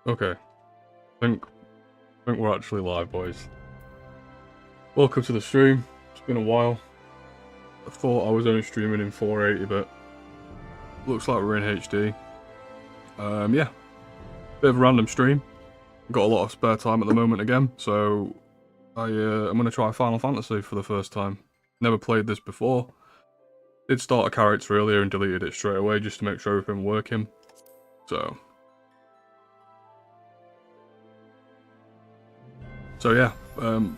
Okay, I think we're actually live, boys. Welcome to the stream. It's been a while. I thought I was only streaming in 480, but looks like we're in HD. Yeah, bit of a random stream. Got a lot of spare time at the moment again, so I'm gonna try Final Fantasy for the first time. Never played this before. Did start a character earlier and deleted it straight away just to make sure everything working. So yeah,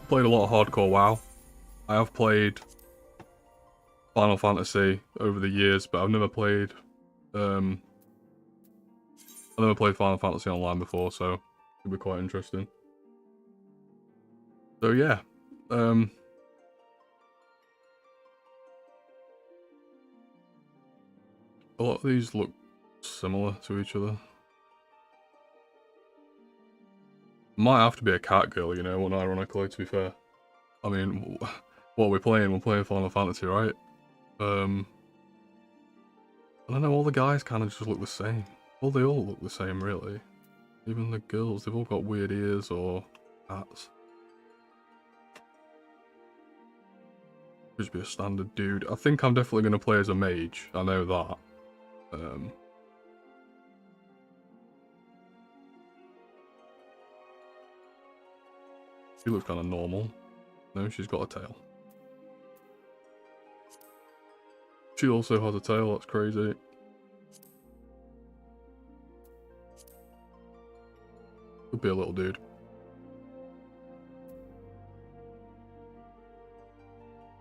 played a lot of hardcore WoW. I have played Final Fantasy over the years, but I've never played Final Fantasy Online before, so it'll be quite interesting. So yeah, a lot of these look similar to each other. Might have to be a cat girl, you know, ironically, to be fair. I mean, what are we playing? We're playing Final Fantasy, right? I don't know, all the guys kind of just look the same. Well, they all look the same, really. Even the girls, they've all got weird ears or hats. Just be a standard dude. I think I'm definitely going to play as a mage. I know that. She looks kind of normal. No, she's got a tail. She also has a tail, that's crazy. Could be a little dude.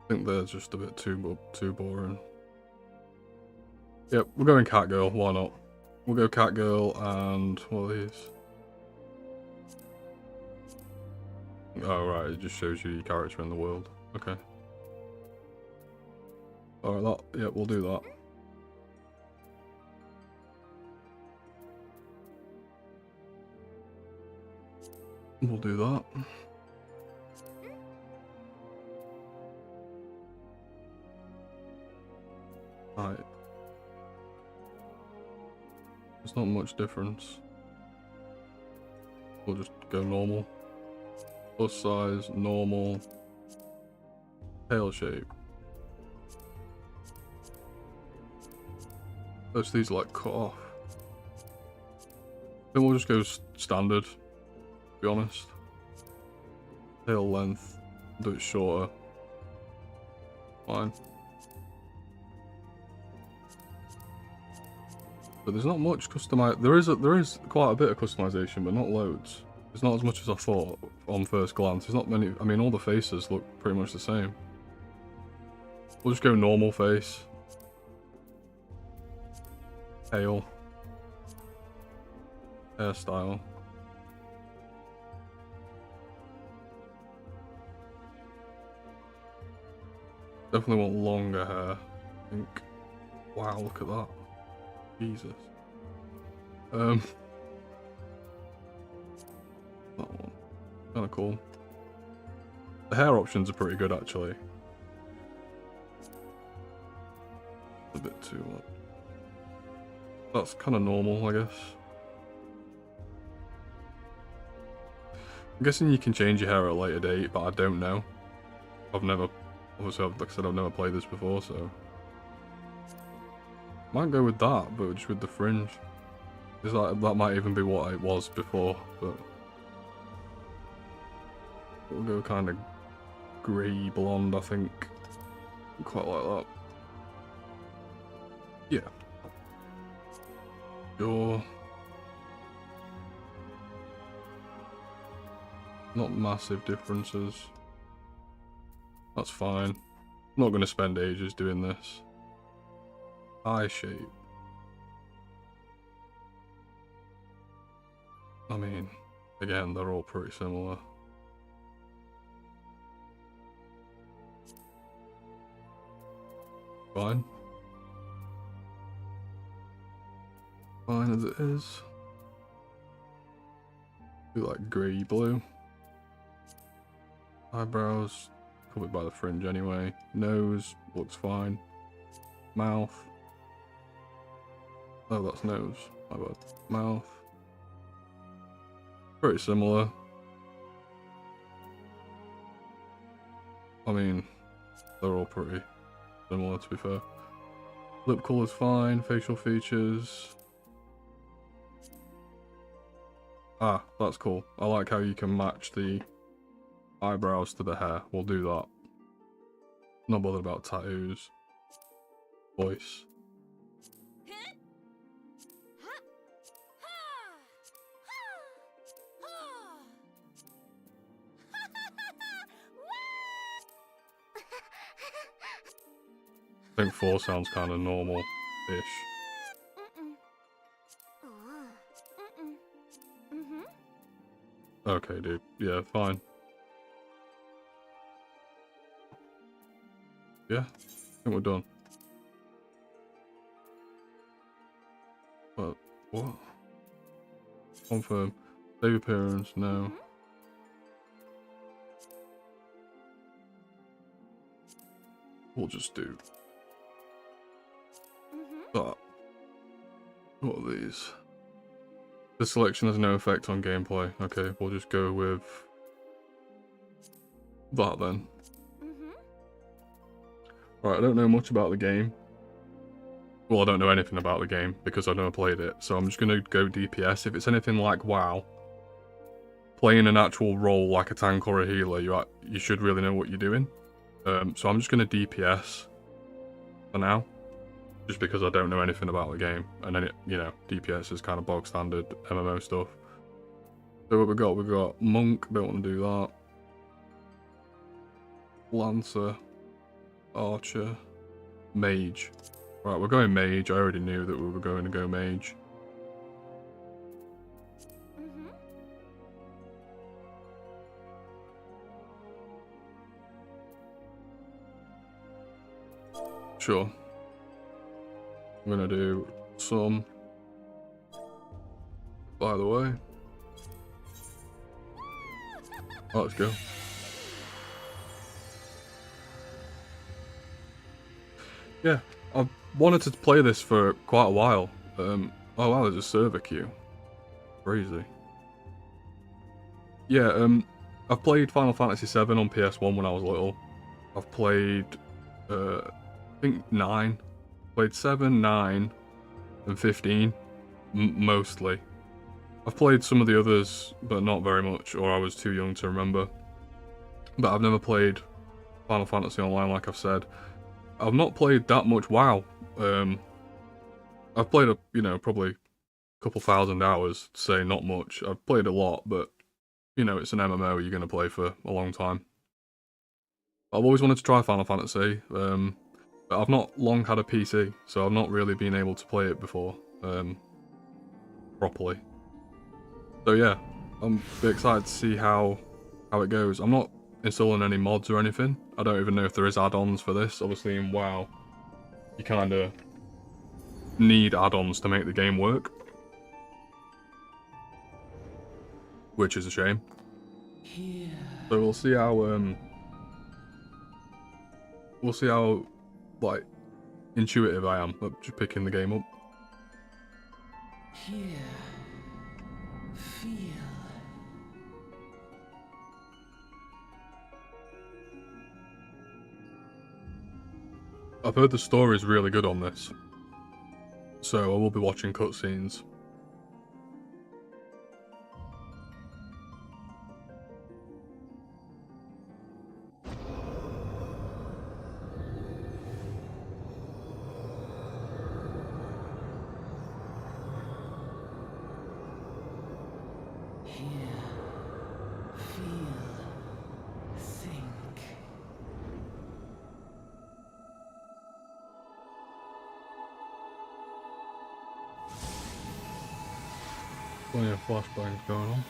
I think they're just a bit too boring. Yep, we're going cat girl, why not? We'll go cat girl and what are these? Oh right, it just shows you your character in the world. Okay. Alright, yep, we'll do that. We'll do that. Right. There's not much difference. We'll just go normal. Plus size, normal. Tail shape. Those these like cut off. Then we'll just go standard, to be honest. Tail length, do it shorter. Fine. But there's not much customize. There is quite a bit of customization, but not loads. It's not as much as I thought on first glance. There's not many. I mean, all the faces look pretty much the same. We'll just go normal face. Tail. Hairstyle. Definitely want longer hair, I think. Wow, look at that. Jesus. That one. Kinda cool. The hair options are pretty good, actually. A bit too much. That's kinda normal, I guess. I'm guessing you can change your hair at a later date, but I don't know. Obviously, like I said, I've never played this before, so. Might go with that, but just with the fringe. That might even be what it was before, but. We'll go kind of grey blonde, I think. Quite like that. Yeah. Sure. Not massive differences. That's fine. I'm not going to spend ages doing this. Eye shape. I mean, again, they're all pretty similar. Fine. Fine as it is. Do like grey blue. Eyebrows, covered by the fringe anyway. Nose, looks fine. Mouth. Oh, that's nose. My bad. Mouth. Pretty similar. I mean, they're all pretty similar, to be fair. Lip color's fine, facial features. Ah, that's cool. I like how you can match the eyebrows to the hair. We'll do that. Not bothered about tattoos. Voice. I think 4 sounds kind of normal-ish. Okay, dude. Yeah, fine. Yeah, I think we're done. But, what? Confirm. Save appearance, no. We'll just do that. What are these? The selection has no effect on gameplay. Okay, we'll just go with that then. Right, I don't know much about the game. Well, I don't know anything about the game because I've never played it, so I'm just going to go DPS. If it's anything like WoW, playing an actual role like a tank or a healer, you should really know what you're doing. So I'm just going to DPS for now, just because I don't know anything about the game. And then, DPS is kind of bog standard MMO stuff. So what we got? We got Monk, don't want to do that. Lancer, Archer, Mage. Right, we're going Mage. I already knew that we were going to go Mage. Sure. I'm gonna do some. By the way. Oh, let's go. Yeah, I've wanted to play this for quite a while. Oh wow, there's a server queue. Crazy. Yeah, I've played Final Fantasy VII on PS1 when I was little. I've played, I think 9. Played 7, 9, and 15, mostly. I've played some of the others, but not very much, or I was too young to remember. But I've never played Final Fantasy Online, like I've said. I've not played that much WoW. I've played probably a couple thousand hours, to say not much. I've played a lot, but it's an MMO, you're going to play for a long time. I've always wanted to try Final Fantasy, but I've not long had a PC, so I've not really been able to play it before, properly. So yeah, I'm excited to see how it goes. I'm not installing any mods or anything. I don't even know if there is add-ons for this. Obviously in WoW, you kind of need add-ons to make the game work, which is a shame. So we'll see how like intuitive I am at just picking the game up. Here, feel. I've heard the story is really good on this, so I will be watching cutscenes. Plenty of flashbangs going on.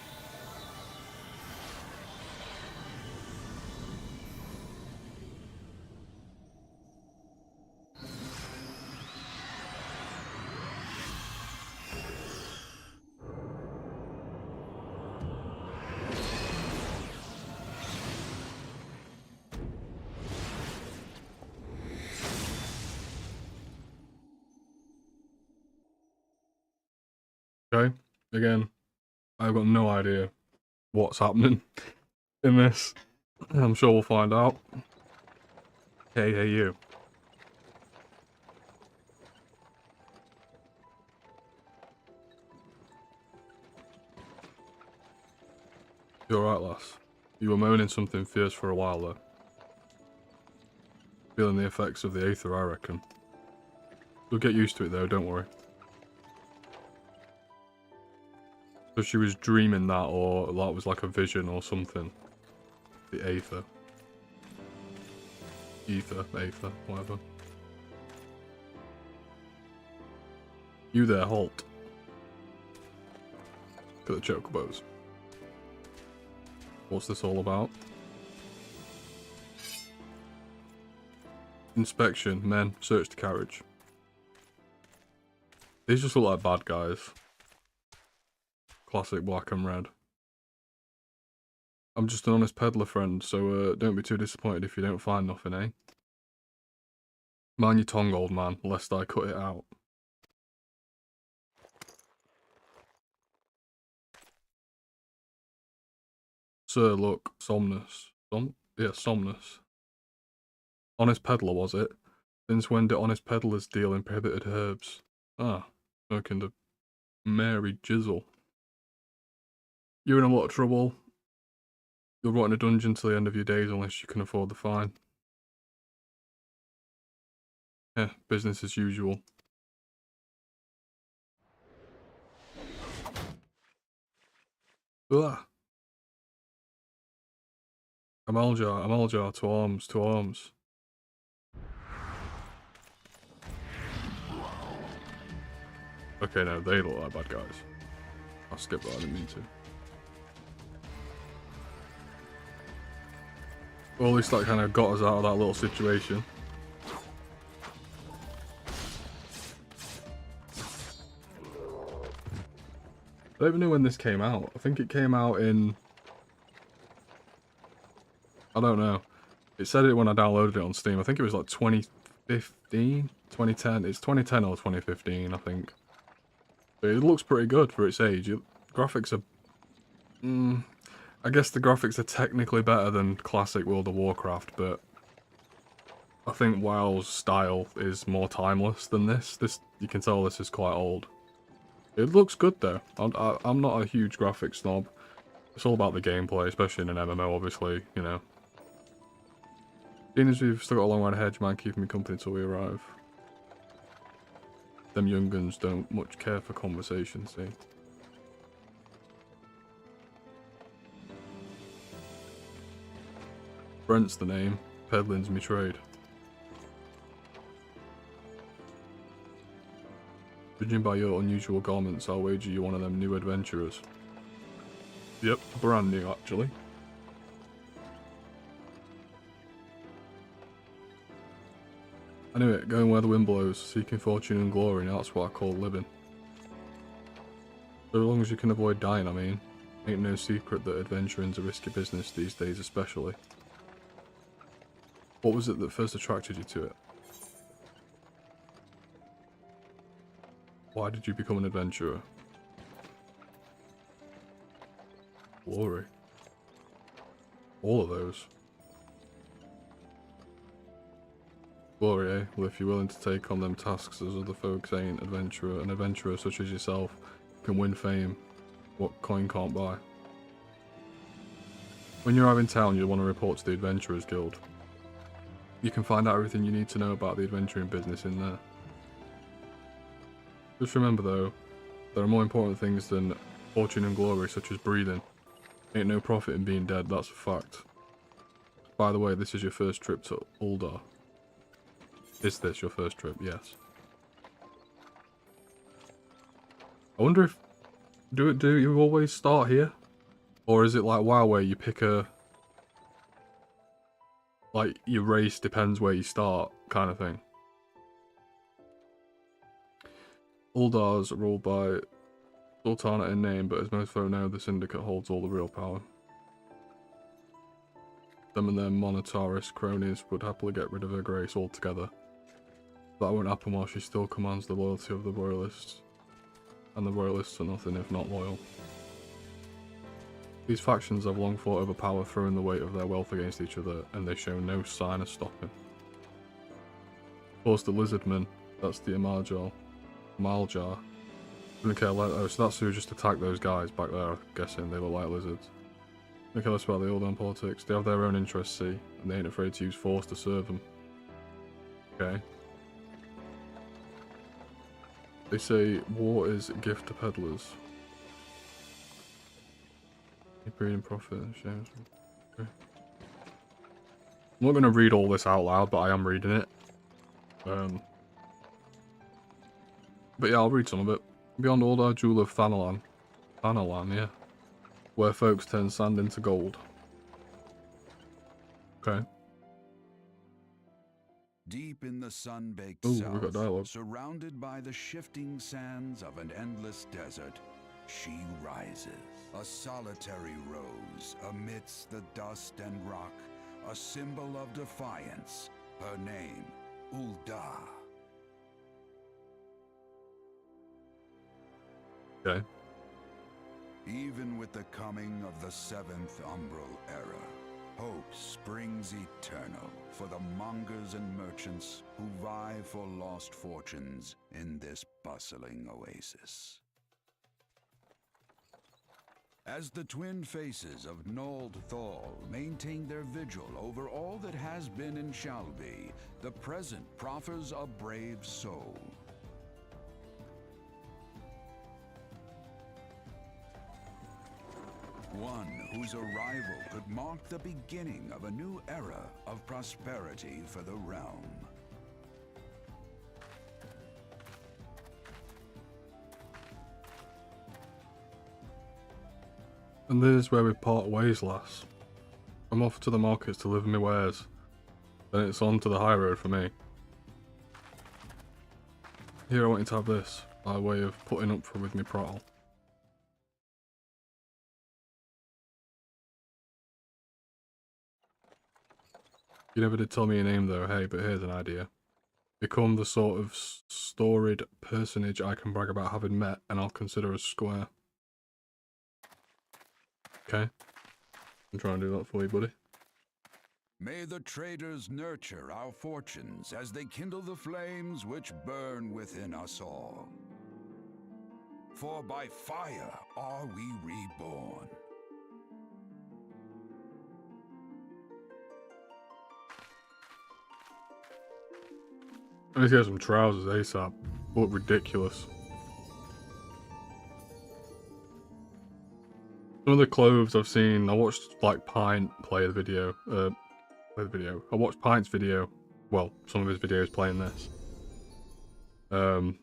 Okay, again, I've got no idea what's happening in this. I'm sure we'll find out. Hey, you. You alright, lass? You were moaning something fierce for a while, though. Feeling the effects of the aether, I reckon. You'll get used to it, though, don't worry. So she was dreaming that, or that was like a vision or something. The aether. Ether, aether, whatever. You there, halt. Look at the chocobos. What's this all about? Inspection, men, search the carriage. These just look like bad guys. Classic black and red. I'm just an honest peddler, friend, so don't be too disappointed if you don't find nothing, eh? Mind your tongue, old man, lest I cut it out. Sir, look, Somnus. Somnus. Honest peddler, was it? Since when did honest peddlers deal in prohibited herbs? Ah, smoking the Mary Jizzle. You're in a lot of trouble. You'll rot in a dungeon till the end of your days unless you can afford the fine. Yeah, business as usual. Ugh. Amaljar, to arms, to arms. Okay, no, they look like bad guys. I'll skip that, I didn't mean to. Well, at least that kind of got us out of that little situation. I don't even know when this came out. I think it came out in... I don't know. It said it when I downloaded it on Steam. I think it was like 2015? 2010? It's 2010 or 2015, I think. But it looks pretty good for its age. Graphics are... I guess the graphics are technically better than classic World of Warcraft, but... I think WoW's style is more timeless than this. You can tell this is quite old. It looks good though. I'm not a huge graphics snob. It's all about the gameplay, especially in an MMO, obviously, you know. Seeing as we've still got a long ride ahead, you mind keeping me company till we arrive. Them young guns don't much care for conversation, see. Brent's the name. Peddling's me trade. Judging by your unusual garments, I'll wager you're one of them new adventurers. Yep, brand new actually. I knew it, going where the wind blows, seeking fortune and glory, now that's what I call living. So long as you can avoid dying, I mean. Ain't no secret that adventuring's a risky business these days especially. What was it that first attracted you to it? Why did you become an adventurer? Glory. All of those. Glory, eh? Well, if you're willing to take on them tasks as other folks ain't, an adventurer such as yourself can win fame. What coin can't buy. When you arrive in town, you'll want to report to the Adventurers Guild. You can find out everything you need to know about the adventuring business in there. Just remember though, there are more important things than fortune and glory, such as breathing. Ain't no profit in being dead, that's a fact. By the way, this is your first trip to Uldar. Is this your first trip? Yes. I wonder if... Do you always start here? Or is it like WoW where you pick a... Like, your race depends where you start, kind of thing. Uldar's ruled by Sultanate in name, but as most folk know, the Syndicate holds all the real power. Them and their monetarist cronies would happily get rid of her grace altogether. That won't happen while she still commands the loyalty of the royalists. And the royalists are nothing if not loyal. These factions have long fought over power, throwing the weight of their wealth against each other, and they show no sign of stopping. Of course, the lizardmen, that's the Maljar, don't care less. Oh, so that's who just attacked those guys back there, I'm guessing. They look like lizards. Don't care less about the old politics. They have their own interests, see, and they ain't afraid to use force to serve them. Okay. They say war is a gift to peddlers. Breeding profit. Shames. Okay. I'm not going to read all this out loud, but I am reading it. But yeah, I'll read some of it. Beyond all our jewel of Thanalan, yeah, where folks turn sand into gold. Okay. Deep in the sun-baked Ooh, we got dialogue. surrounded by the shifting sands of an endless desert, she rises. A solitary rose amidst the dust and rock, a symbol of defiance. Her name, Ulda. Okay. Even with the coming of the 7th Umbral Era, hope springs eternal for the mongers and merchants who vie for lost fortunes in this bustling oasis. As the twin faces of Nold Thal maintain their vigil over all that has been and shall be, the present proffers a brave soul. One whose arrival could mark the beginning of a new era of prosperity for the realm. And this is where we part ways, lass. I'm off to the markets to deliver my wares. Then it's on to the high road for me. Here I want you to have this, by way of putting up with me prattle. You never did tell me your name though, hey, but here's an idea. Become the sort of storied personage I can brag about having met, and I'll consider us square. Okay. I'm trying to do that for you, buddy. May the traders nurture our fortunes as they kindle the flames which burn within us all. For by fire are we reborn. I need to get some trousers ASAP. Look ridiculous. Some of the clothes I've seen, I watched like Pint play the video. I watched Pint's video. Well, some of his videos playing this. And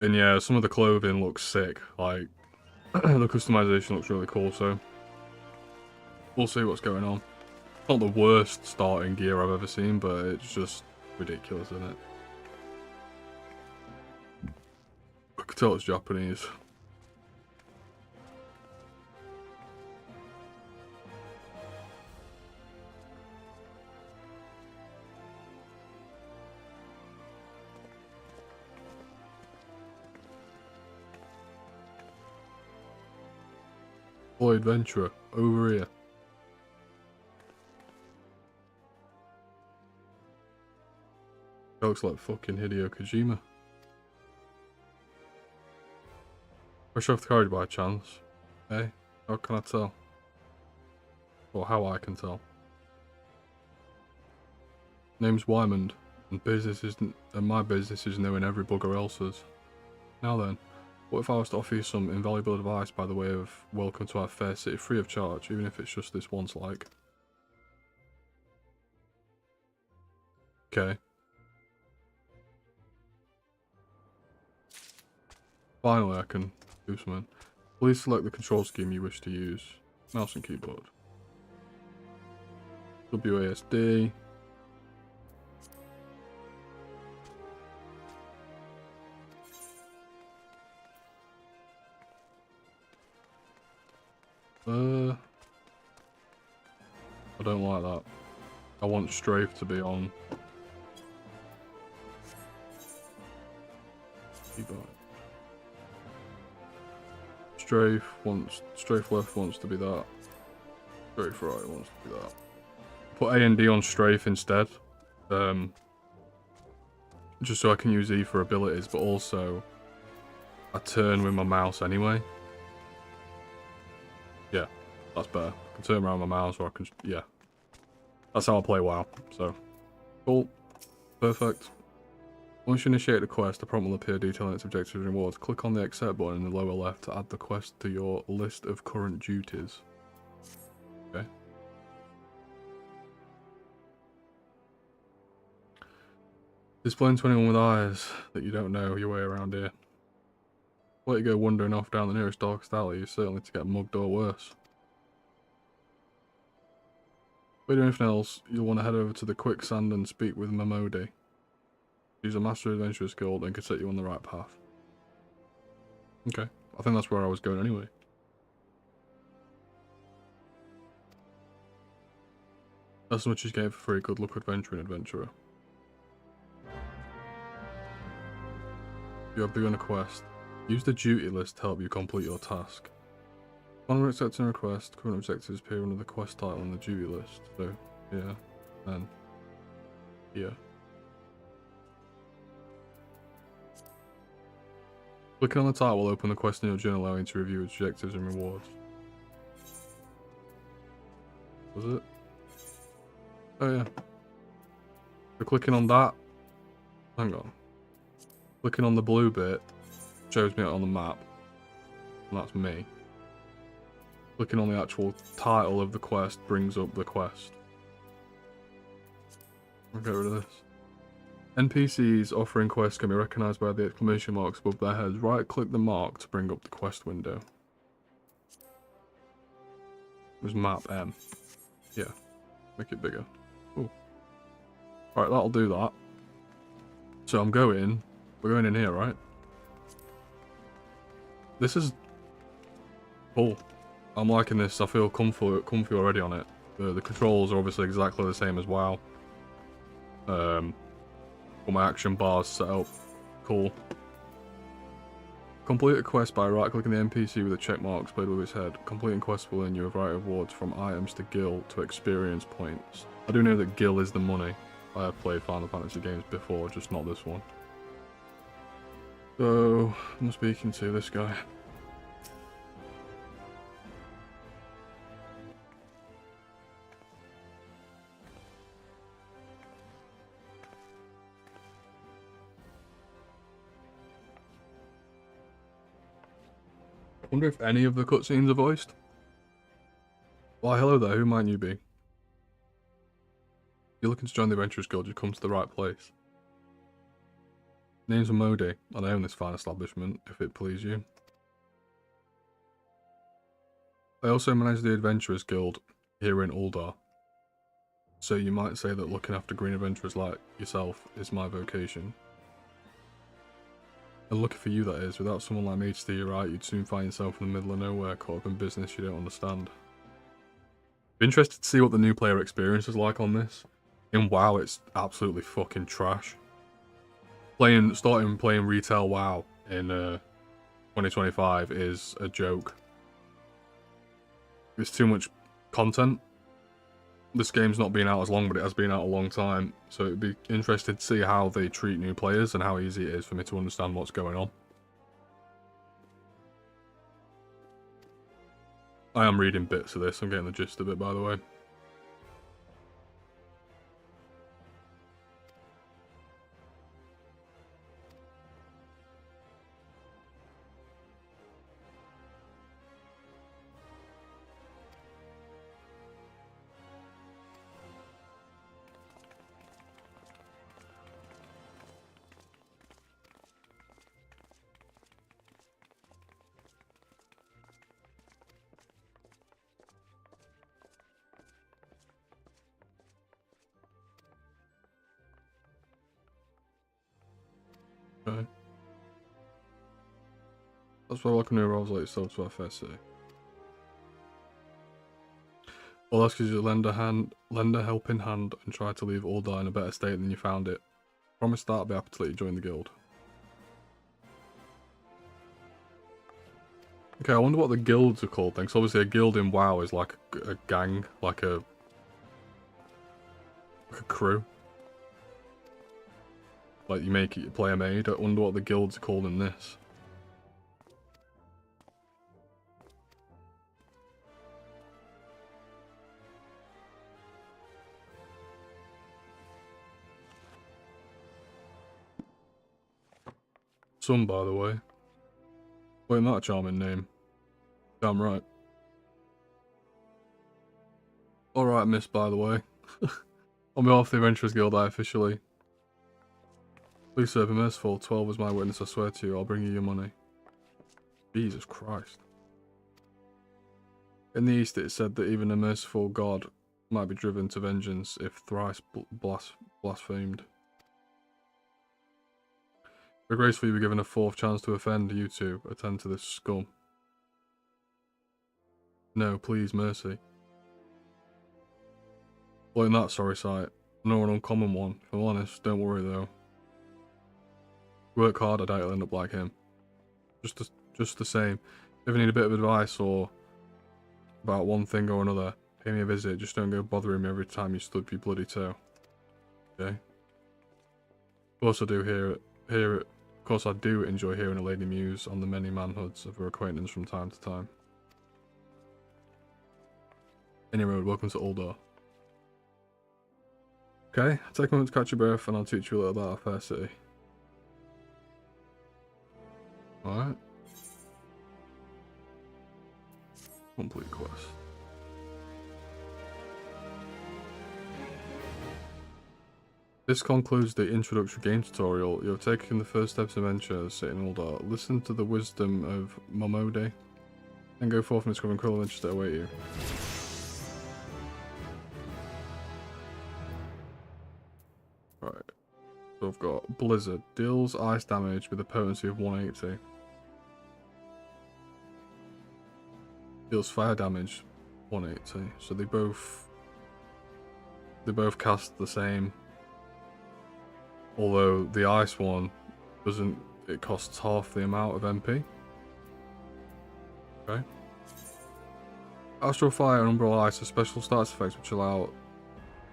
yeah, some of the clothing looks sick. Like the customization looks really cool. So we'll see what's going on. It's not the worst starting gear I've ever seen, but it's just ridiculous, isn't it? I could tell it's Japanese. Boy adventurer, over here. That looks like fucking Hideo Kojima. Fresh off the carriage by chance. Hey, how can I tell? Or how I can tell. Name's Wymond, and my business is knowing every bugger else's. Now then, what if I was to offer you some invaluable advice by the way of welcome to our fair city free of charge, even if it's just this once like? Okay. Finally I can do something. Please select the control scheme you wish to use. Mouse and keyboard. WASD. I don't like that. I want strafe to be on. Keyboard. Strafe left wants to be that. Strafe, right, wants to do that. Put A and D on Strafe instead. Just so I can use E for abilities, but also I turn with my mouse anyway. Yeah, that's better. I can turn around my mouse, or I can, yeah. That's how I play WoW, so. Cool. Perfect. Once you initiate a quest, a prompt will appear detailing its objectives and rewards. Click on the accept button in the lower left to add the quest to your list of current duties. Okay. Displaying to anyone with eyes that you don't know your way around here. Let you go wandering off down the nearest darkest alley, you're certainly to get mugged or worse. If you do anything else, you'll want to head over to the quicksand and speak with Mamodi. He's a master adventurer's guild and can set you on the right path. Okay, I think that's where I was going anyway. That's as much as you get for free. Good luck adventuring, adventurer. You have begun a quest. Use the duty list to help you complete your task. Upon accepting a request, current objectives appear under the quest title on the duty list. So, yeah, then, here. Clicking on the title will open the quest in your journal, allowing you to review its objectives and rewards. Was it? Oh yeah. So clicking on that, hang on. Clicking on the blue bit shows me it on the map, and that's me. Clicking on the actual title of the quest brings up the quest. I'll get rid of this. NPCs offering quests can be recognised by the exclamation marks above their heads. Right-click the mark to bring up the quest window. There's map M. Yeah, make it bigger. Ooh. Alright, that'll do that. So we're going in here, right? This is cool. I'm liking this. I feel comfy already on it. The controls are obviously exactly the same as WoW. All my action bars set up. Cool. Complete a quest by right-clicking the NPC with the check mark displayed with its head. Completing quests will earn you a variety of rewards from items to gil to experience points. I do know that gil is the money. I have played Final Fantasy games before, just not this one. So, I'm speaking to this guy. I wonder if any of the cutscenes are voiced. Why, hello there, who might you be? If you're looking to join the Adventurers Guild, you've come to the right place. Name's Modi, and I own this fine establishment, if it please you. I also manage the Adventurers Guild here in Uldar. So you might say that looking after green adventurers like yourself is my vocation. And lucky for you that is, without someone like me to steer you right, you'd soon find yourself in the middle of nowhere, caught up in business you don't understand. Be interested to see what the new player experience is like on this. In WoW, it's absolutely fucking trash. Starting playing retail WoW in 2025 is a joke. There's too much content. This game's not been out as long, but it has been out a long time, so it'd be interesting to see how they treat new players and how easy it is for me to understand what's going on. I am reading bits of this, I'm getting the gist of it, by the way. Okay. That's why welcome new roles like yourself to FFXIV. Well, that's because you lend a helping hand and try to leave Uldar in a better state than you found it. Promise that I'll be happy to let you join the guild. Okay, I wonder what the guilds are called then, 'cause obviously a guild in WoW is like a gang, like a crew. Like you make it, you play a maid. I wonder what the guilds are called in this. Sun, by the way. Wait, not a charming name. Damn right. Alright, miss, by the way. On behalf of the Adventurers Guild, I officially... Please sir, be merciful. 12 is my witness, I swear to you. I'll bring you your money. Jesus Christ. In the East, it said that even a merciful God might be driven to vengeance if thrice blasphemed. For graceful you be given a fourth chance to offend, you two. Attend to this scum. No, please, mercy. Well, in that sorry sight. Nor an uncommon one. If I'm honest, don't worry though. Work hard, I doubt you'll end up like him. Just the same. If you need a bit of advice or about one thing or another, pay me a visit. Just don't go bothering me every time you stub your bloody toe. Okay? Of course I do Of course I do enjoy hearing a lady muse on the many manhoods of her acquaintance from time to time. Any road, welcome to Uldor. Okay, take a moment to catch your breath and I'll teach you a little about our fair city. Alright. Complete quest. This concludes the introductory game tutorial. You have taken the first steps of adventure, sitting Uldar. Listen to the wisdom of Momode, and go forth and discover incredible adventures that await you. Right. So I've got Blizzard. Deals ice damage with a potency of 180. Deals fire damage 180. So they both cast the same. Although the ice one doesn't, it costs half the amount of MP. Okay. Astral Fire and Umbral Ice are special status effects which allow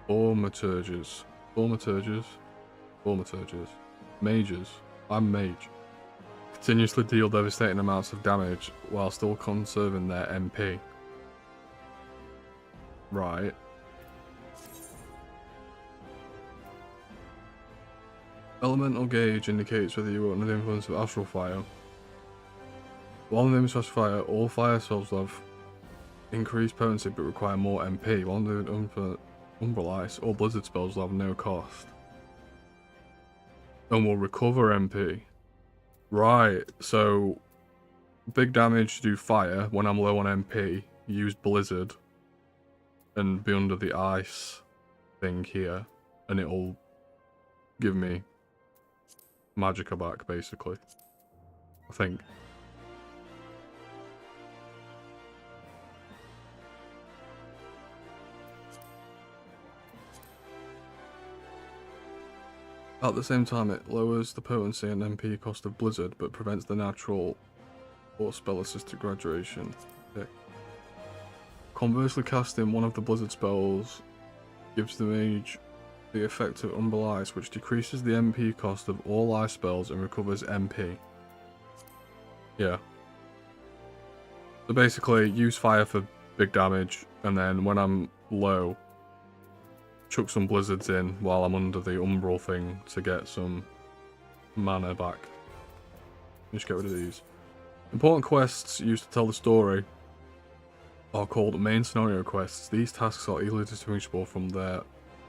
mages, I'm mage, continuously deal devastating amounts of damage while still conserving their MP. Right. Elemental gauge indicates whether you are under the influence of Astral Fire. While under the influence of Fire, all fire spells have increased potency but require more MP, while under the influence of Umbral Ice, all Blizzard spells will have no cost. And will recover MP. Right, so big damage to do fire when I'm low on MP, use Blizzard and be under the ice thing here, and it'll give me Magicka back, basically. I think. At the same time, it lowers the potency and MP cost of Blizzard, but prevents the natural or spell-assisted graduation. Okay. Conversely, casting one of the Blizzard spells gives the mage the effect of Umbral Ice, which decreases the MP cost of all ice spells and recovers MP. Yeah. So basically, use fire for big damage, and then when I'm low, chuck some blizzards in while I'm under the umbral thing to get some mana back. Just get rid of these. Important quests used to tell the story are called main scenario quests. These tasks are easily distinguishable from their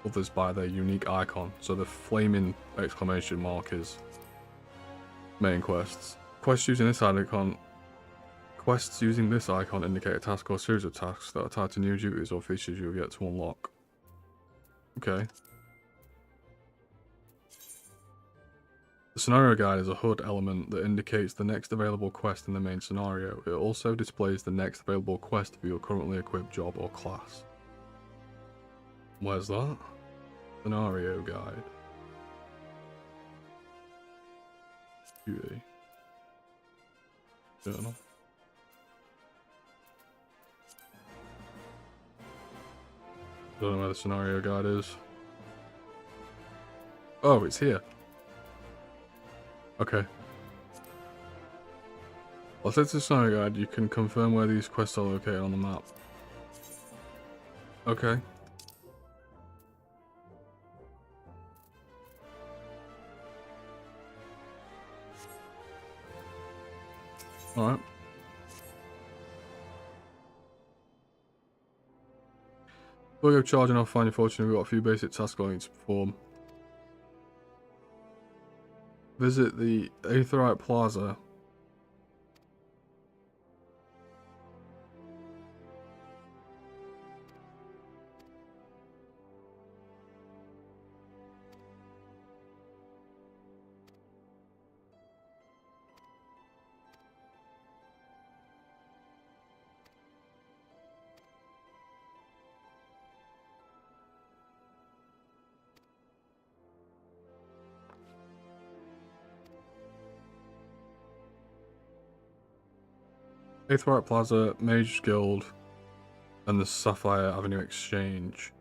others by their unique icon. So the flaming exclamation mark is main quests. Quests using this icon indicate a task or series of tasks that are tied to new duties or features you have yet to unlock. Okay. The scenario guide is a HUD element that indicates the next available quest in the main scenario. It also displays the next available quest for your currently equipped job or class. Where's that? Scenario guide. Duty. Journal. Don't know where the scenario guide is. Oh, it's here. Okay. Well, since the scenario guide, you can confirm where these quests are located on the map. Okay. Alright. Before we go charging off, find your fortune, we've got a few basic tasks I need to perform. Visit the Aetherite Plaza. Aetherite Plaza, Mage Guild, and the Sapphire Avenue Exchange.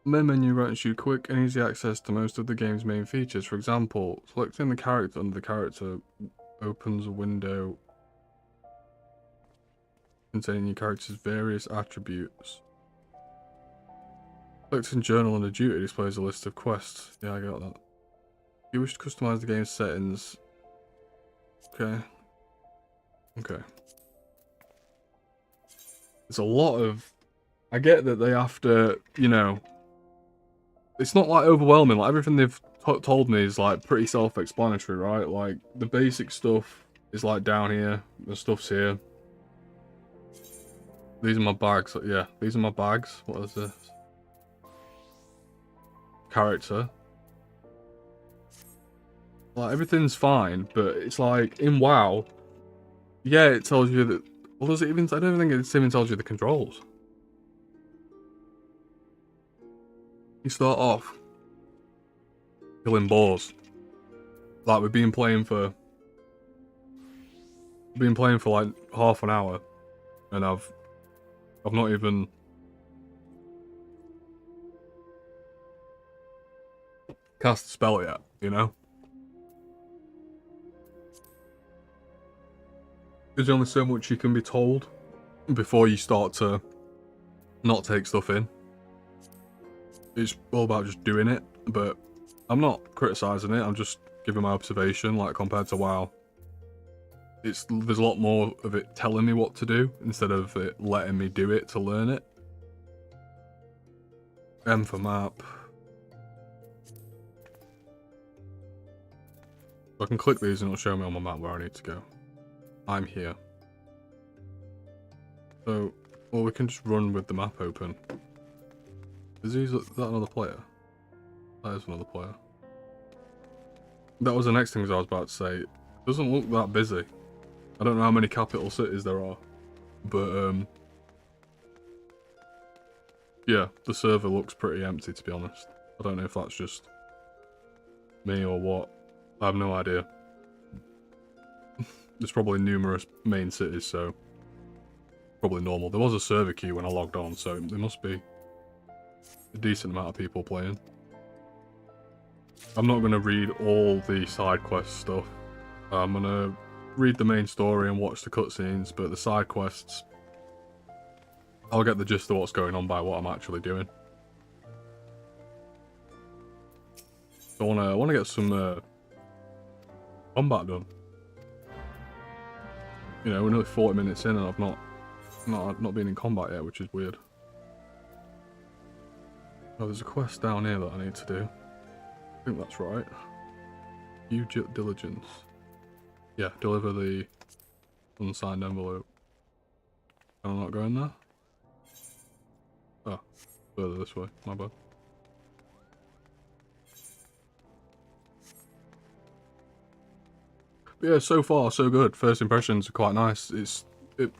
Main menu grants you quick and easy access to most of the game's main features. For example, selecting the character under the character opens a window containing your character's various attributes. Selecting journal under duty displays a list of quests. Yeah, I got that. If you wish to customize the game's settings. Okay. Okay. There's a lot of... I get that they have to, you know... It's not like overwhelming, like everything they've told me is like pretty self-explanatory, right? Like the basic stuff is like down here, the stuff's here. These are my bags, yeah, these are my bags. What is this? Character. Like everything's fine, but it's like in WoW, yeah, it tells you that, well does it even, I don't even think it even tells you the controls. You start off killing boars. Like we've been playing for like half an hour, and I've not even cast a spell yet, you know? There's only so much you can be told before you start to not take stuff in. It's all about just doing it, but I'm not criticizing it, I'm just giving my observation, like compared to WoW. There's a lot more of it telling me what to do, instead of it letting me do it to learn it. M for map. I can click these and it'll show me on my map where I need to go. I'm here. So, or we can just run with the map open. Is that another player? That is another player. That was the next thing I was about to say. It doesn't look that busy. I don't know how many capital cities there are, but yeah, the server looks pretty empty to be honest. I don't know if that's just me or what. I have no idea. There's probably numerous main cities, so probably normal. There was a server queue when I logged on, so there must be a decent amount of people playing. I'm not going to read all the side quest stuff. I'm going to read the main story and watch the cutscenes, but the side quests, I'll get the gist of what's going on by what I'm actually doing. I want to get some combat done. You know, we're nearly 40 minutes in and I've not been in combat yet, which is weird. Oh, there's a quest down here that I need to do. I think that's right. Due diligence. Yeah, deliver the unsigned envelope. Am I not going there? Oh, further this way. My bad. But yeah, so far so good. First impressions are quite nice. It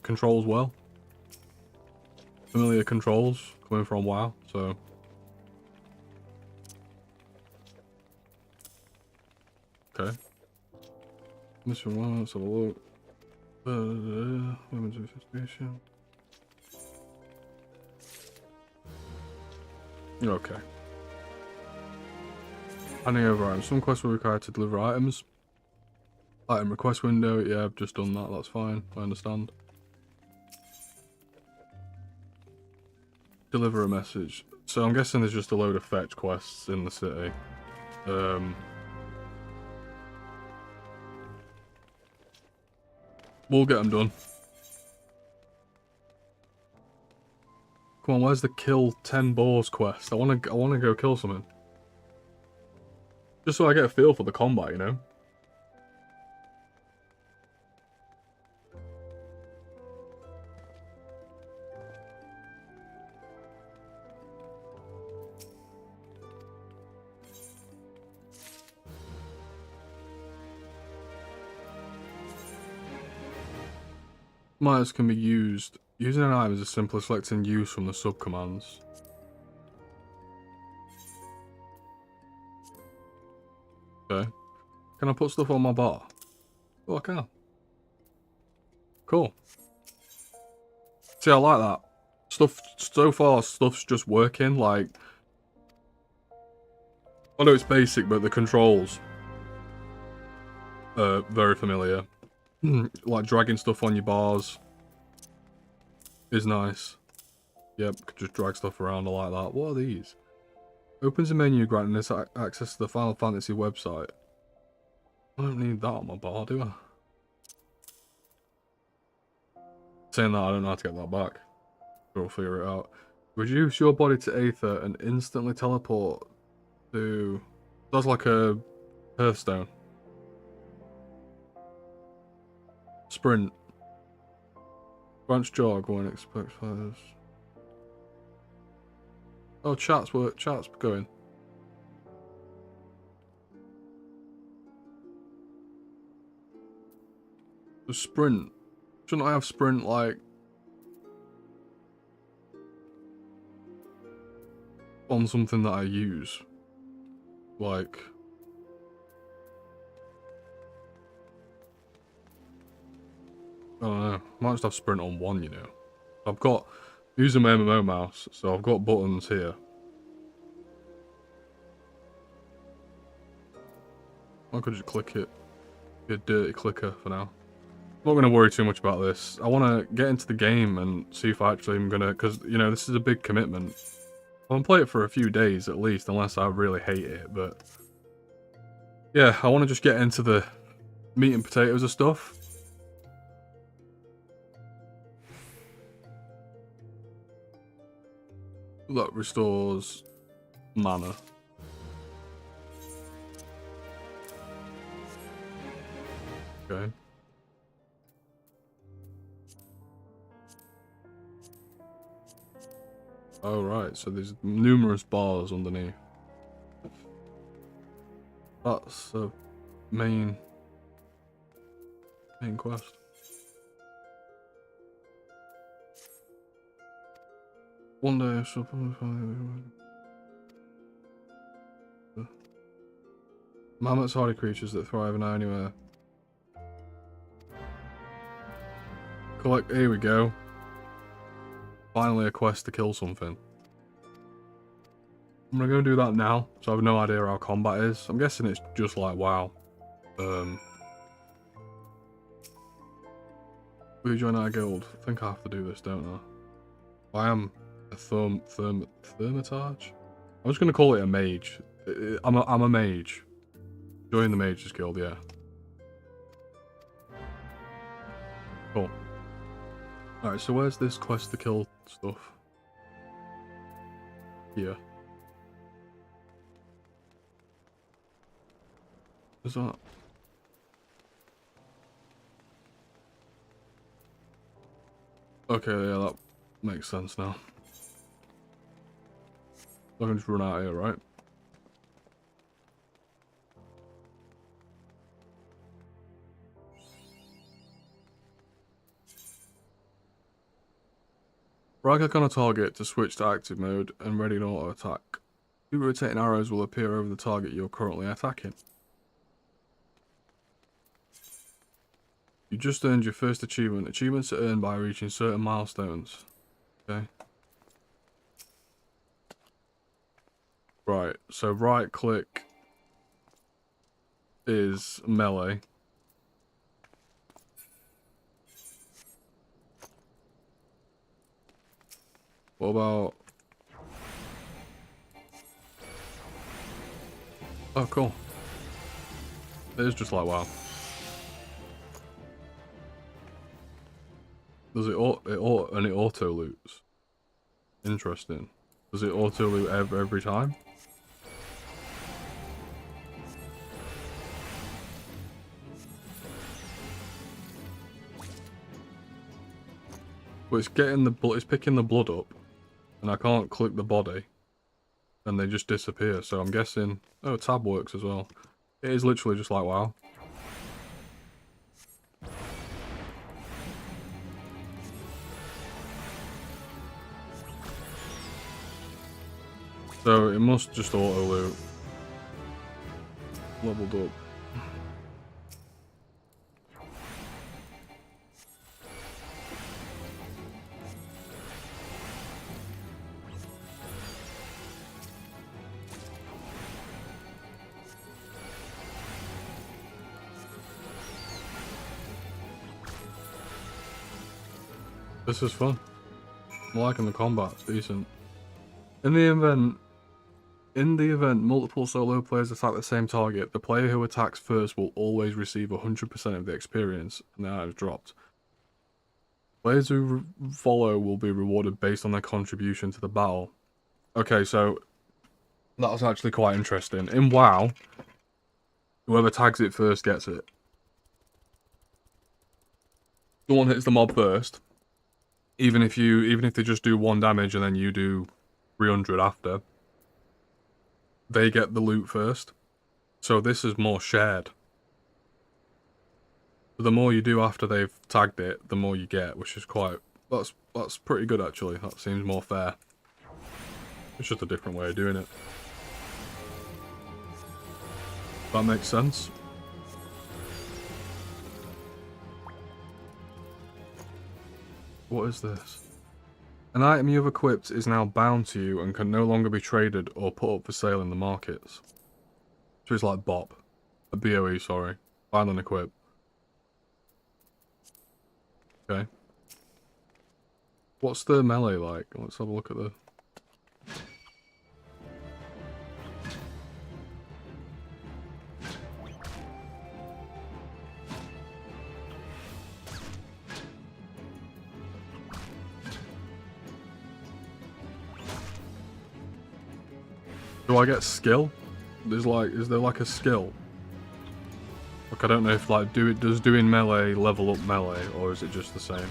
controls well. Familiar controls coming from WoW, so. Okay. Mission 1, let's have a look. Women's infestation. Okay. Handing over items. Some quests were required to deliver items. Item request window. Yeah, I've just done that. That's fine. I understand. Deliver a message. So I'm guessing there's just a load of fetch quests in the city. We'll get them done. Come on, where's the kill 10 boars quest? I wanna go kill something. Just so I get a feel for the combat, you know? Commands can be used. Using an item is as simple as selecting use from the subcommands. Okay. Can I put stuff on my bar? Oh, I can. Cool. See, I like that. So far, stuff's just working, like... I know it's basic, but the controls are very familiar. Like, dragging stuff on your bars is nice. Yep, could just drag stuff around, I like that. What are these? Opens a menu granting us access to the Final Fantasy website. I don't need that on my bar, do I? Saying that, I don't know how to get that back. We'll figure it out. Reduce your body to Aether and instantly teleport to... That's like a Hearthstone. Sprint. Branch jog when expect fires. Oh, chat's going. The sprint. Shouldn't I have sprint like on something that I use? Like I don't know. Might just have sprint on one, you know. I've got using my MMO mouse, so I've got buttons here. I could just click it. Be a dirty clicker for now. I'm not going to worry too much about this. I want to get into the game and see if I actually am going to... Because, you know, this is a big commitment. I'm going to play it for a few days at least, unless I really hate it, but... Yeah, I want to just get into the meat and potatoes of stuff. That restores mana. Okay. Oh, right, so there's numerous bars underneath. That's the main quest. One day I shall find mammoths, hardy creatures that thrive in anywhere. Collect. Here we go. Finally, a quest to kill something. I'm gonna go do that now, so I have no idea how combat is. I'm guessing it's just like WoW. Will you join our guild? I think I have to do this, don't I? I am a thermitage. I'm just gonna call it a mage. I'm a mage. Join the mages guild, yeah. Cool. Alright, so where's this quest to kill stuff? Here. What's that? Okay, yeah, that makes sense now. I can just run out here, right? Right click on a target to switch to active mode and ready an auto attack. Two rotating arrows will appear over the target you're currently attacking. You just earned your first achievement. Achievements are earned by reaching certain milestones. Okay. Right, so right click is melee. What about... Oh, cool. It is just like WoW. Does it auto loots? Interesting. Does it auto loot every time? Well, it's getting the it's picking the blood up, and I can't click the body, and they just disappear. So I'm guessing. Oh, tab works as well. It is literally just like WoW. So it must just auto loot. Leveled up. This is fun. I'm liking the combat, it's decent. In the event multiple solo players attack the same target, the player who attacks first will always receive 100% of the experience, and the item is dropped. Players who follow will be rewarded based on their contribution to the battle. Okay, so that was actually quite interesting. In WoW, whoever tags it first gets it. Someone hits the mob first. Even if they just do 1 damage and then you do 300 after, they get the loot first. So this is more shared. The more you do after they've tagged it, the more you get, which is quite... That's pretty good, actually. That seems more fair. It's just a different way of doing it. That makes sense. What is this? An item you've equipped is now bound to you and can no longer be traded or put up for sale in the markets. So it's like BOP. A BOE, sorry. Bind and equip. Okay. What's the melee like? Let's have a look at the... Do I get skill? Is there like a skill? Like, I don't know if like does doing melee level up melee, or is it just the same?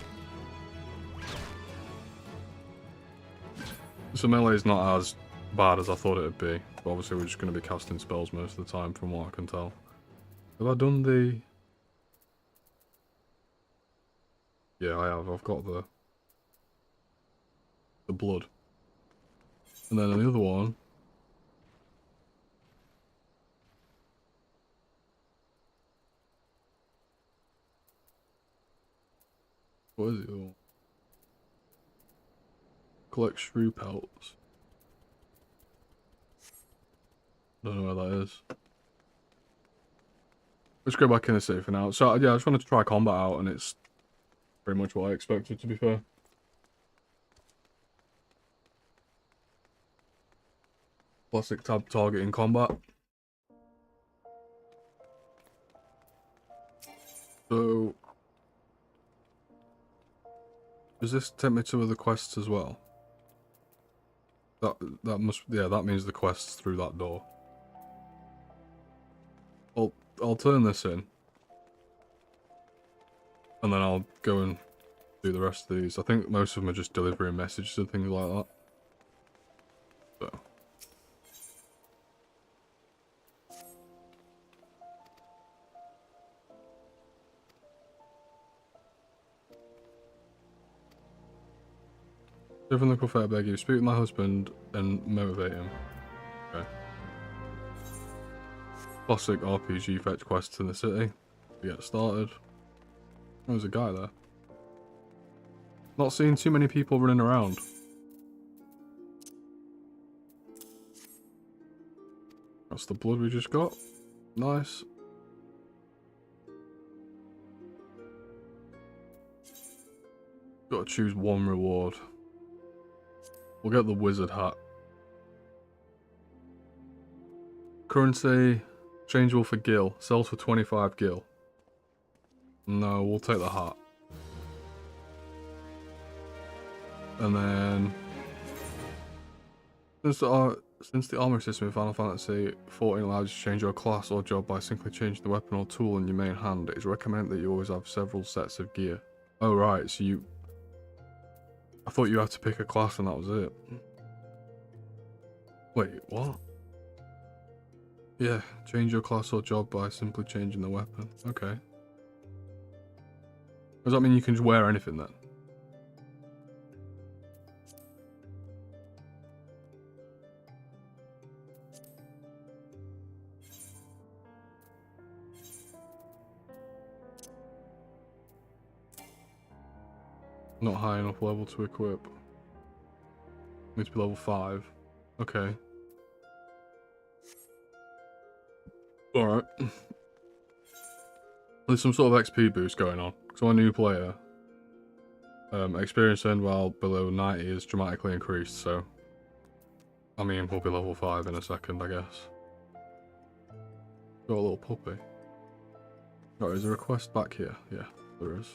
So melee is not as bad as I thought it would be, but obviously we're just going to be casting spells most of the time from what I can tell. Have I done the... Yeah, I have. I've got the blood. And then the other one... What is it all? Collect shrew pelts. Don't know where that is. Let's go back in the city for now. So yeah, I just wanted to try combat out, and it's pretty much what I expected, to be fair. Classic tab targeting combat. So... Does this take me to other quests as well? That must... Yeah, that means the quest's through that door. I'll turn this in. And then I'll go and do the rest of these. I think most of them are just delivering messages and things like that. So... Different local fair, beg you. Speak with my husband and motivate him. Okay. Classic RPG fetch quests in the city. To get started. There's a guy there. Not seeing too many people running around. That's the blood we just got. Nice. Gotta choose one reward. We'll get the wizard hat. Currency, changeable for gil. Sells for 25 gil. No, we'll take the hat. And then... Since the armor system in Final Fantasy XIV allows you to change your class or job by simply changing the weapon or tool in your main hand, it is recommended that you always have several sets of gear. Oh right, so you... I thought you had to pick a class and that was it. Wait, what? Yeah, change your class or job by simply changing the weapon. Okay. Does that mean you can just wear anything then? Not high enough level to equip. Needs to be level 5. Okay. Alright. There's some sort of XP boost going on. Because I'm a new player. Experience earned while below 90 is dramatically increased, so... I mean, we'll be level 5 in a second, I guess. Got a little puppy. Oh, is there a quest back here? Yeah, there is.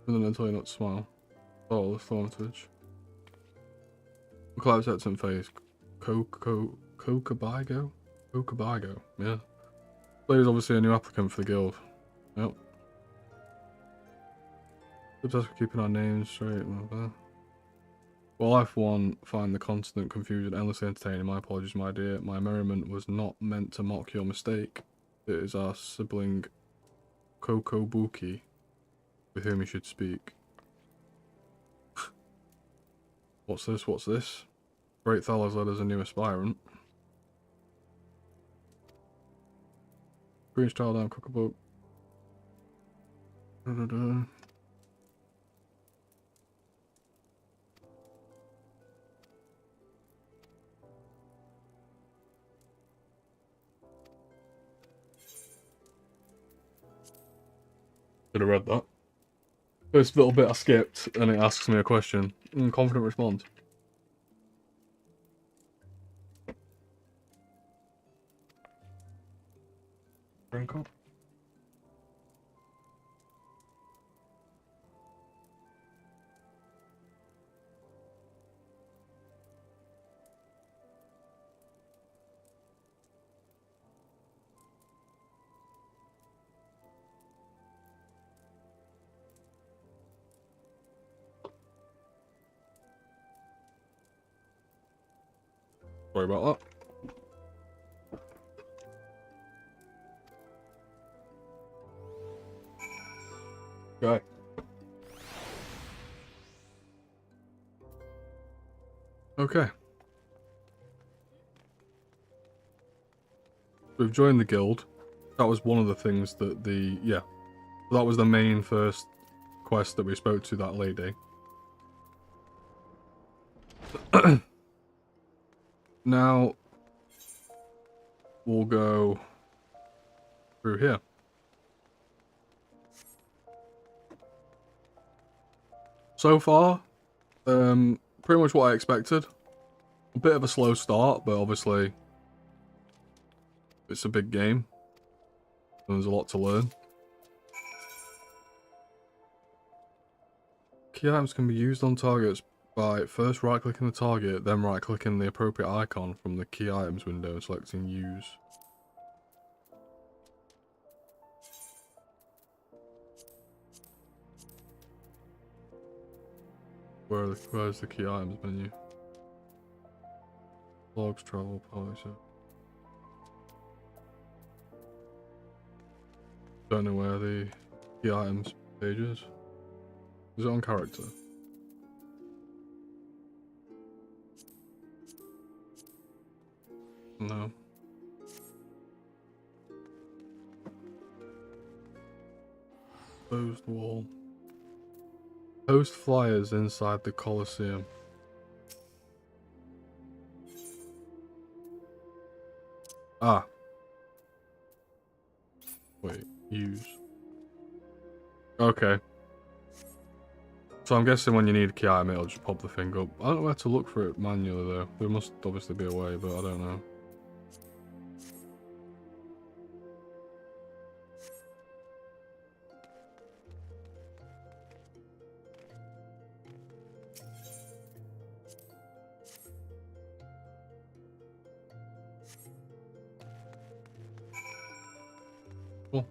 And then tell you not to smile. Oh, the thornage. Cloud sets and face. Kokabago? Kokabago, yeah. Player's obviously a new applicant for the guild. Yep. Obsessed with keeping our names straight. Well, I for one find the constant confusion endlessly entertaining. My apologies, my dear. My merriment was not meant to mock your mistake. It is our sibling Kokobuki with whom you should speak. What's this? What's this? Great Thal has led as a new aspirant. Green style down cookbook. Should have read that. First little bit I skipped, and it asks me a question. Confident response. Drink up. Sorry about that. Okay. Okay. We've joined the guild. That was one of the things that that was the main first quest that we spoke to that lady. Now, we'll go through here. So far, pretty much what I expected. A bit of a slow start, but obviously it's a big game. And there's a lot to learn. Key items can be used on targets by first right-clicking the target, then right-clicking the appropriate icon from the key items window and selecting use. Where's the key items menu? Logs, travel, policy. Don't know where the key items page is. Is it on character? No. Closed wall. Post flyers inside the Colosseum. Ah. Wait, use. Okay. So I'm guessing when you need a key item, it'll just pop the thing up. I don't know where to look for it manually though. There must obviously be a way, but I don't know. Cool.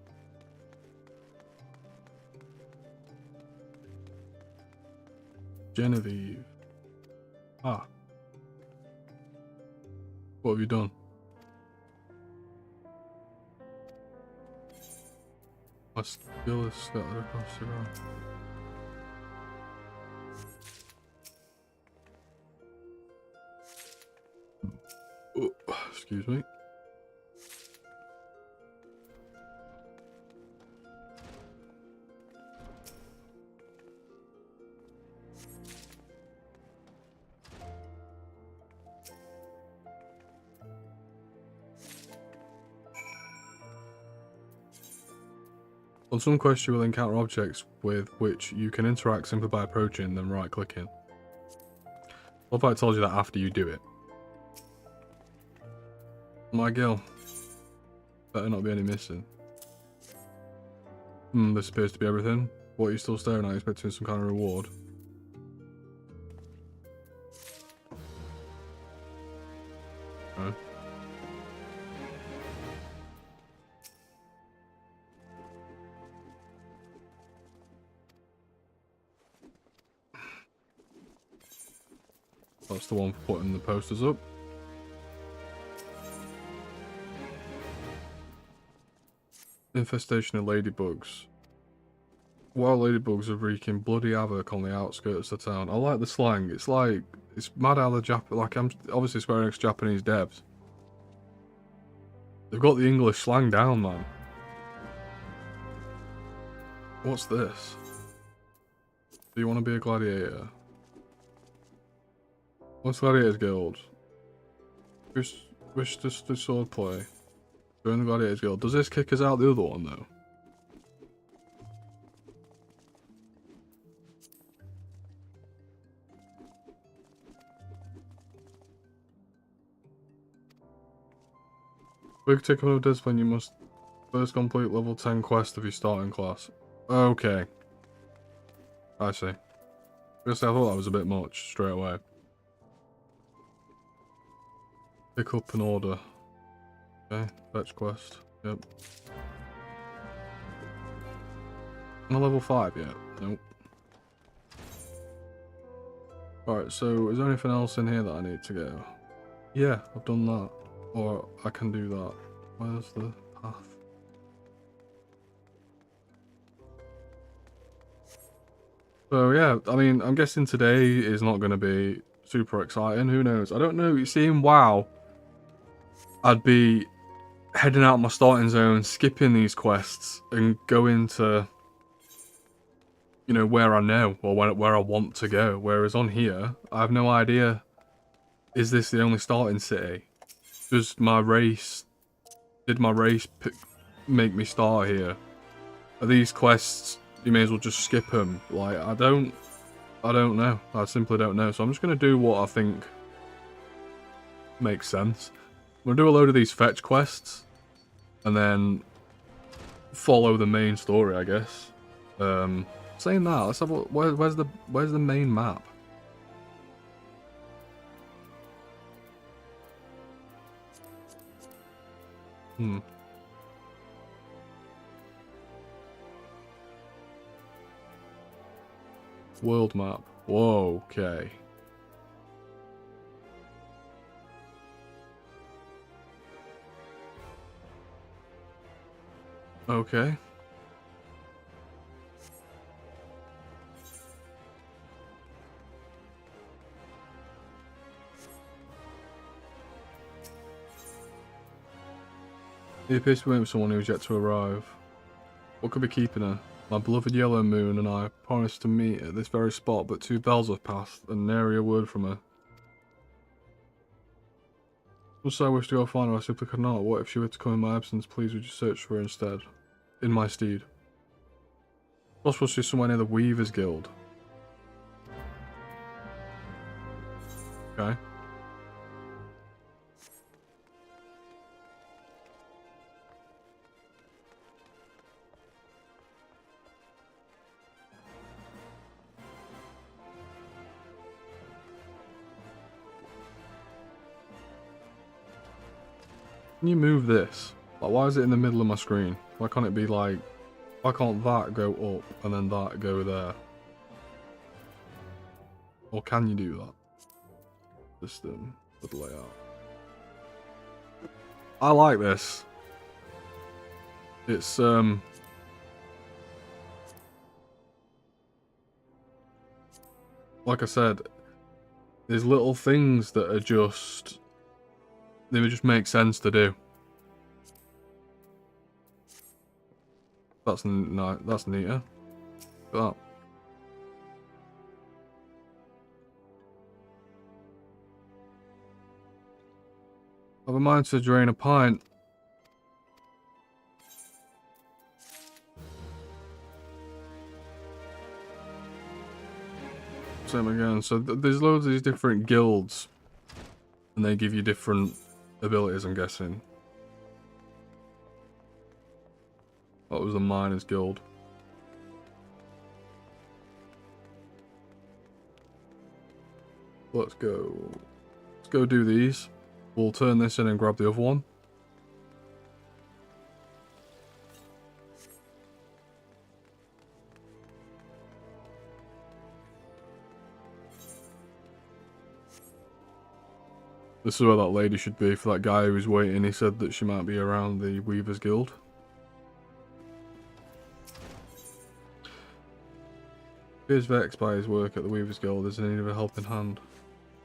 Genevieve. Ah. What have you done? My skill is scattered across the ground. Oh, excuse me. On some quests you will encounter objects with which you can interact simply by approaching, then right clicking. What if I told you that after you do it? My girl. Better not be any missing. This appears to be everything. What are you still staring at? Expecting some kind of reward? No. That's the one for putting the posters up. Infestation of ladybugs. Wild ladybugs are wreaking bloody havoc on the outskirts of town. I like the slang. It's like, it's mad how the I'm obviously Square Enix Japanese devs. They've got the English slang down, man. What's this? Do you want to be a gladiator? What's Gladiators Guild? Wish to sword play. Join the Gladiators Guild. Does this kick us out the other one though? Quick take of discipline, you must first complete level 10 quest of your starting class. Okay. I see. I thought that was a bit much straight away. Pick up an order. Okay, fetch quest. Yep. Not level 5 yet? Nope. Alright, so is there anything else in here that I need to go? Yeah, I've done that. Or I can do that. Where's the path? So yeah, I mean, I'm guessing today is not going to be super exciting. Who knows? I don't know. You see, in WoW, I'd be heading out my starting zone, skipping these quests, and going to, you know, where I know or where I want to go. Whereas on here, I have no idea. Is this the only starting city? Did my race make me start here? Are these quests, you may as well just skip them? Like, I don't know. I simply don't know. So I'm just going to do what I think makes sense. I'm going to do a load of these fetch quests, and then follow the main story, I guess. Saying that, let's have a look. Where's the main map? World map. Whoa, okay. Okay. He appears to be waiting for someone who is yet to arrive. What could be keeping her? My beloved yellow moon and I promised to meet at this very spot, but 2 bells have passed, and nary a word from her. Also, I wish to go find her, I simply could not. What if she were to come in my absence? Please would you search for her instead? In my stead. Possible she's somewhere near the Weavers Guild. Okay. Can you move this? Like, why is it in the middle of my screen? Why can't it be like... Why can't that go up and then that go there? Or can you do that? System with layout. I like this. It's like I said, there's little things that are just... They would just make sense to do. That's no, that's neater. Look at that. Have a mind to drain a pint. Same again. So there's loads of these different guilds, and they give you different abilities, I'm guessing. That was the Miners Guild. Let's go. Let's go do these. We'll turn this in and grab the other one. This is where that lady should be for that guy who was waiting. He said that she might be around the Weavers Guild. He is vexed by his work at the Weavers Guild. Is in need of a helping hand.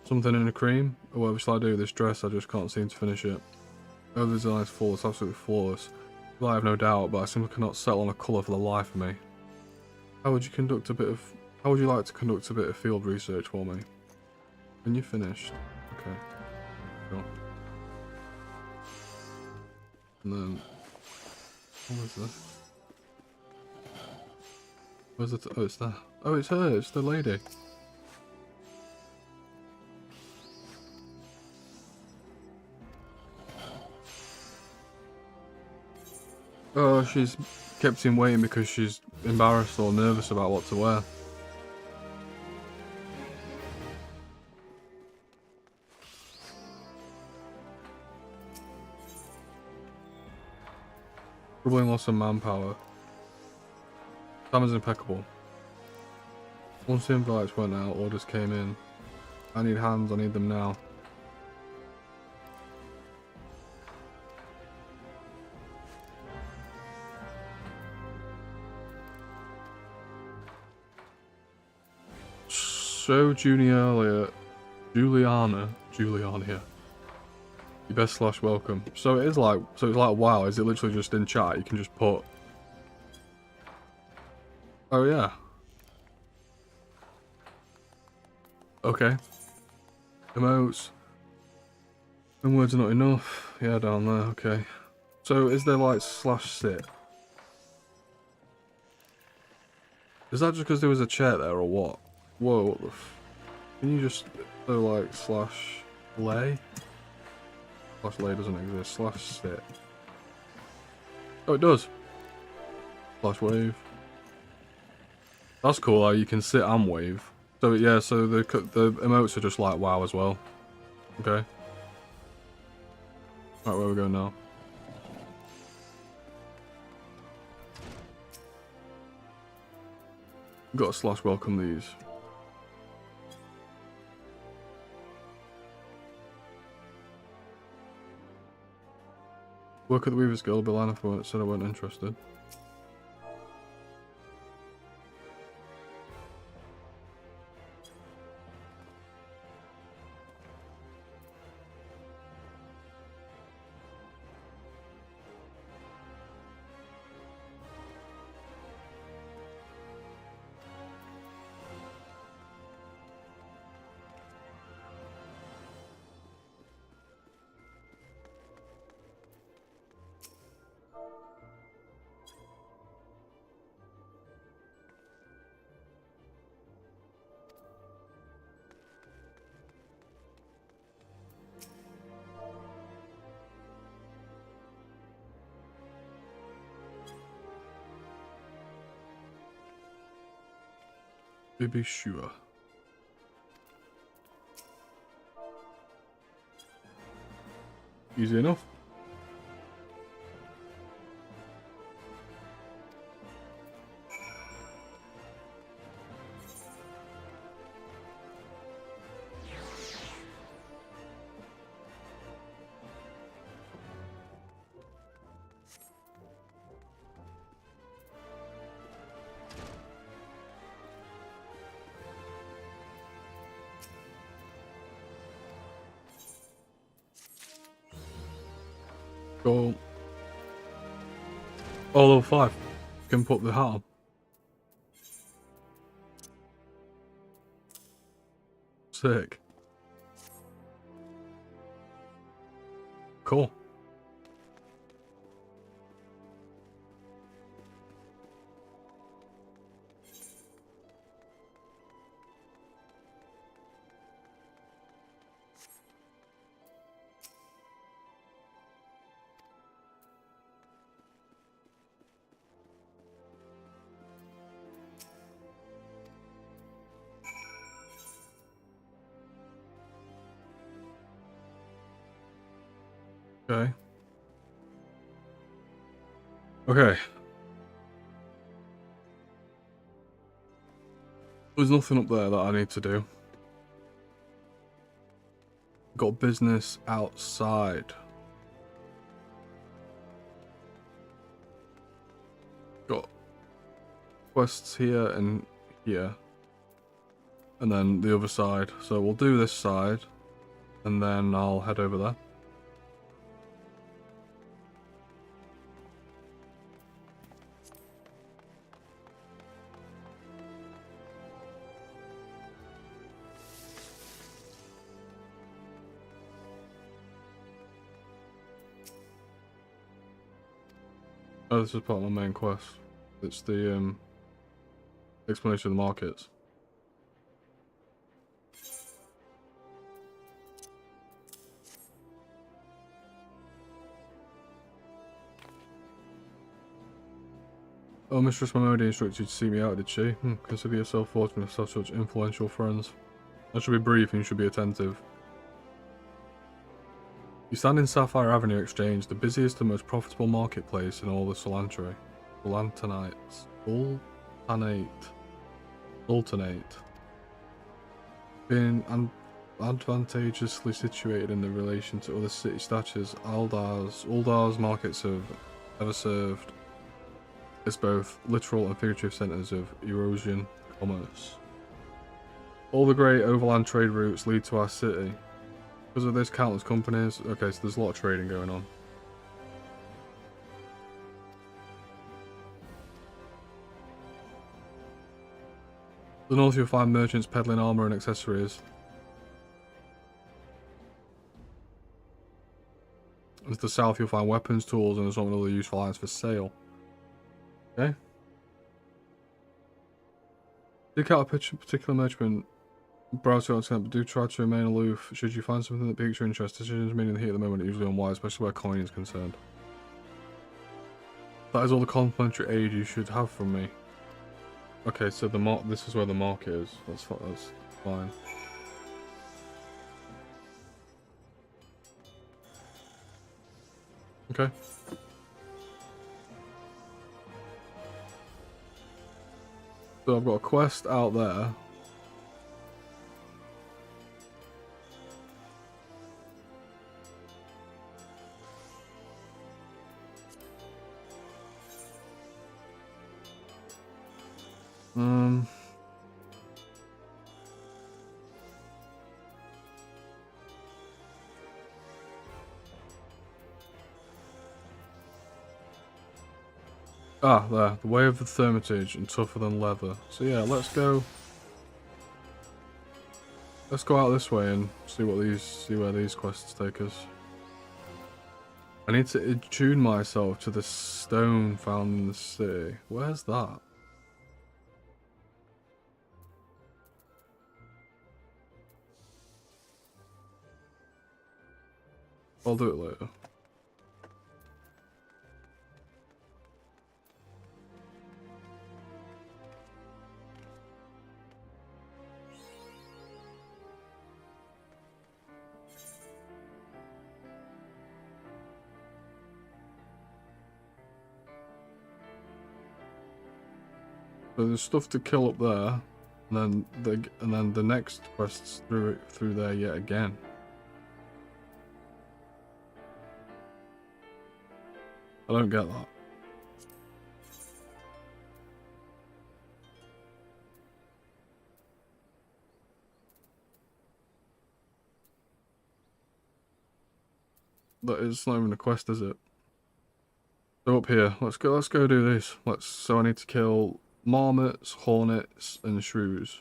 Something in a cream? Or whatever shall I do? This dress, I just can't seem to finish it. Oh, the design is flawless, absolutely flawless. Well, I have no doubt, but I simply cannot settle on a colour for the life of me. How would you like to conduct a bit of field research for me? When you're finished. Okay. Cool. And then... What is this? Where's it? Oh, it's there. Oh, it's her. It's the lady. Oh, she's kept him waiting because she's embarrassed or nervous about what to wear. Troubling loss of manpower. Time is impeccable. Once the invites went out, orders came in. I need hands, I need them now. So Juliana here. You best / welcome. So it's like WoW. Is it literally just in chat? You can just put. Oh yeah. Okay. Emotes. And words are not enough. Yeah, down there. Okay. So is there like /sit? Is that just because there was a chair there or what? Whoa, what the f... Can you just go like /lay? /lay doesn't exist. /sit. Oh, it does. /wave. That's cool, you can sit and wave. So yeah, so the emotes are just like WoW as well. Okay. Right, where we go now? We've got to /welcome these. Work at the Weaver's Guild, but line for it, said I weren't interested. Be sure. Easy enough. Go. Oh, level 5. Can put the hat on. Sick. Cool. Okay. Okay. There's nothing up there that I need to do. Got business outside. Got quests here and here. And then the other side. So we'll do this side. And then I'll head over there. Oh, this is part of my main quest. It's the explanation of the markets. Oh, Mistress Mamodi instructed you to see me out, did she? Consider yourself fortunate to have such influential friends. I should be brief and you should be attentive. You stand in Sapphire Avenue Exchange, the busiest and most profitable marketplace in all the Solantry. Solantanites. Alternate. Being advantageously situated in the relation to other city statures, Uldar's markets have ever served as both literal and figurative centres of Eurasian commerce. All the great overland trade routes lead to our city. Because of this, countless companies. Okay, so there's a lot of trading going on. To the north, you'll find merchants peddling armour and accessories. And to the south, you'll find weapons, tools, and some other useful items for sale. Okay. Seek out a particular merchant. Browse your account, but do try to remain aloof. Should you find something that piques your interest, decisions made in the heat of the moment are usually unwise, especially where coin is concerned. That is all the complimentary aid you should have from me. Okay, so this is where the market is. That's fine. Okay. So I've got a quest out there. Ah, there. The way of the Thermitage and tougher than leather. So yeah, let's go. Let's go out this way and see where these quests take us. I need to attune myself to the stone found in the city. Where's that? I'll do it later. So there's stuff to kill up there, and then the next quest's through there yet again. I don't get that. That is not even a quest, is it? So up here, let's go do this. So I need to kill marmots, hornets, and shrews.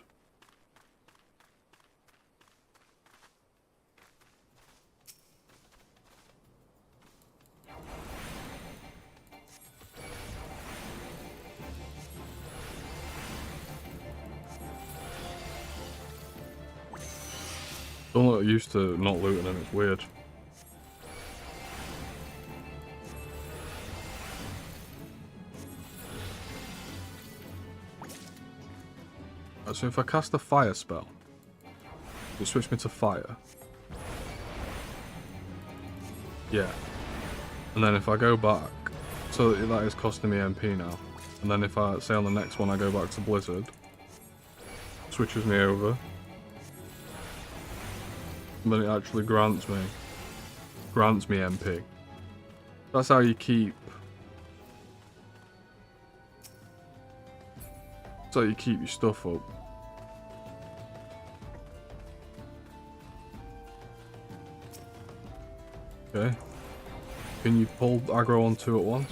I'm not used to not looting them, it's weird. So if I cast a fire spell, it switch me to fire. Yeah. And then if I go back, so that is costing me MP now. And then if I say on the next one I go back to Blizzard, switches me over. And then it actually grants me MP. That's how you keep. That's how you keep your stuff up. Okay. Can you pull aggro on two at once?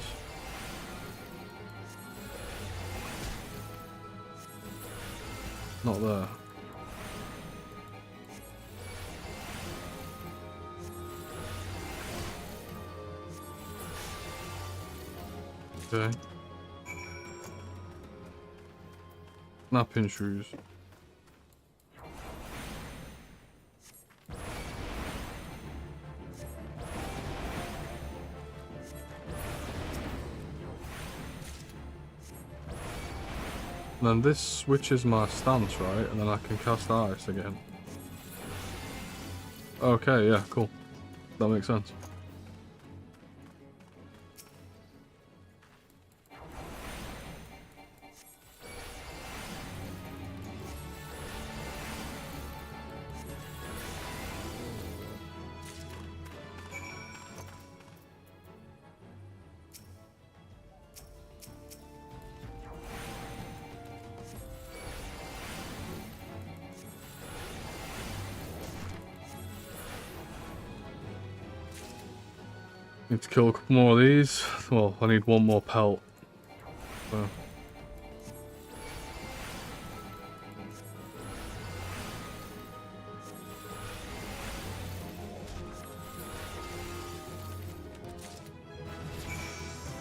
Not there. Okay. Snapping shrews. And then this switches my stance, right? And then I can cast ice again. Okay, yeah, cool. That makes sense. Need to kill a couple more of these. Well, I need one more pelt. So.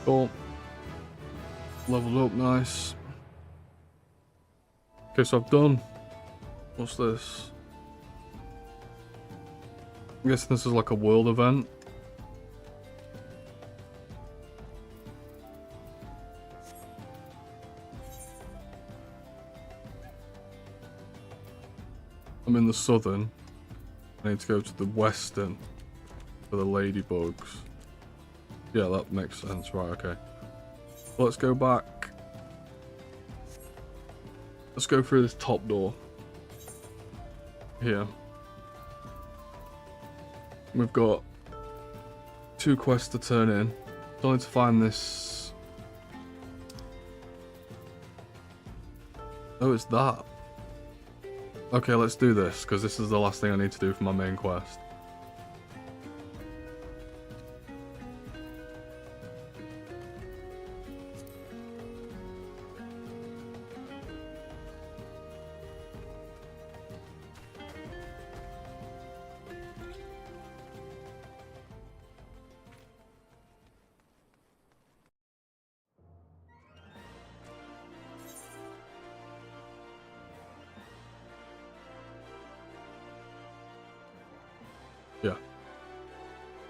Cool. Leveled up, nice. Okay, so I've done. What's this? I'm guessing this is like a world event. I'm in the southern. I need to go to the western for the ladybugs. Yeah, that makes sense. Right, okay. Let's go back. Let's go through this top door. Here. We've got 2 quests to turn in. So I need to find this. Oh, it's that. Okay, let's do this, because this is the last thing I need to do for my main quest.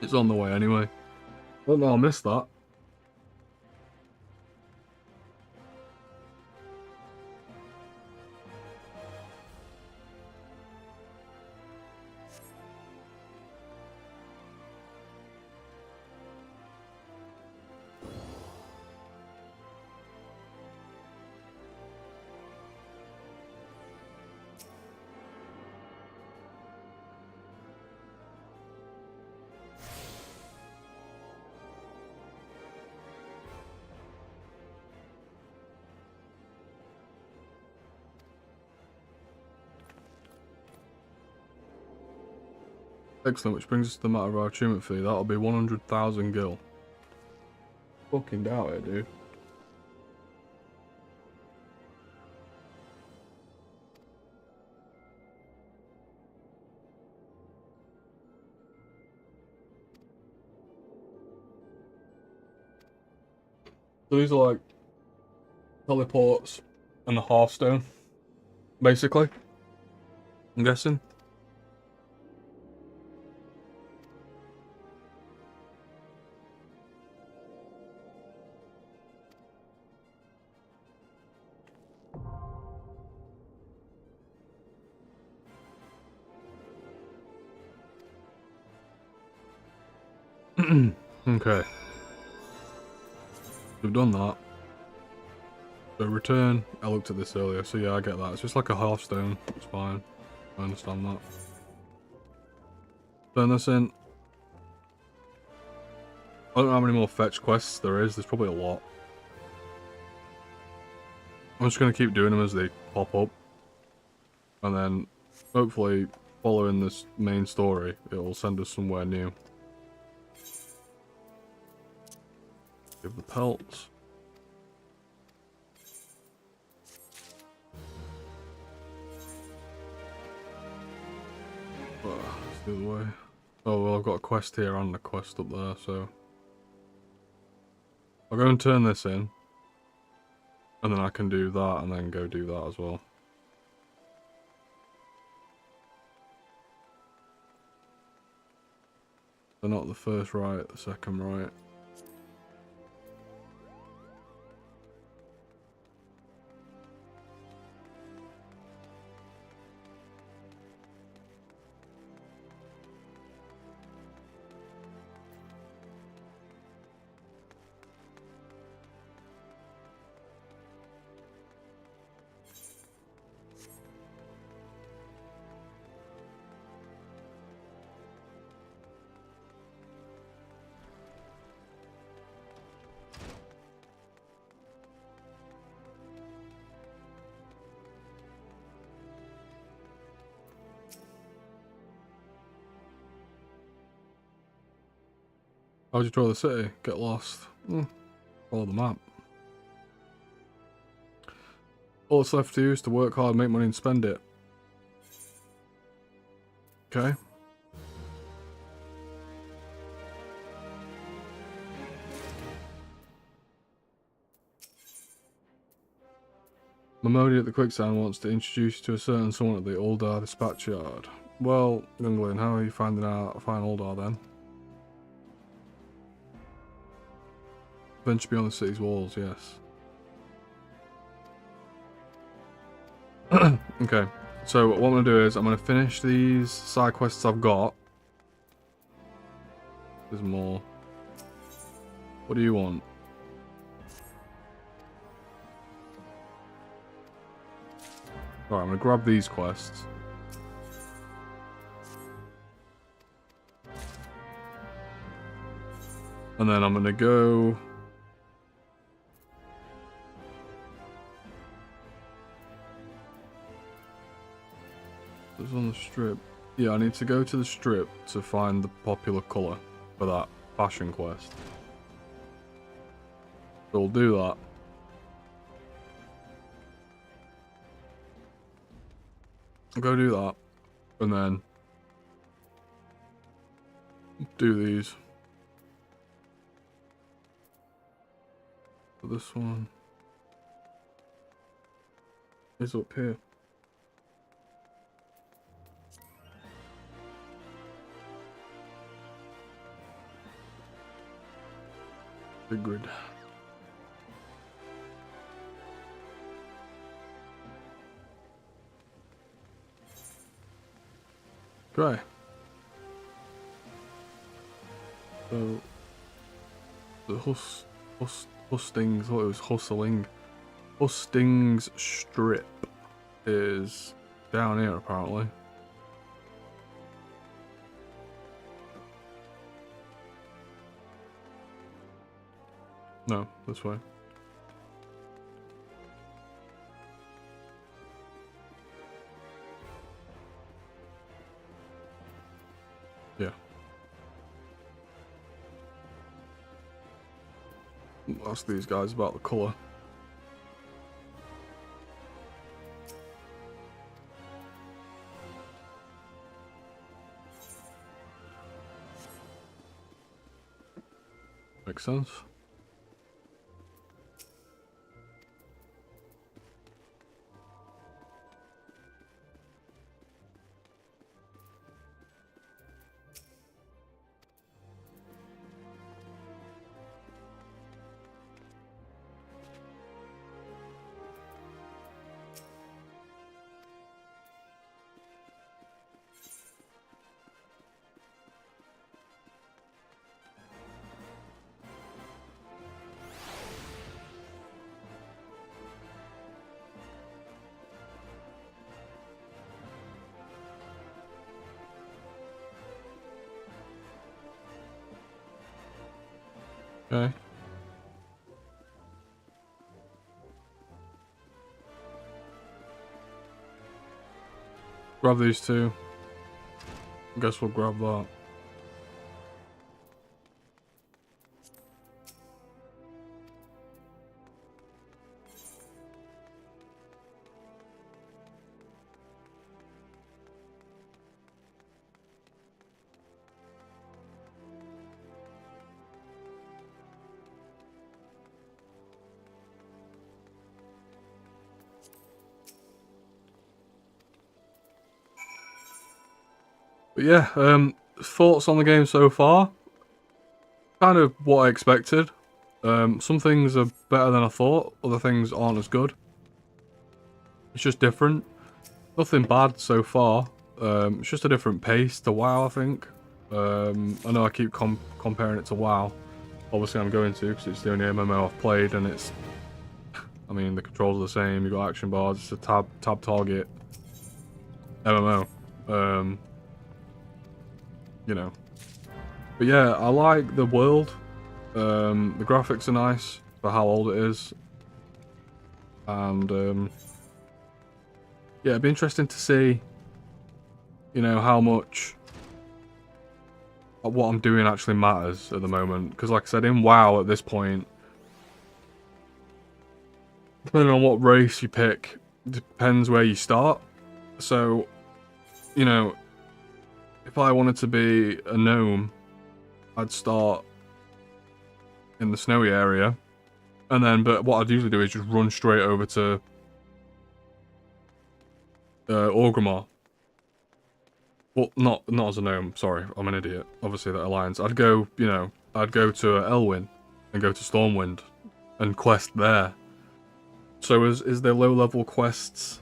It's on the way anyway. Oh no, I missed that. Excellent, which brings us to the matter of our achievement fee. That'll be 100,000 gil. Fucking doubt it, dude. So these are like teleports and the Hearthstone, basically. I'm guessing. Okay. We've done that. So return. I looked at this earlier, so yeah, I get that. It's just like a Hearthstone. It's fine. I understand that. Turn this in. I don't know how many more fetch quests there is. There's probably a lot. I'm just going to keep doing them as they pop up. And then, hopefully, following this main story, it will send us somewhere new. Give the pelts. Let's do the way. Oh, well, I've got a quest here and a quest up there, so... I'll go and turn this in. And then I can do that, and then go do that as well. So not the first right, the second right. How'd you draw the city? Get lost. Follow the map. All that's left to do is to work hard, make money and spend it. Okay. Mamodi at the Quicksand wants to introduce you to a certain someone at the Uldar Dispatch Yard. Well, Youngling, how are you finding out find Uldar then? Venture beyond the city's walls, yes. Okay, so what I'm going to do is I'm going to finish these side quests I've got. There's more. What do you want? Alright, I'm going to grab these quests. And then I'm going to go... It's on the strip. Yeah, I need to go to the strip to find the popular colour for that fashion quest. So we'll do that. I'll go do that. And then do these. So this one is up here. Big grid. Okay. So the hustings, I thought it was hustling. Hustings strip is down here apparently. No, this way. Yeah. Ask these guys about the colour. Makes sense. Okay. Grab these two. I guess we'll grab that. But yeah, thoughts on the game so far? Kind of what I expected. Some things are better than I thought, other things aren't as good. It's just different. Nothing bad so far. It's just a different pace to WoW, I think. I know I keep comparing it to WoW. Obviously I'm going to, because it's the only MMO I've played, and it's... I mean, the controls are the same, you've got action bars, it's a tab target MMO. You know. But yeah, I like the world. The graphics are nice for how old it is. And, yeah, it'd be interesting to see, you know, how much what I'm doing actually matters at the moment. Because like I said, in WoW at this point, depending on what race you pick, depends where you start. So, you know, if I wanted to be a gnome, I'd start in the snowy area. And then, but what I'd usually do is just run straight over to Orgrimmar. Well, not as a gnome, sorry, I'm an idiot. Obviously that aligns. I'd go, you know, I'd go to Elwyn and go to Stormwind and quest there. So is there low level quests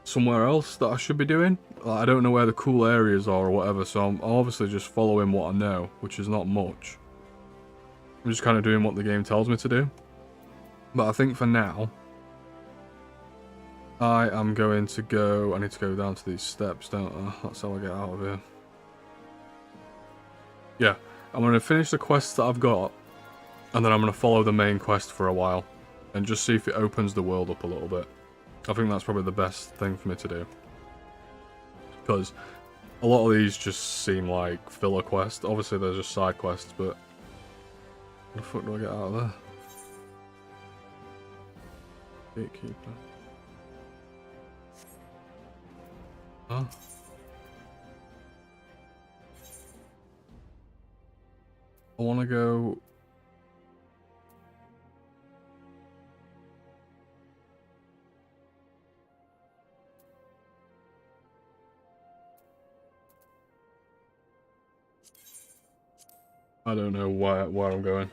somewhere else that I should be doing? Like, I don't know where the cool areas are or whatever, so I'm obviously just following what I know, which is not much. I'm just kind of doing what the game tells me to do. But I think for now, I am going to go... I need to go down to these steps, don't I? That's how I get out of here. Yeah, I'm going to finish the quests that I've got, and then I'm going to follow the main quest for a while, and just see if it opens the world up a little bit. I think that's probably the best thing for me to do. Because a lot of these just seem like filler quests. Obviously, they're just side quests, but... What the fuck do I get out of there? Gatekeeper. Huh? I want to go... I don't know where I'm going.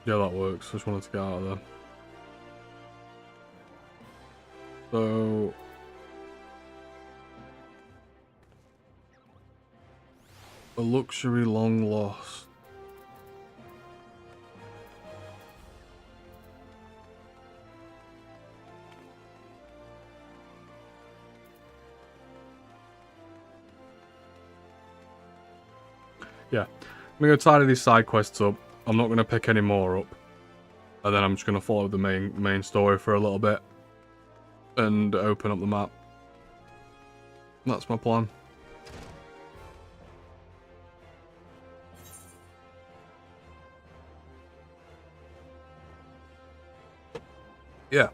Yeah, that works. I just wanted to get out of there. So... a luxury long lost. Yeah, I'm gonna tidy these side quests up. I'm not gonna pick any more up, and then I'm just gonna follow the main story for a little bit and open up the map. That's my plan. Yeah,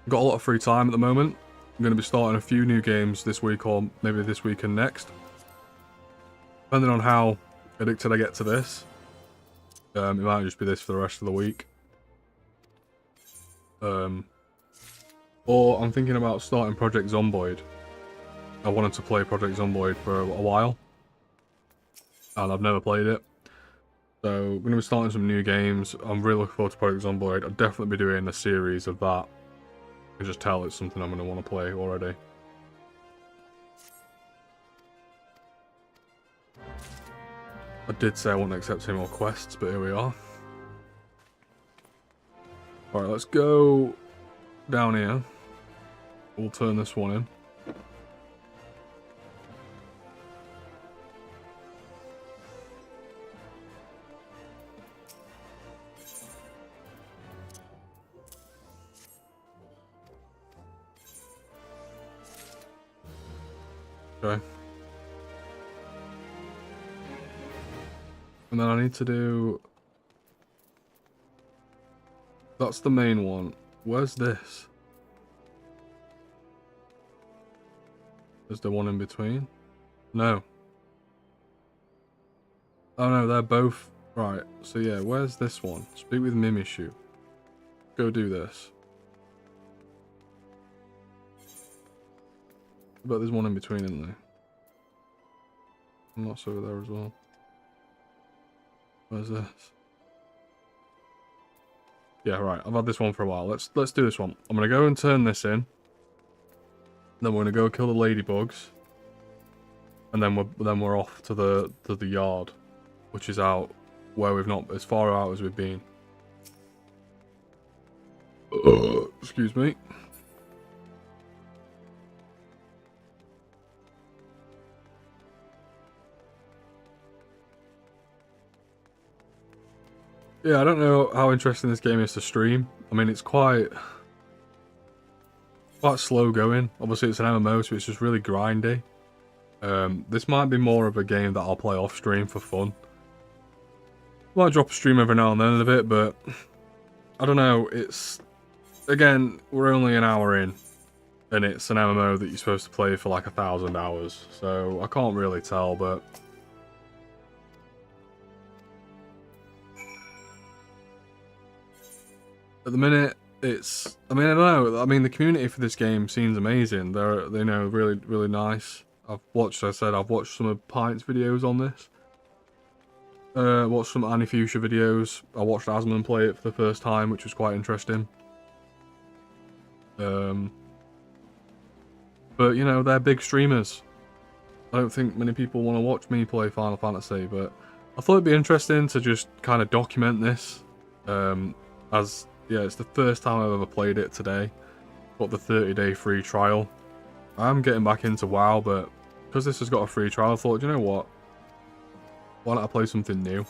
got a lot of free time at the moment. I'm gonna be starting a few new games this week, or maybe this week and next, depending on how addicted I get to this. It might just be this for the rest of the week. Or I'm thinking about starting Project Zomboid. I wanted to play Project Zomboid for a while, and I've never played it. So we're going to be starting some new games. I'm really looking forward to Project Zomboid. I'll definitely be doing a series of that. I can just tell it's something I'm going to want to play already. I did say I wouldn't accept any more quests, but here we are. Alright, let's go down here. We'll turn this one in. Okay. And then I need to do... that's the main one. Where's this? Is there one in between? No. Oh no, they're both... right, so yeah, where's this one? Speak with Mimishu. Go do this. But there's one in between, isn't there? And that's over there as well. Where's this? Yeah, right. I've had this one for a while. Let's do this one. I'm gonna go and turn this in. Then we're gonna go kill the ladybugs. And then we're off to the yard, which is out where we've not as far out as we've been. Excuse me. Yeah, I don't know how interesting this game is to stream. I mean, it's quite slow going. Obviously, it's an MMO, so it's just really grindy. This might be more of a game that I'll play off stream for fun. Might drop a stream every now and then a bit, but I don't know. It's, again, we're only an hour in, and it's an MMO that you're supposed to play for like 1,000 hours, so I can't really tell, but at the minute, it's... I mean, I don't know. I mean, the community for this game seems amazing. They're, you know, really nice. I've watched some of Pint's videos on this. Watched some Annie Fuchsia videos. I watched Asman play it for the first time, which was quite interesting. But, you know, they're big streamers. I don't think many people want to watch me play Final Fantasy, but I thought it'd be interesting to just kind of document this. As... yeah, it's the first time I've ever played it today. Got the 30-day free trial. I'm getting back into WoW, but because this has got a free trial, I thought, you know what? Why don't I play something new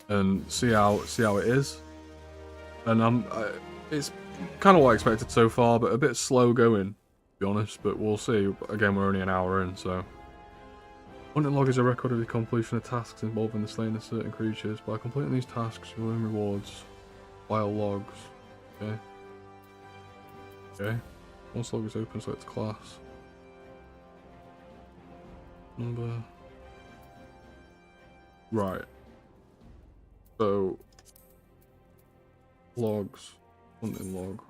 and see how it is? And it's kind of what I expected so far, but a bit slow going, to be honest. But we'll see. Again, we're only an hour in, so. Hunting log is a record of the completion of tasks involving the slaying of certain creatures. By completing these tasks, you'll earn rewards. File logs. Okay. Okay. Once log is open, select class. Number. Right. So. Logs. Hunting log.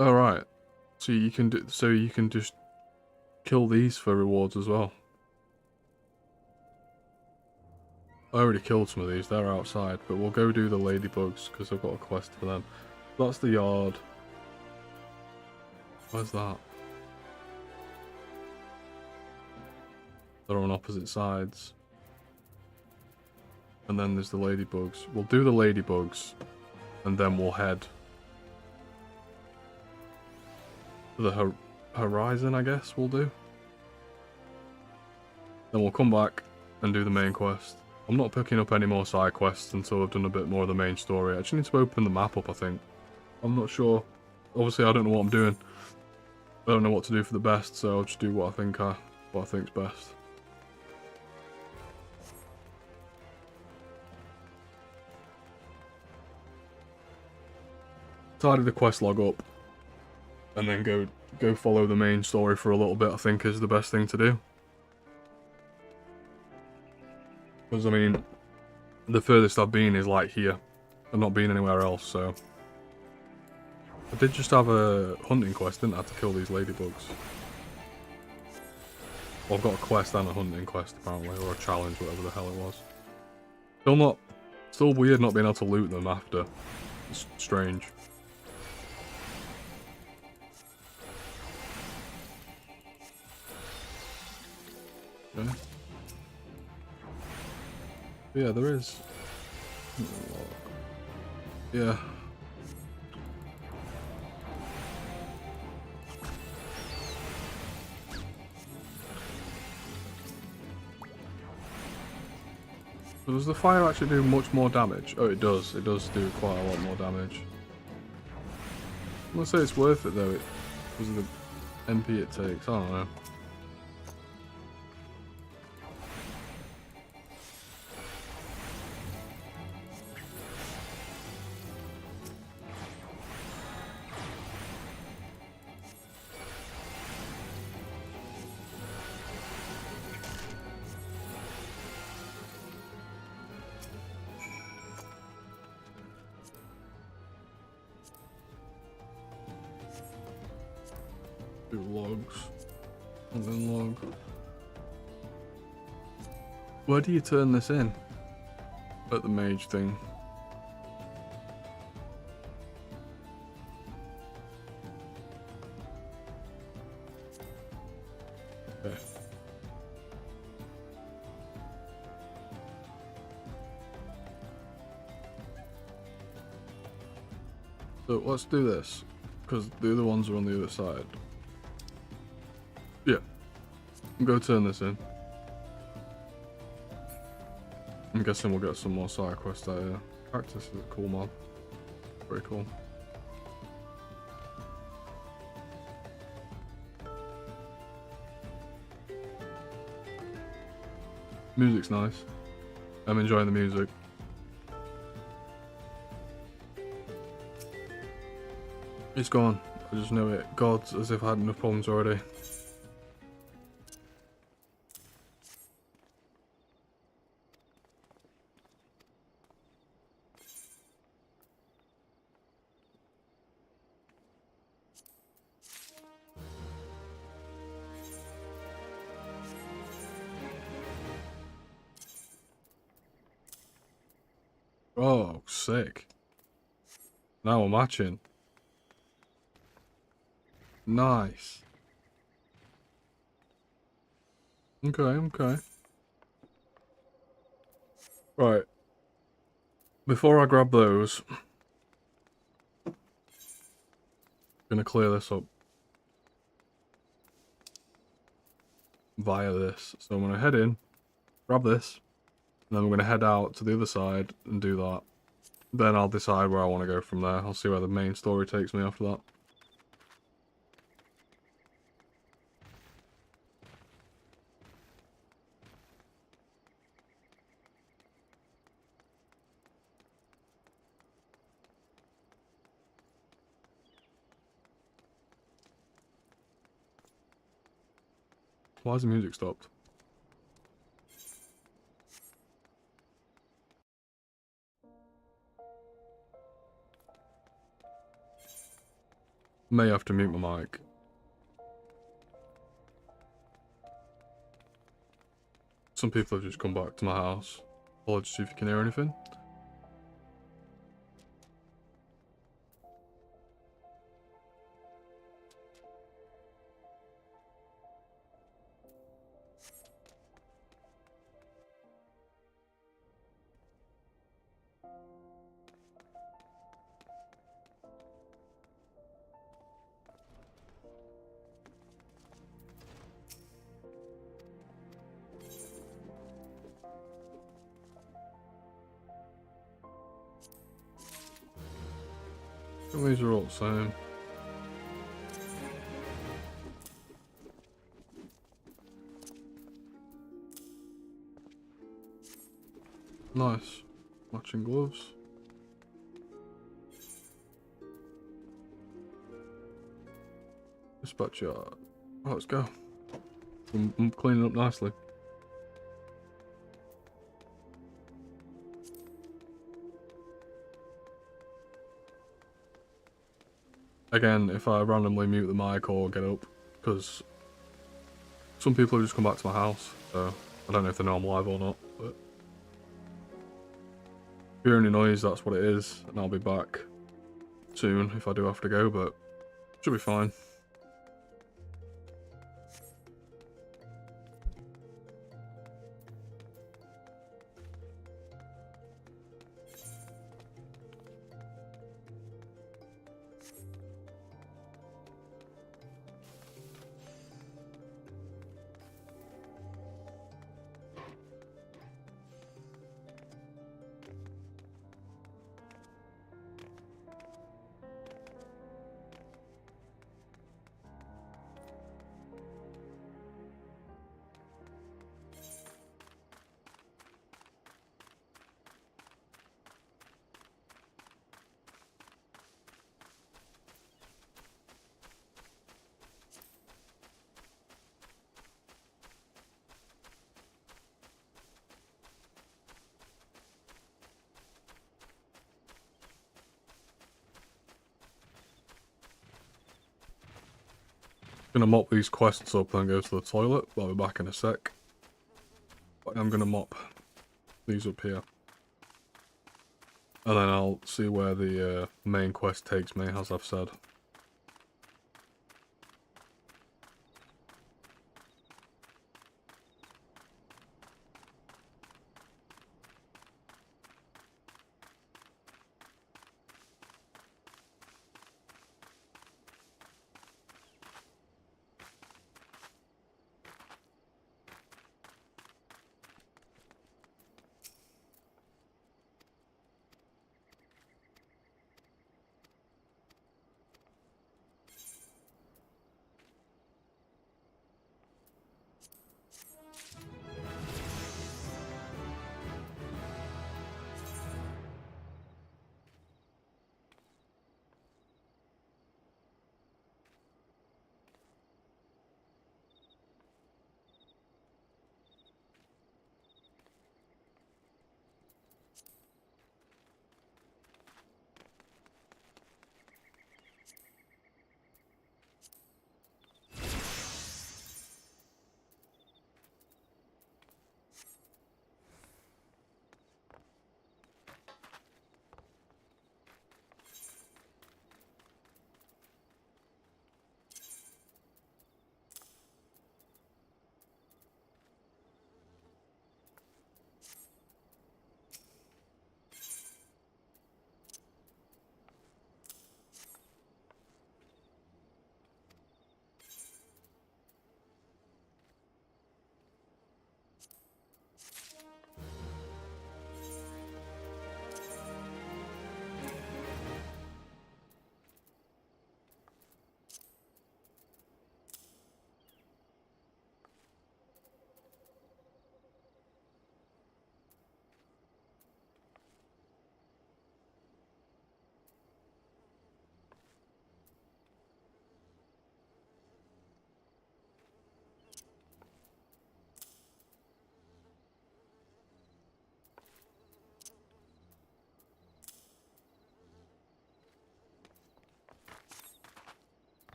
Alright. So you can do, so you can just kill these for rewards as well. I already killed some of these, they're outside, but we'll go do the ladybugs because I've got a quest for them. That's the yard. Where's that? They're on opposite sides. And then there's the ladybugs. We'll do the ladybugs, and then we'll head to the horizon, I guess we'll do. Then we'll come back and do the main quest. I'm not picking up any more side quests until I've done a bit more of the main story. I just need to open the map up, I think. I'm not sure. Obviously, I don't know what I'm doing. I don't know what to do for the best, so I'll just do what I think's best. Tidy the quest log up, and then go follow the main story for a little bit, I think is the best thing to do. Because, I mean, the furthest I've been is like here. I've not been anywhere else, so... I did just have a hunting quest, didn't I, have to kill these ladybugs. Well, I've got a quest and a hunting quest, apparently, or a challenge, whatever the hell it was. Still weird not being able to loot them after. It's strange. Okay. Yeah, there is. Yeah. So does the fire actually do much more damage? Oh, it does. It does do quite a lot more damage. I'm gonna say it's worth it though, because of the MP it takes. I don't know. Do logs. And then log. Where do you turn this in? At the mage thing. Okay. So let's do this, because the other ones are on the other side. Yeah. Go turn this in. I'm guessing we'll get some more side quests out here. Practice is a cool mod. Very cool. Music's nice. I'm enjoying the music. It's gone. I just know it. God, as if I had enough problems already. Oh, sick. Now we're matching. Nice. Okay, okay. Right. Before I grab those, I'm gonna clear this up via this. So I'm gonna head in, grab this, and then I'm gonna head out to the other side and do that. Then I'll decide where I want to go from there. I'll see where the main story takes me after that. Why has the music stopped? May have to mute my mic. Some people have just come back to my house. Apologies if you can hear anything. These are all the same. Nice. Matching gloves. Dispatch yard. Right, let's go. I'm cleaning up nicely. Again, if I randomly mute the mic or get up, because some people have just come back to my house, so I don't know if they know I'm live or not, but if you hear any noise, that's what it is, and I'll be back soon if I do have to go, but should be fine. Gonna mop these quests up and go to the toilet, but I'll be back in a sec. But I'm gonna mop these up here. And then I'll see where the main quest takes me, as I've said.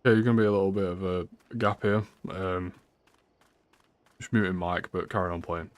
Yeah, you're gonna be a little bit of a gap here. Just muting mic, but carry on playing.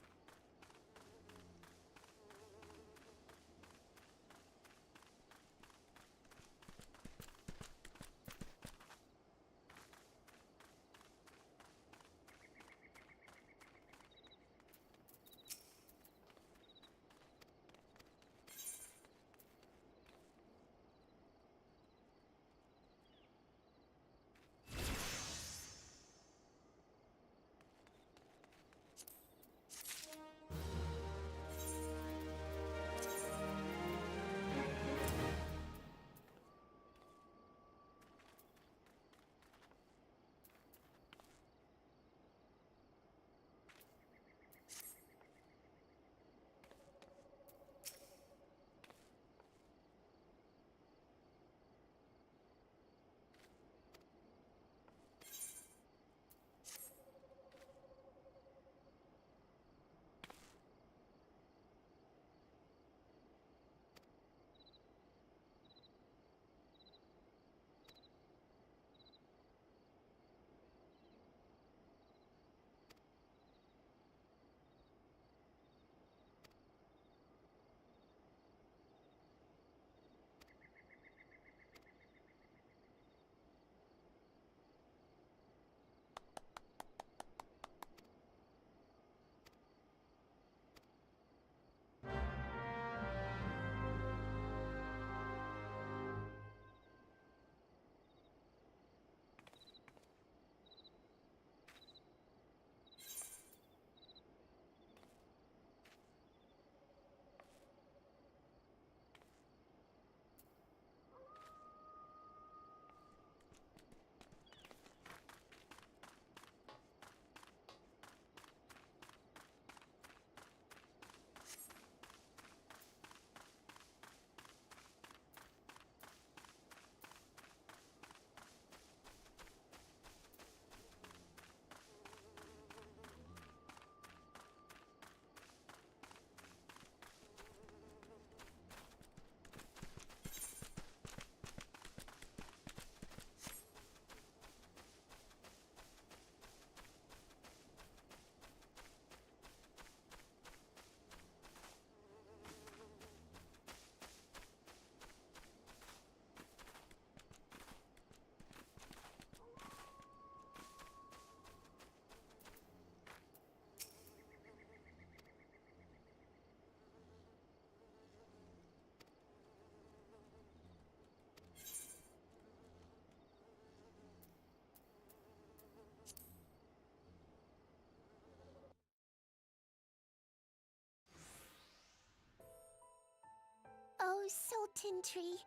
Oh, Sultan Tree,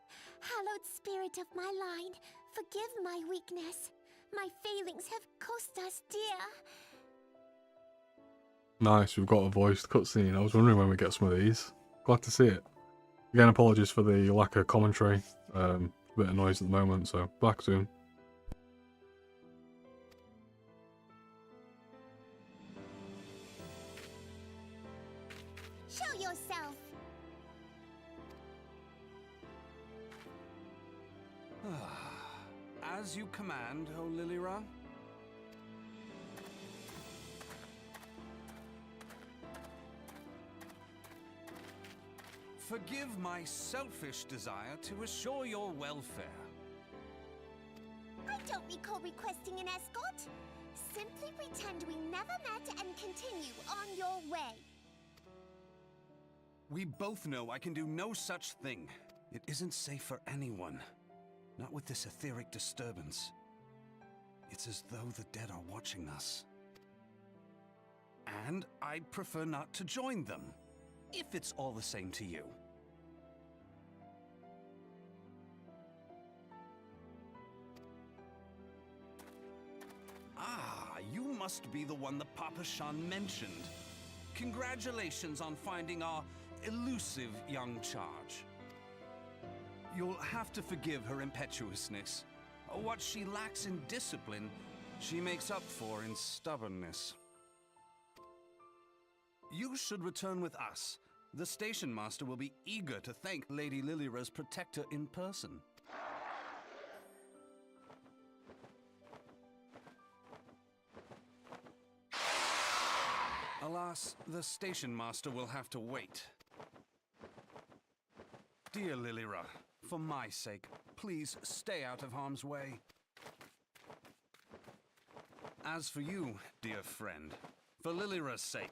hallowed spirit of my line, forgive my weakness. My failings have cost us dear. Nice, we've got a voiced cutscene. I was wondering when we get some of these. Glad to see it. Again, apologies for the lack of commentary. A bit of noise at the moment, so back soon. Show yourself. As you command, O Lilira. Forgive my selfish desire to assure your welfare. I don't recall requesting an escort. Simply pretend we never met and continue on your way. We both know I can do no such thing. It isn't safe for anyone. Not with this etheric disturbance. It's as though the dead are watching us. And I'd prefer not to join them, if it's all the same to you. Ah, you must be the one the Papa Shan mentioned. Congratulations on finding our elusive young charge. You'll have to forgive her impetuousness. What she lacks in discipline, she makes up for in stubbornness. You should return with us. The station master will be eager to thank Lady Lilira's protector in person. Alas, the station master will have to wait. Dear Lilira, for my sake, please stay out of harm's way. As for you, dear friend, for Lilira's sake,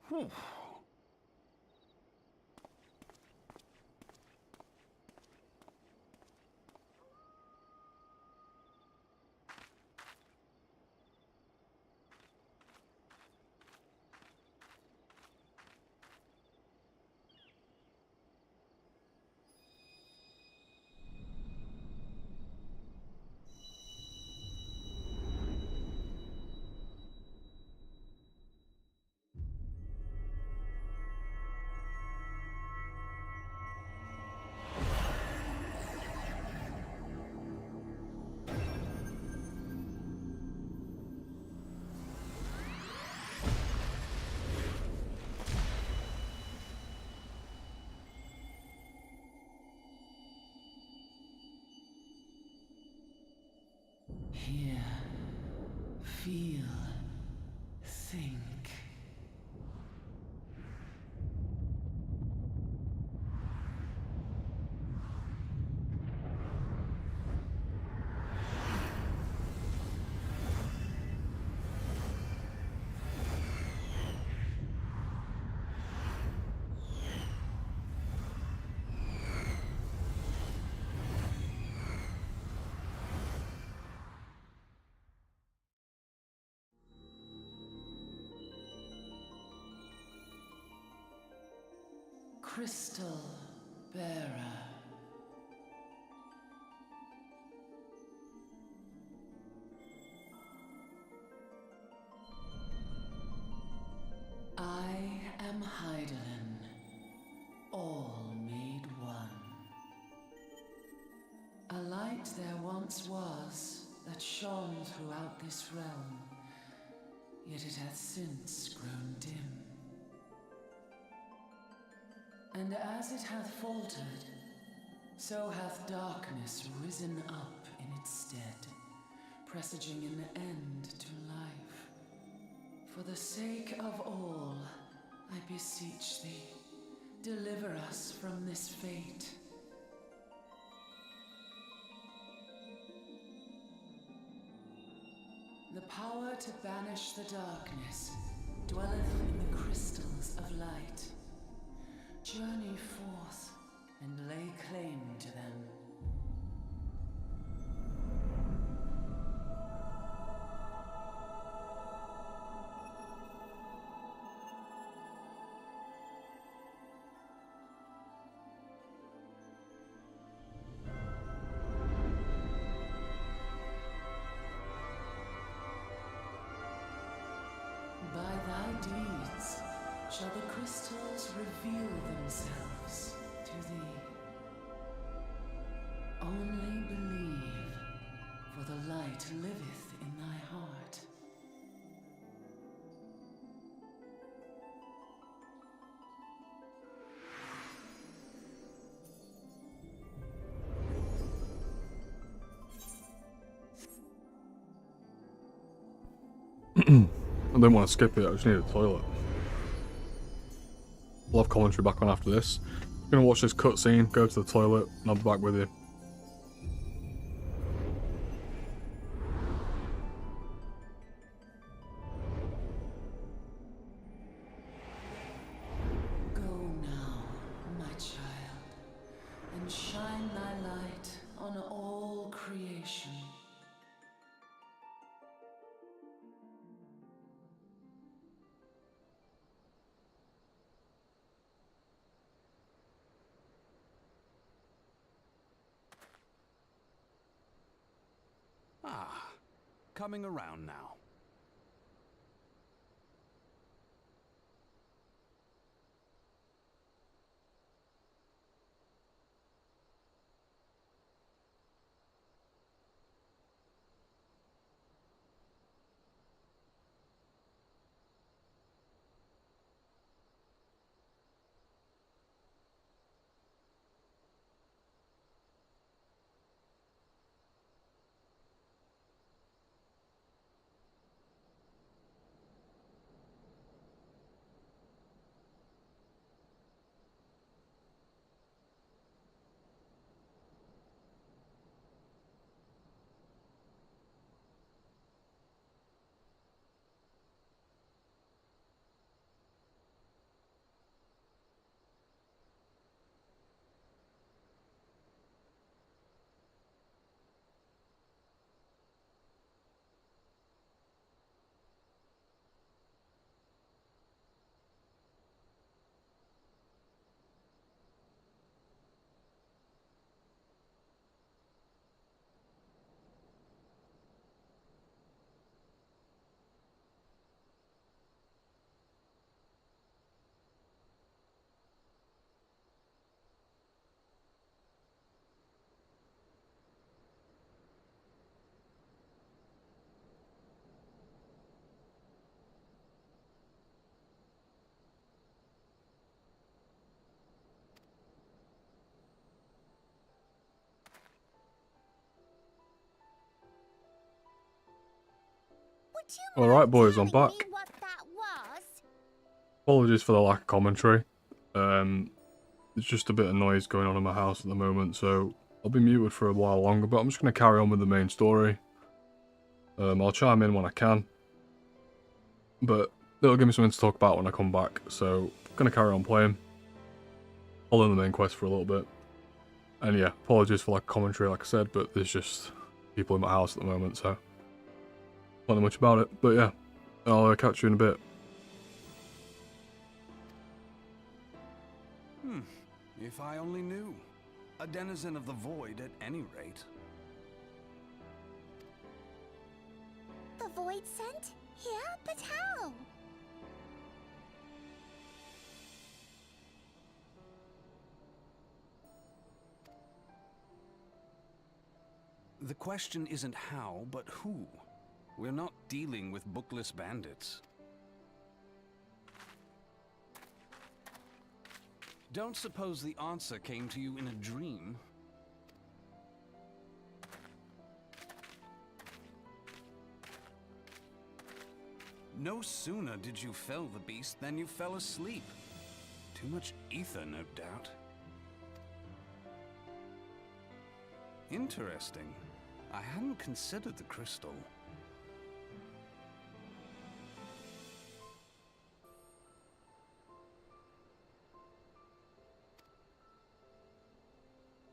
whew. Hear, feel, think. Crystal Bearer. I am Heidelin, all made one. A light there once was that shone throughout this realm, yet it hath since grown dim. And as it hath faltered, so hath darkness risen up in its stead, presaging an end to life. For the sake of all, I beseech thee, deliver us from this fate. The power to banish the darkness dwelleth in the crystals of light. Journey forth and lay claim to them. By thy deeds shall the crystals reveal themselves to thee. Only believe, for the light liveth in thy heart. I didn't want to skip it, I just needed a toilet. We'll have commentary back on after this. I'm gonna watch this cutscene, go to the toilet, and I'll be back with you. Go now, my child, and shine thy light on all creation. Ah, coming around now. Would you Alright boys, I'm telling back. me what that was? Apologies for the lack of commentary. There's just a bit of noise going on in my house at the moment, so I'll be muted for a while longer, but I'm just going to carry on with the main story. I'll chime in when I can, but it'll give me something to talk about when I come back, so I'm going to carry on playing. I'll learn the main quest for a little bit. And yeah, apologies for lack of commentary, like I said, but there's just people in my house at the moment, so don't know much about it. But yeah, I'll catch you in a bit. If I only knew. A denizen of the void at any rate. The void sent? Here? But how? The question isn't how, but who. We're not dealing with bookless bandits. Don't suppose the answer came to you in a dream? No sooner did you fell the beast than you fell asleep. Too much ether, no doubt. Interesting. I hadn't considered the crystal.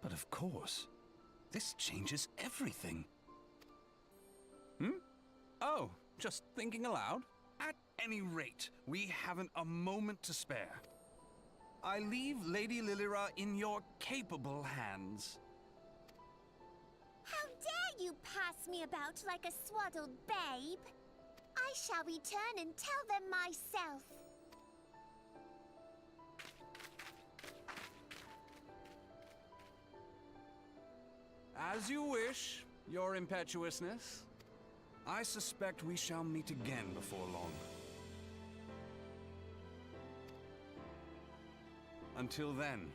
But of course, this changes everything. Oh, just thinking aloud? At any rate, we haven't a moment to spare. I leave Lady Lilira in your capable hands. How dare you pass me about like a swaddled babe? I shall return and tell them myself. As you wish, your impetuousness. I suspect we shall meet again before long. Until then.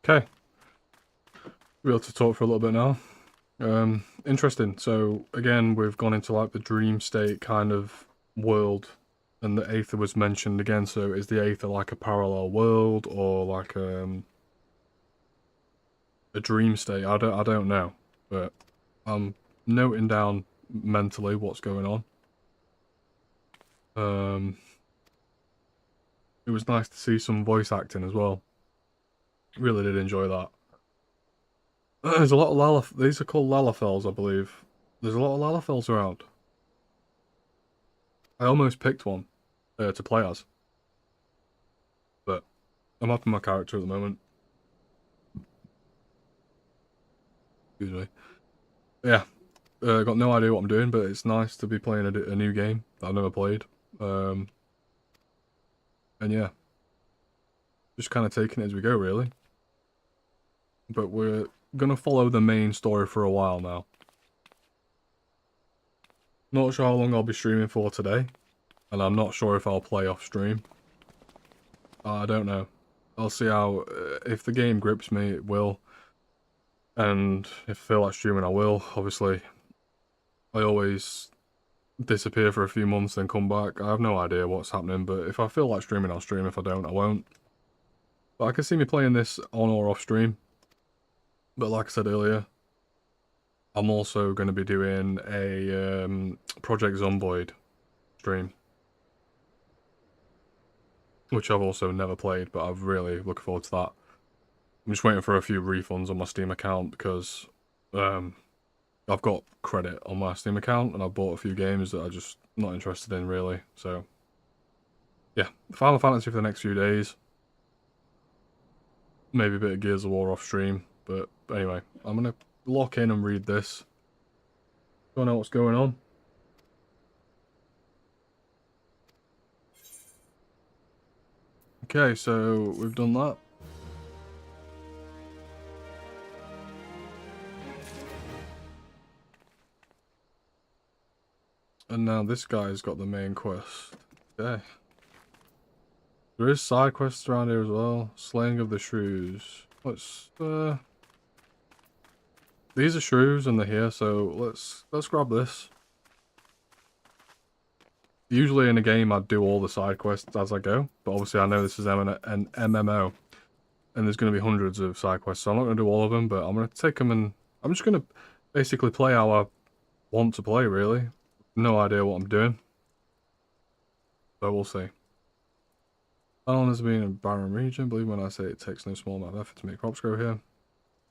Okay. Be able to talk for a little bit now. Interesting. So again, we've gone into like the dream state kind of world, and the Aether was mentioned again. So is the Aether like a parallel world or like a dream state? I don't know, but I'm noting down mentally what's going on. It was nice to see some voice acting as well. Really did enjoy that. There's a lot of these are called Lalafels, I believe. There's a lot of Lalafels around. I almost picked one to play as, but I'm up in my character at the moment. Excuse me. Yeah, got no idea what I'm doing, but it's nice to be playing a new game that I've never played. And yeah, just kind of taking it as we go, really. But we're gonna follow the main story for a while now. Not sure how long I'll be streaming for today, and I'm not sure if I'll play off stream. I don't know. I'll see how, if the game grips me, it will. And if I feel like streaming, I will. Obviously, I always disappear for a few months, then come back. I have no idea what's happening, but if I feel like streaming, I'll stream. If I don't, I won't. But I can see me playing this on or off stream. But like I said earlier, I'm also going to be doing a Project Zomboid stream, which I've also never played, but I'm really looking forward to that. I'm just waiting for a few refunds on my Steam account because I've got credit on my Steam account and I've bought a few games that I'm just not interested in, really. So, yeah, Final Fantasy for the next few days. Maybe a bit of Gears of War off stream. But anyway, I'm going to lock in and read this. Don't know what's going on. Okay, so we've done that. And now this guy's got the main quest. Okay. There is side quests around here as well. Slaying of the Shrews. Let's these are shrews and they're here, so let's grab this. Usually in a game I'd do all the side quests as I go, but obviously I know this is an MMO, and there's going to be hundreds of side quests, so I'm not going to do all of them, but I'm going to take them and I'm just going to basically play how I want to play, really. No idea what I'm doing, but we'll see. Island has been a barren region. Believe when I say it takes no small amount of effort to make crops grow here.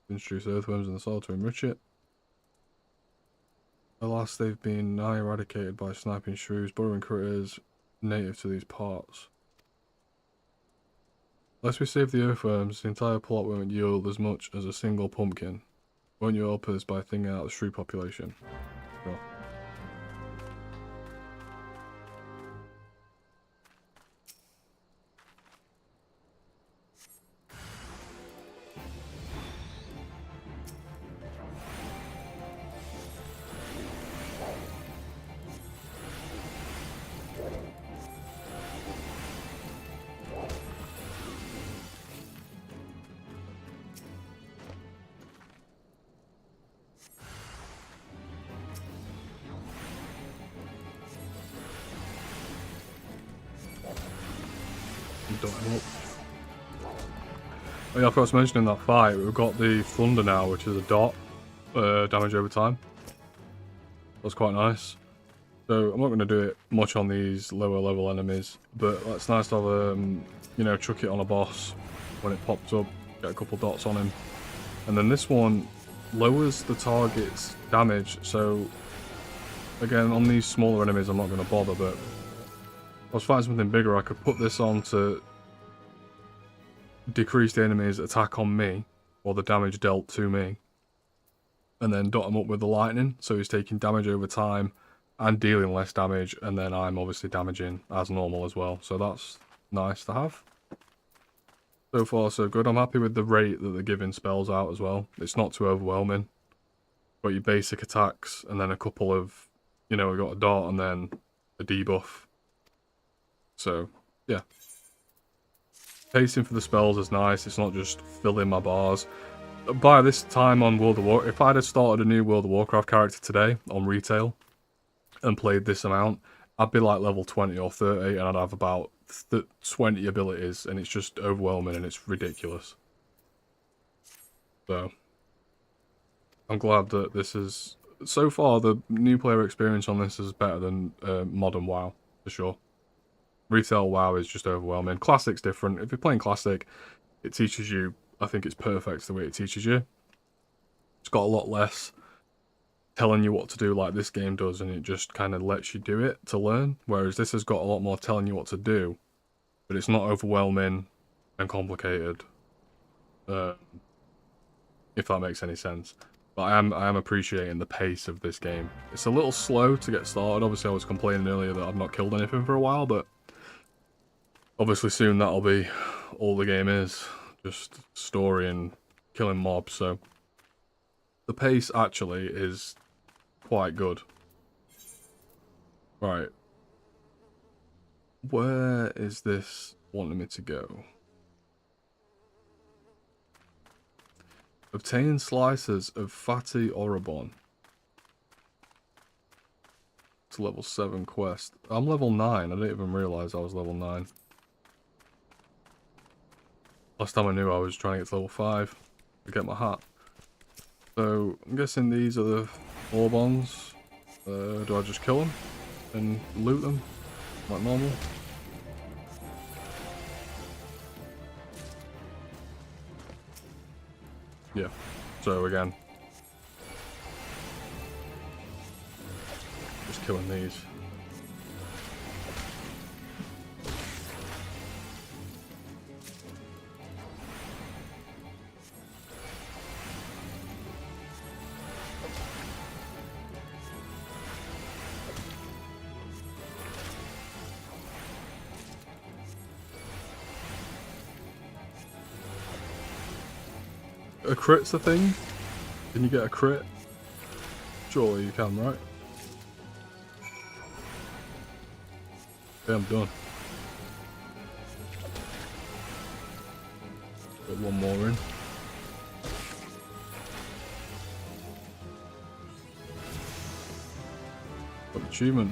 Introduce earthworms in the soil to enrich it. Alas, they've been nigh eradicated by sniping shrews, burrowing critters native to these parts. Unless we save the earthworms, the entire plot won't yield as much as a single pumpkin. Won't you help us by thinning out the shrew population? Sure. Oh yeah, I forgot to mention in that fight, we've got the Thunder now, which is a dot damage over time. That's quite nice. So I'm not going to do it much on these lower level enemies, but it's nice to have, you know, chuck it on a boss when it pops up, get a couple dots on him. And then this one lowers the target's damage, so again, on these smaller enemies I'm not going to bother, but if I was fighting something bigger, I could put this on to decrease the enemy's attack on me, or the damage dealt to me, and then dot him up with the lightning, so he's taking damage over time and dealing less damage, and then I'm obviously damaging as normal as well, so that's nice to have. So far so good. I'm happy with the rate that they're giving spells out as well. It's not too overwhelming. Got your basic attacks, and then a couple of, you know, we got a dart and then a debuff. So, yeah. Pacing for the spells is nice, it's not just filling my bars. By this time on World of Warcraft, if I'd have started a new World of Warcraft character today on retail and played this amount, I'd be like level 20 or 30 and I'd have about 20 abilities, and it's just overwhelming and it's ridiculous. So, I'm glad that this is... So far, the new player experience on this is better than modern WoW, for sure. Retail WoW is just overwhelming. Classic's different. If you're playing Classic, it teaches you... I think it's perfect the way it teaches you. It's got a lot less telling you what to do like this game does, and it just kind of lets you do it to learn. Whereas this has got a lot more telling you what to do, but it's not overwhelming and complicated. If that makes any sense. But I am appreciating the pace of this game. It's a little slow to get started. Obviously, I was complaining earlier that I've not killed anything for a while, but obviously soon that'll be all the game is. Just story and killing mobs, so the pace actually is quite good. Right. Where is this wanting me to go? Obtain slices of fatty Orobon. It's a level 7 quest. I'm level 9. I didn't even realise I was level 9. Last time I knew I was trying to get to level 5 to get my hat. So, I'm guessing these are the Orbons. Do I just kill them and loot them like normal? Yeah, so again, just killing these. A crit's a thing? Can you get a crit? Surely you can, right? Okay, I'm done. Put one more in. Got an achievement.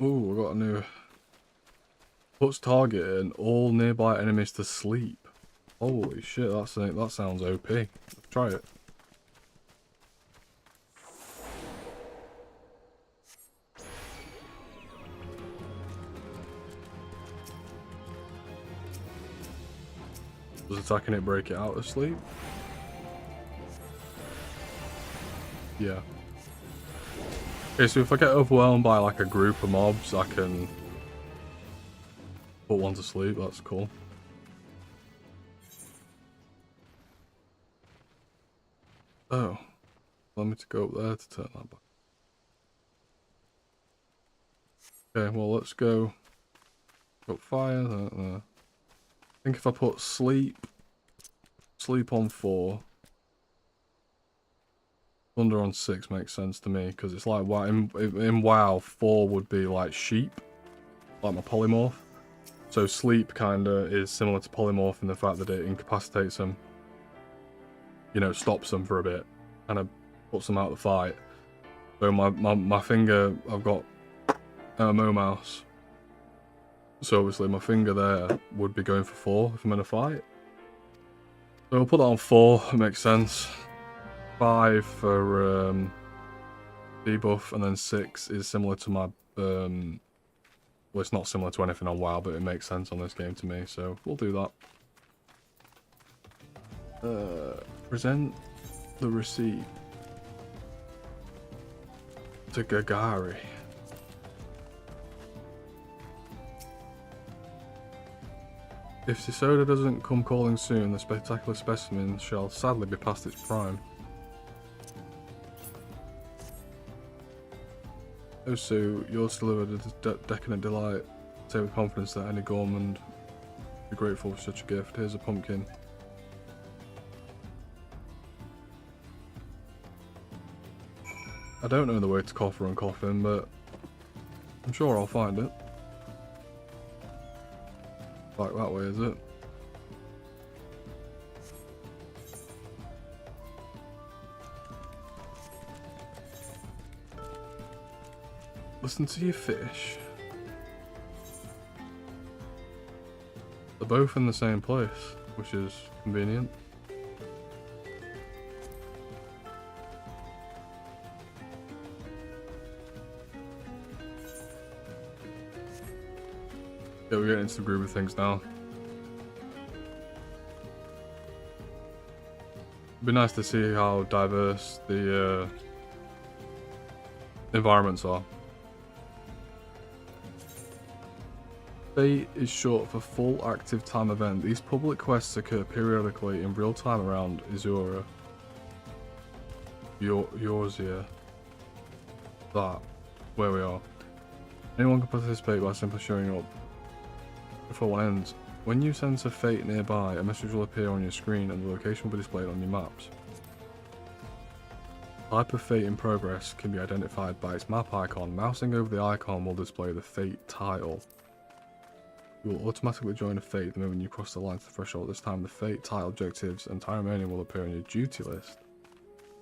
Ooh, I got a new Puts target and all nearby enemies to sleep. Holy shit, that sounds OP. Let's try it. Does attacking it break it out of sleep? Yeah. Okay, so if I get overwhelmed by like a group of mobs, I can put one to sleep. That's cool. Oh. Allow me to go up there to turn that back. Okay, well let's go. Got fire. I think if I put sleep on 4, thunder on 6 makes sense to me, because it's like wow, in WoW 4 would be like sheep, like my polymorph. So sleep kinda is similar to polymorph in the fact that it incapacitates them. You know, stops them for a bit, kind of puts them out of the fight. So my finger, I've got MMO mouse. So obviously my finger there would be going for 4 if I'm in a fight. So I'll put that on 4, it makes sense. 5 for debuff, and then 6 is similar to my well, it's not similar to anything on WoW, but it makes sense on this game to me, so we'll do that. Present the receipt to Gagari. If Sisoda doesn't come calling soon, the spectacular specimen shall sadly be past its prime. Oh, so yours delivered a decadent delight. Say with confidence that any gourmand would be grateful for such a gift. Here's a pumpkin. I don't know the way to Coffer and Coffin, but I'm sure I'll find it. Like that way, is it? Listen to your fish. They're both in the same place, which is convenient. Yeah, we're getting into the groove of things now. It'd be nice to see how diverse the environments are. Fate is short for full active time event. These public quests occur periodically in real time around Izura. Yorzia. That. Where we are. Anyone can participate by simply showing up. Before one ends, when you sense a fate nearby, a message will appear on your screen and the location will be displayed on your maps. Type of fate in progress can be identified by its map icon. Mousing over the icon will display the fate title. You will automatically join a fate the moment you cross the line to the threshold. This time the fate, title, objectives, and time remaining will appear on your duty list.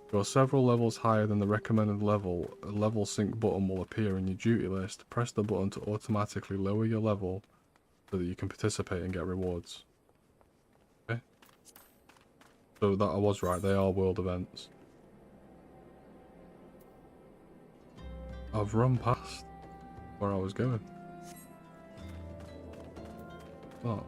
If you are several levels higher than the recommended level, a level sync button will appear in your duty list. Press the button to automatically lower your level so that you can participate and get rewards. Okay. So that I was right, they are world events. I've run past where I was going. Oh.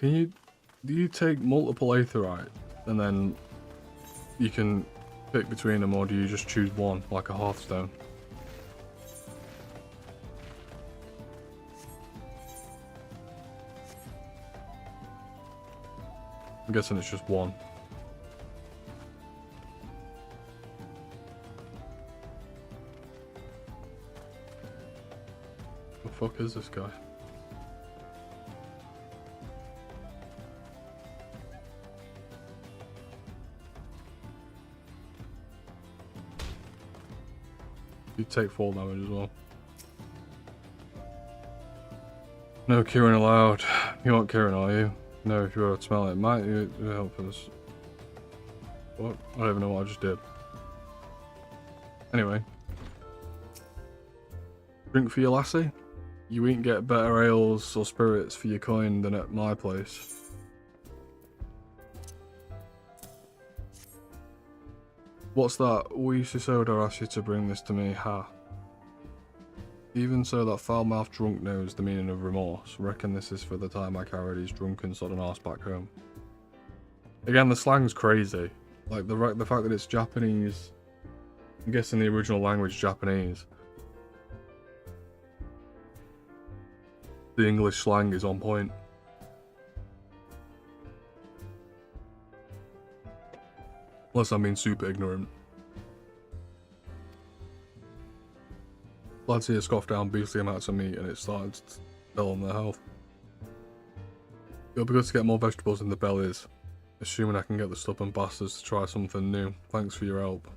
Do you take multiple aetheryte and then you can pick between them, or do you just choose one, like a Hearthstone? I'm guessing it's just one. What the fuck is this guy? You take fall damage as well. No curing allowed. You aren't curing, are you? No, if you were to smell it, might you help us? What? I don't even know what I just did. Anyway. Drink for your lassie? You ain't get better ales or spirits for your coin than at my place. What's that? Weesy Soda asked you to bring this to me, ha. Even so, that foul-mouthed drunk knows the meaning of remorse. Reckon this is for the time I carried his drunken sodden arse back home. Again, the slang's crazy. Like, the fact that it's Japanese... I'm guessing the original language is Japanese. The English slang is on point. Unless I'm being super ignorant. Lads here scoff down beastly amounts of meat and it started to tell on their health. It'll be good to get more vegetables in the bellies. Assuming I can get the stubborn bastards to try something new. Thanks for your help.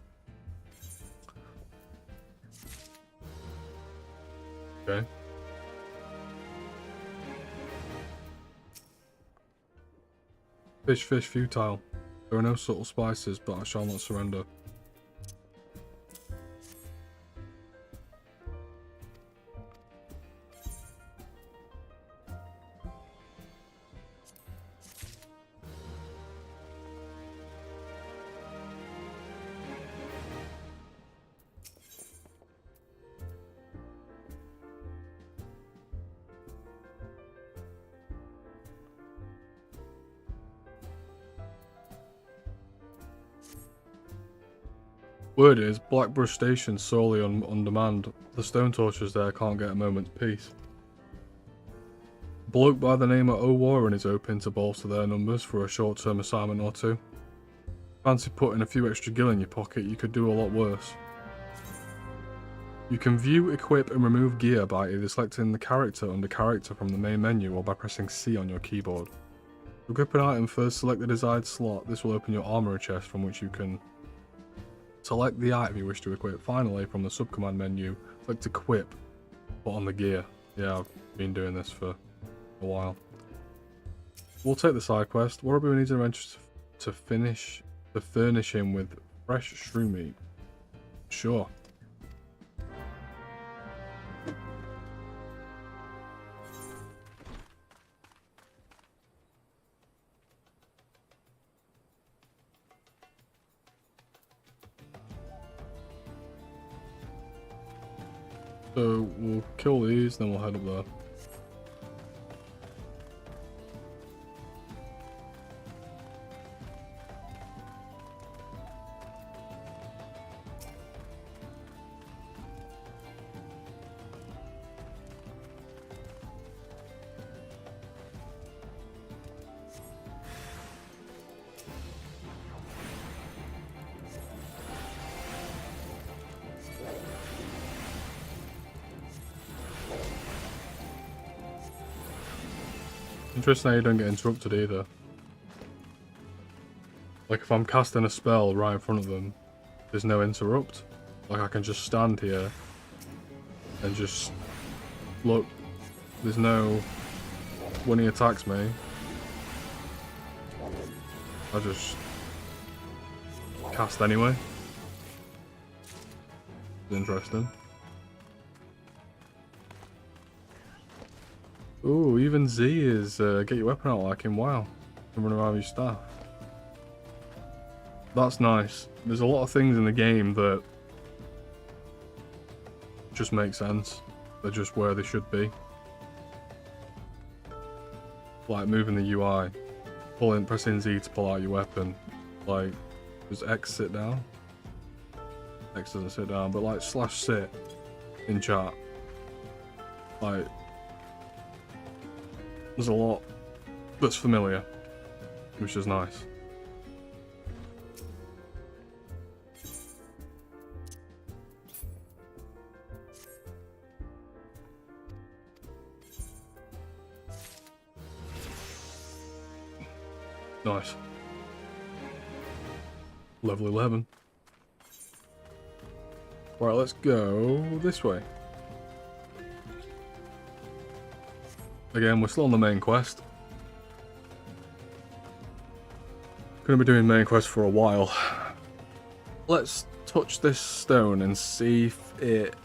Okay. Fish, fish, futile. There are no subtle spices, but I shall not surrender. Word is, Blackbrush Station solely on demand. The stone torches there can't get a moment's peace. A bloke by the name of O'Warren is hoping to bolster their numbers for a short-term assignment or two. Fancy putting a few extra gil in your pocket, you could do a lot worse. You can view, equip and remove gear by either selecting the character under character from the main menu or by pressing C on your keyboard. To equip an item, first select the desired slot. This will open your armor chest from which you can select the item you wish to equip. Finally, from the subcommand menu, select equip, put on the gear. Yeah, I've been doing this for a while. We'll take the side quest. Warrior needs an adventure to furnish him with fresh shrew meat. Sure. So we'll kill these, then we'll head up there. Interesting how you don't get interrupted either. Like if I'm casting a spell right in front of them, there's no interrupt. Like I can just stand here and just look. There's no, when he attacks me, I just cast anyway. It's interesting. Ooh, even Z is get your weapon out like in WoW. And run around your staff. That's nice. There's a lot of things in the game that just make sense. They're just where they should be. Like moving the UI. Pressing Z to pull out your weapon. Like, does X sit down? X doesn't sit down, but like /sit in chat. Like, there's a lot that's familiar, which is nice. Nice. Level 11. Right, let's go this way. Again, we're still on the main quest. Gonna be doing main quest for a while. Let's touch this stone and see if it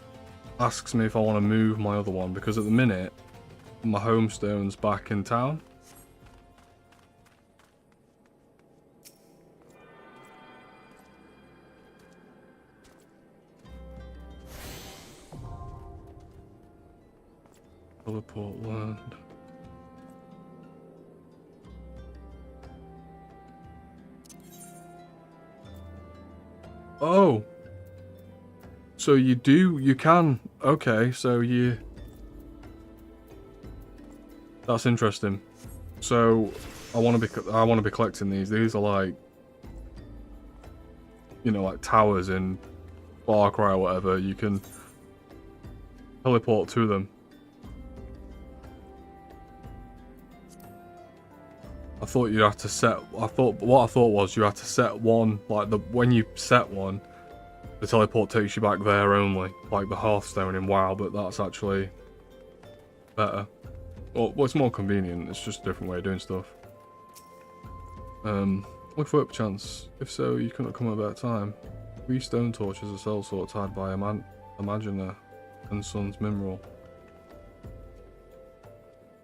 asks me if I want to move my other one, because at the minute my home stone's back in town. Teleport learned. Oh! So you can. Okay, so that's interesting. So I want to be collecting these. These are like, you know, like towers in Far Cry or whatever. You can teleport to them. I thought you had to set. What I thought was you had to set one. Like when you set one, the teleport takes you back there only, like the Hearthstone in WoW. But that's actually better. Well, it's more convenient. It's just a different way of doing stuff. Look for it, perchance. If so, you couldn't come at a better time. 3 stone torches are cell sort tied by Imaginer and Sun's mineral.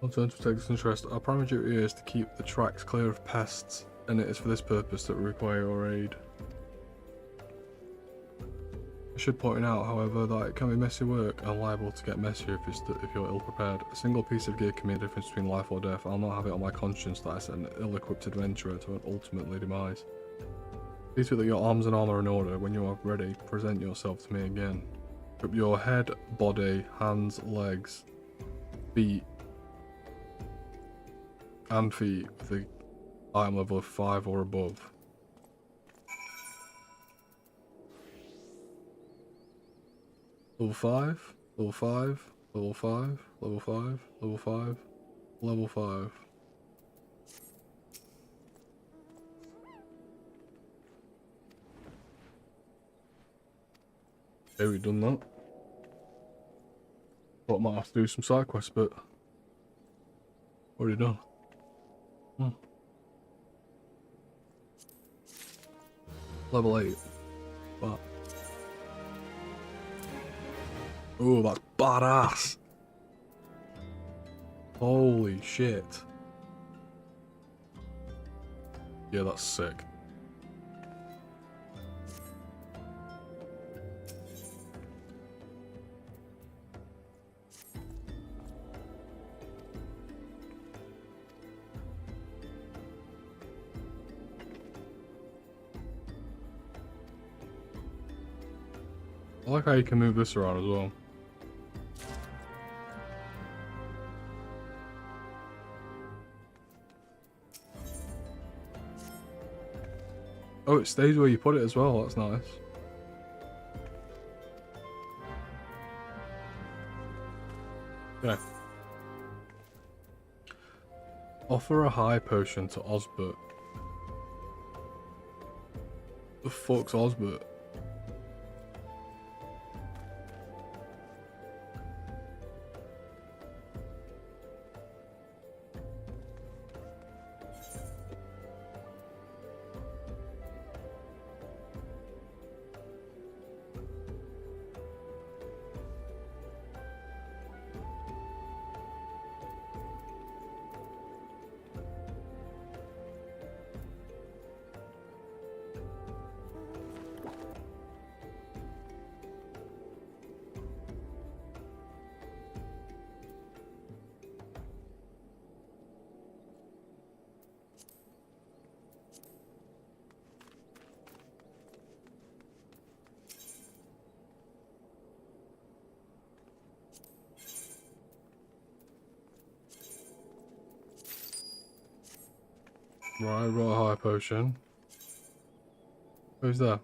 On turn to protect this interest, our primary duty is to keep the tracks clear of pests, and it is for this purpose that we require your aid. I should point out, however, that it can be messy work and liable to get messier if you're ill-prepared. A single piece of gear can make a difference between life or death. I'll not have it on my conscience that I sent an ill-equipped adventurer to an ultimately demise. Please feel that your arms and armour are in order. When you are ready, present yourself to me again. Equip your head, body, hands, legs, feet, and feet with the item level of 5 or above. Level 5, level 5, level 5, level 5, level 5, level 5. Okay, we've done that. Thought I might have to do some side quests, but already done. Level 8. But oh, that's badass. Holy shit. Yeah, that's sick. I like how you can move this around as well. Oh, it stays where you put it as well. That's nice. Okay. Offer a high potion to Osbert. The fuck's Osbert? Right, got a high potion. Who's that?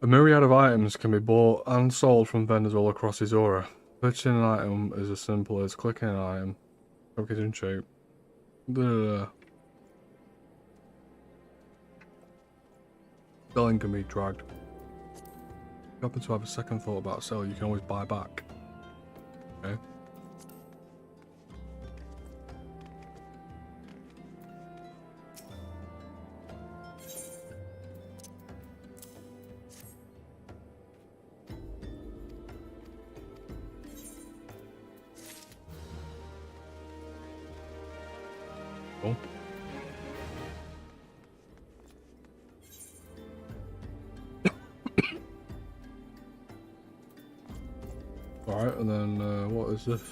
A myriad of items can be bought and sold from vendors all across Izora. Purchasing an item is as simple as clicking an item, fabricated shape. Selling can be dragged. If you happen to have a second thought about sell, you can always buy back. Okay. Cool. Alright, and then what is this?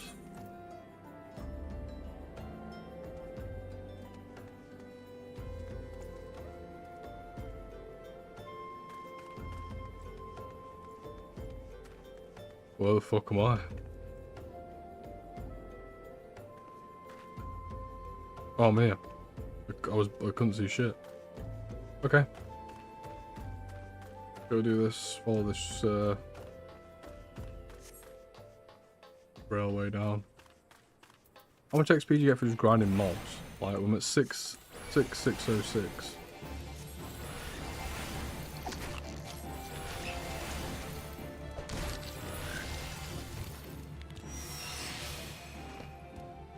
Where the fuck am I? Oh, I'm here. I couldn't see shit. Okay. Go do this, follow this railway down. How much XP do you get for just grinding mobs? Like, I'm at 6,606.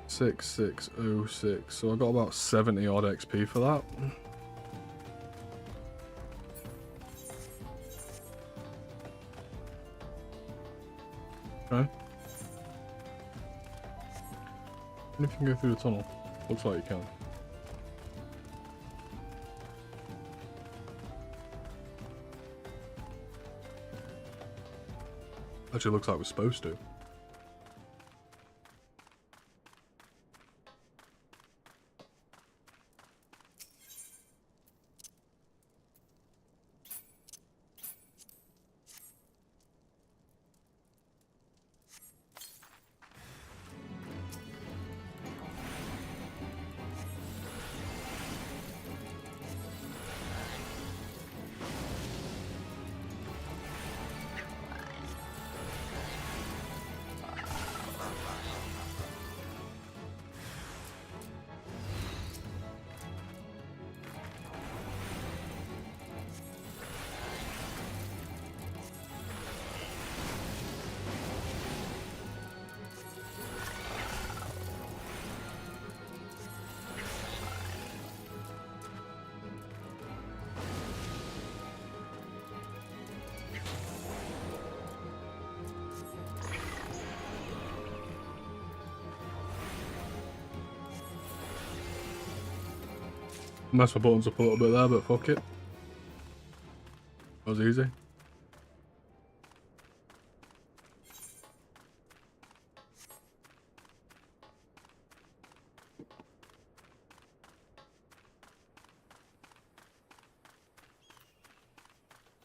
$6,606. So I got about 70 odd XP for that. Okay. And if you can go through the tunnel. Looks like you can. Actually looks like we're supposed to. Messed my buttons up a little bit there, but fuck it. That was easy.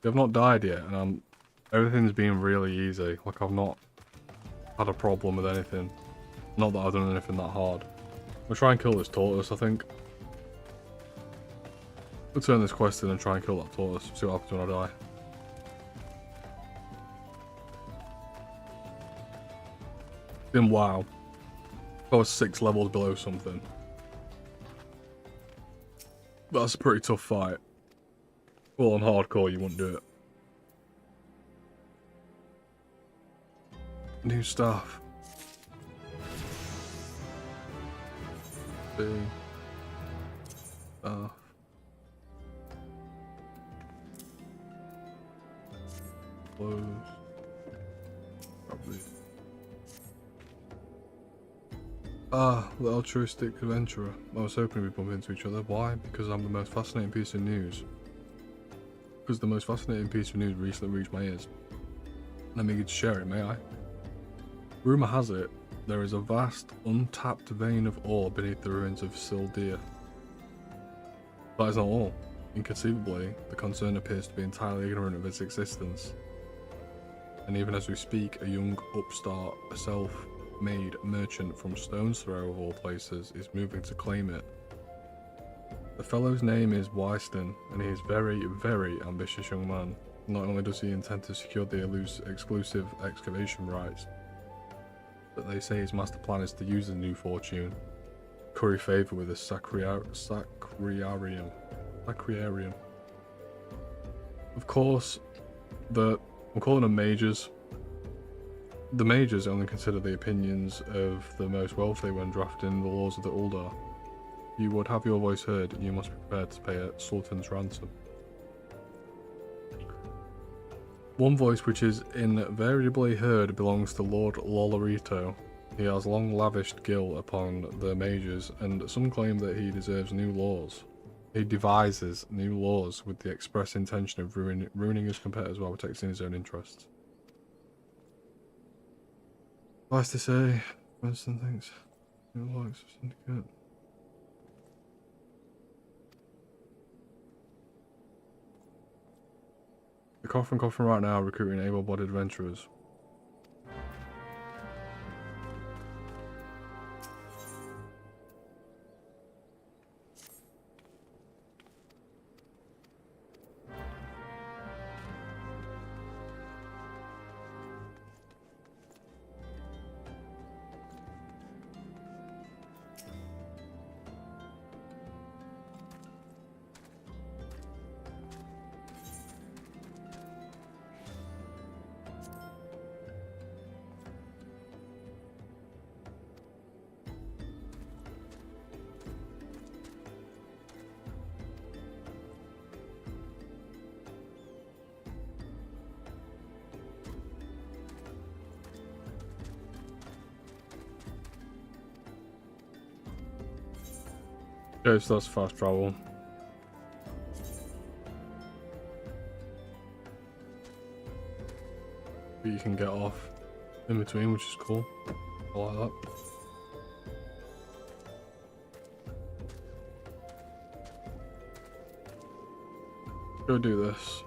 I've not died yet, and everything's been really easy. Like, I've not had a problem with anything. Not that I've done anything that hard. We'll try and kill this tortoise, I think. We'll turn this quest in and try and kill that tortoise. See what happens when I die. In WoW, I was 6 levels below something. But that's a pretty tough fight. Well, on hardcore, you wouldn't do it. New stuff. See. Stuff. Close. Probably. Ah, the altruistic adventurer. I was hoping we'd bump into each other. Why? Because I'm the most fascinating piece of news. Because the most fascinating piece of news recently reached my ears. Let me share it, may I? Rumour has it, there is a vast, untapped vein of ore beneath the ruins of Sildir. That is not all. Inconceivably, the concern appears to be entirely ignorant of its existence. And even as we speak, a young upstart, a self-made merchant from Stone's Throw of all places, is moving to claim it. The fellow's name is Wyston, and he is very, very ambitious young man. Not only does he intend to secure the exclusive excavation rights, but they say his master plan is to use the new fortune, curry favour with the Sacriarium. Of course, we're calling them mages. The mages only consider the opinions of the most wealthy when drafting the laws of the Uldar. You would have your voice heard, and you must be prepared to pay a sultan's ransom. One voice which is invariably heard belongs to Lord Lolorito. He has long lavished guilt upon the mages, and some claim that he deserves new laws. He devises new laws with the express intention of ruining his competitors while protecting his own interests. Nice to say, Winston thinks he likes the syndicate. The coffin right now, recruiting able-bodied adventurers. Okay, so that's fast travel. But you can get off in between, which is cool. I like that. Go do this.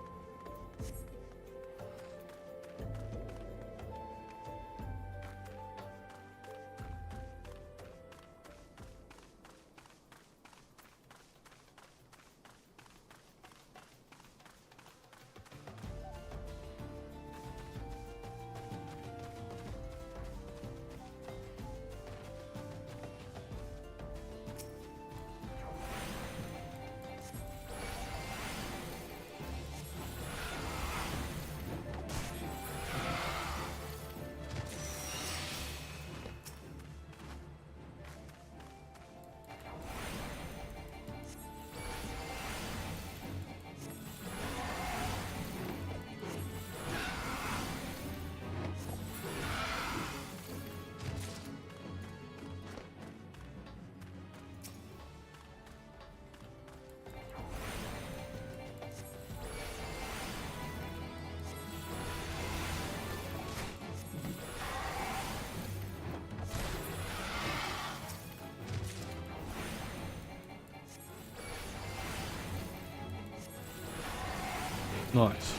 Nice.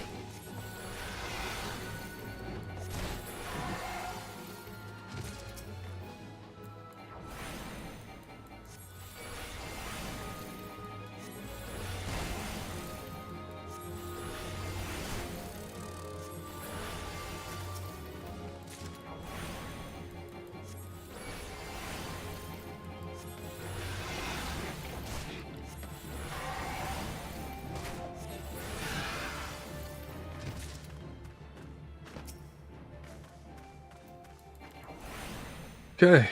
Okay.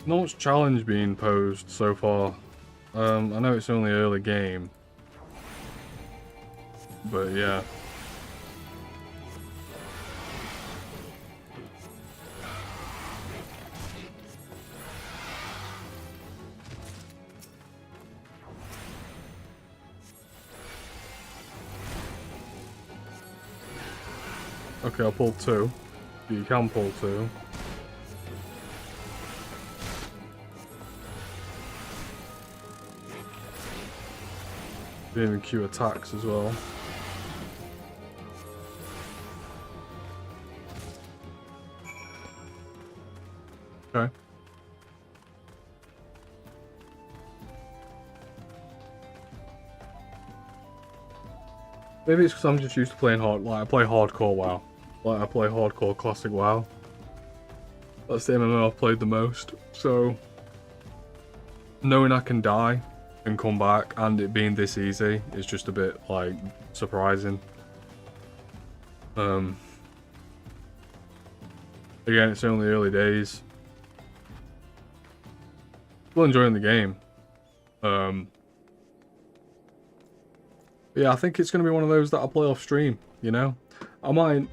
Not much challenge being posed so far. I know it's only early game, but yeah. Okay, I'll pull two. You can pull two. You can even queue attacks as well. Okay. Maybe it's because I'm just used to playing I play hardcore WoW. Like, I play hardcore classic WoW. That's the MMO I've played the most. So, knowing I can die and come back and it being this easy is just a bit, like, surprising. Again, it's only early days. Still enjoying the game. Yeah, I think it's going to be one of those that I'll play off stream, you know? I might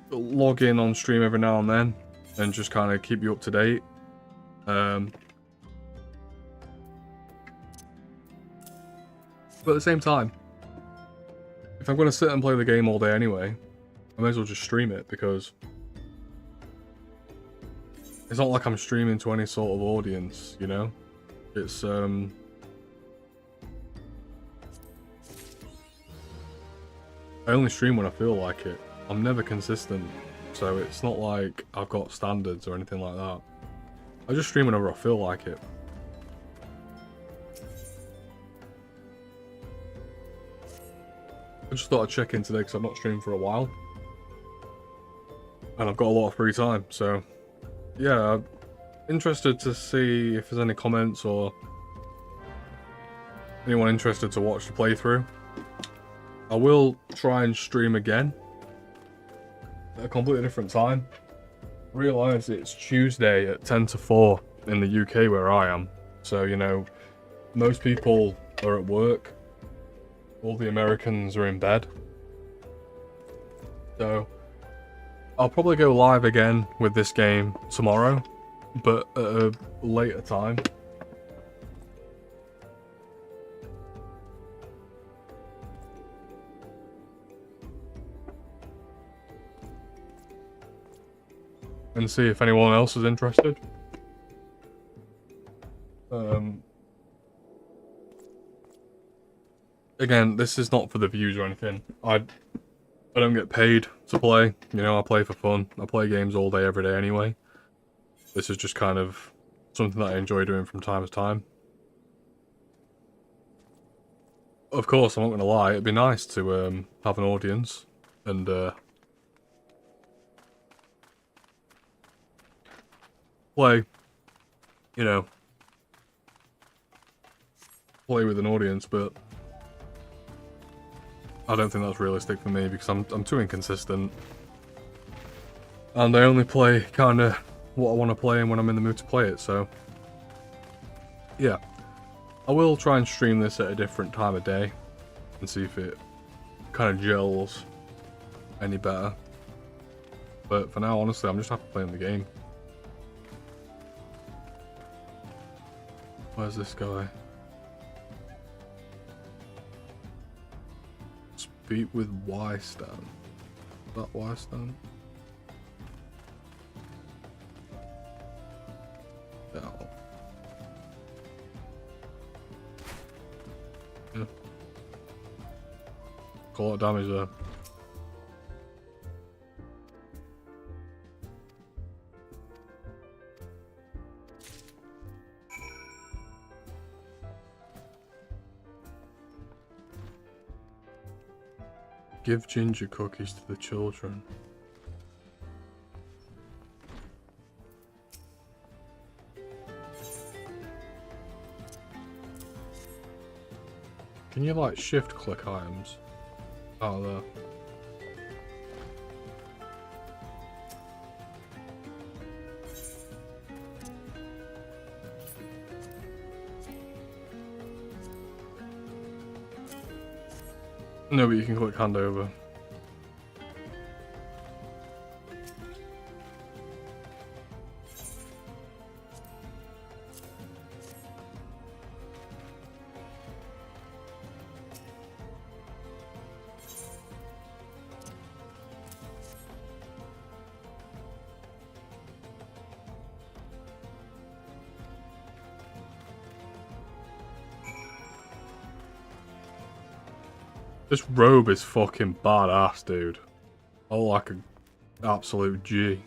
log in on stream every now and then and just kind of keep you up to date. But at the same time, if I'm going to sit and play the game all day anyway, I may as well just stream it, because it's not like I'm streaming to any sort of audience, you know? It's, I only stream when I feel like it. I'm never consistent, so it's not like I've got standards or anything like that. I just stream whenever I feel like it. I just thought I'd check in today because I've not streamed for a while. And I've got a lot of free time, so yeah, I'm interested to see if there's any comments or anyone interested to watch the playthrough. I will try and stream again at a completely different time. Realise it's Tuesday at 10 to 4 in the UK where I am. So, you know, most people are at work. All the Americans are in bed. So I'll probably go live again with this game tomorrow, but at a later time. And see if anyone else is interested. Again, this is not for the views or anything. I don't get paid to play. You know, I play for fun. I play games all day, every day anyway. This is just kind of something that I enjoy doing from time to time. Of course, I'm not going to lie. It'd be nice to have an audience and play, you know, play with an audience, but I don't think that's realistic for me because I'm too inconsistent. And I only play kind of what I want to play and when I'm in the mood to play it, so yeah. I will try and stream this at a different time of day and see if it kind of gels any better. But for now, honestly, I'm just happy playing the game. Where's this guy? Speak with Y Stan. Is that Y Stan? Yeah. Yeah. Got a lot of damage there. Give ginger cookies to the children. Can you like shift click items out of there? No, but you can click hand over. This robe is fucking badass, dude. I look like an absolute G.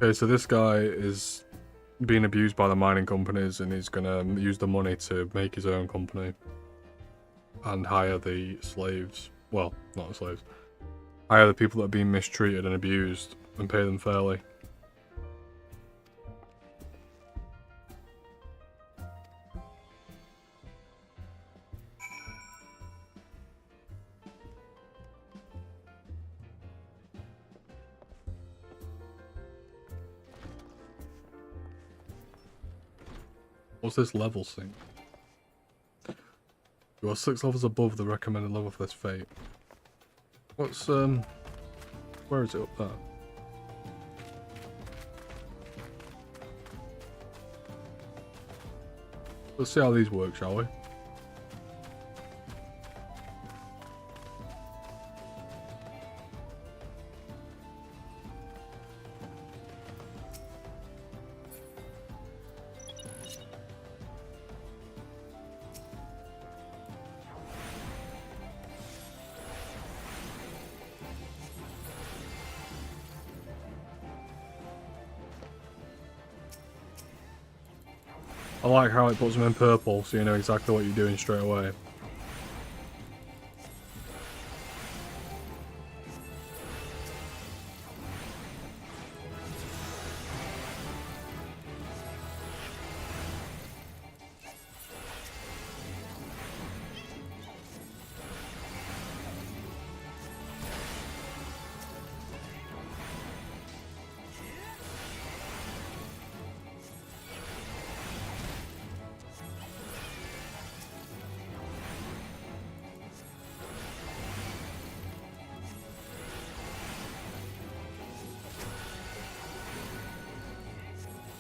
Okay, so this guy is being abused by the mining companies, and he's gonna use the money to make his own company and hire the slaves. Well, not the slaves. Hire the people that are being mistreated and abused and pay them fairly. What's this level thing? You are 6 levels above the recommended level for this fate. What's, where is it up there? Let's see how these work, shall we? I like how it puts them in purple, so you know exactly what you're doing straight away.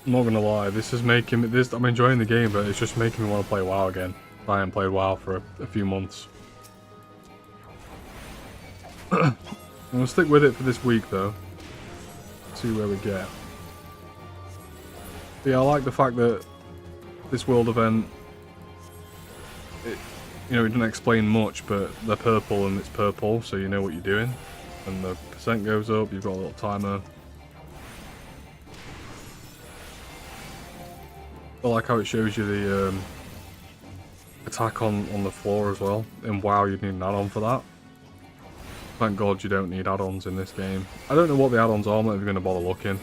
I'm not gonna lie, this is making me, I'm enjoying the game, but it's just making me want to play WoW again. I haven't played WoW for a few months. I'm gonna stick with it for this week though. See where we get. But yeah, I like the fact that this world event, it didn't explain much, but they're purple and it's purple, so you know what you're doing. And the percent goes up, you've got a little timer. I like how it shows you the attack on the floor as well. In WoW you'd need an add-on for that. Thank God you don't need add-ons in this game. I don't know what the add-ons are, I'm not even going to bother looking.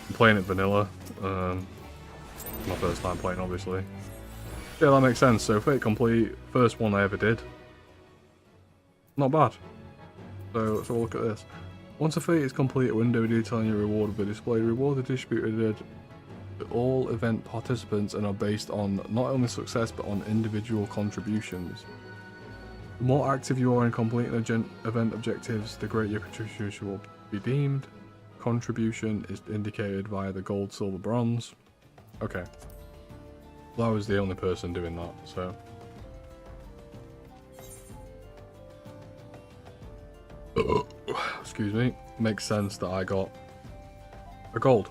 I'm playing it vanilla. My first time playing, obviously. Yeah, that makes sense. So Fate Complete, first one I ever did. Not bad. So let's have a look at this. Once a Fate is complete, a window detailing your reward will be displayed. Rewards are distributed to all event participants and are based on not only success but on individual contributions. The more active you are in completing event objectives, the greater your contribution will be deemed. Contribution is indicated via the gold, silver, bronze. Okay. Well, I was the only person doing that, so. Excuse me. Makes sense that I got a gold.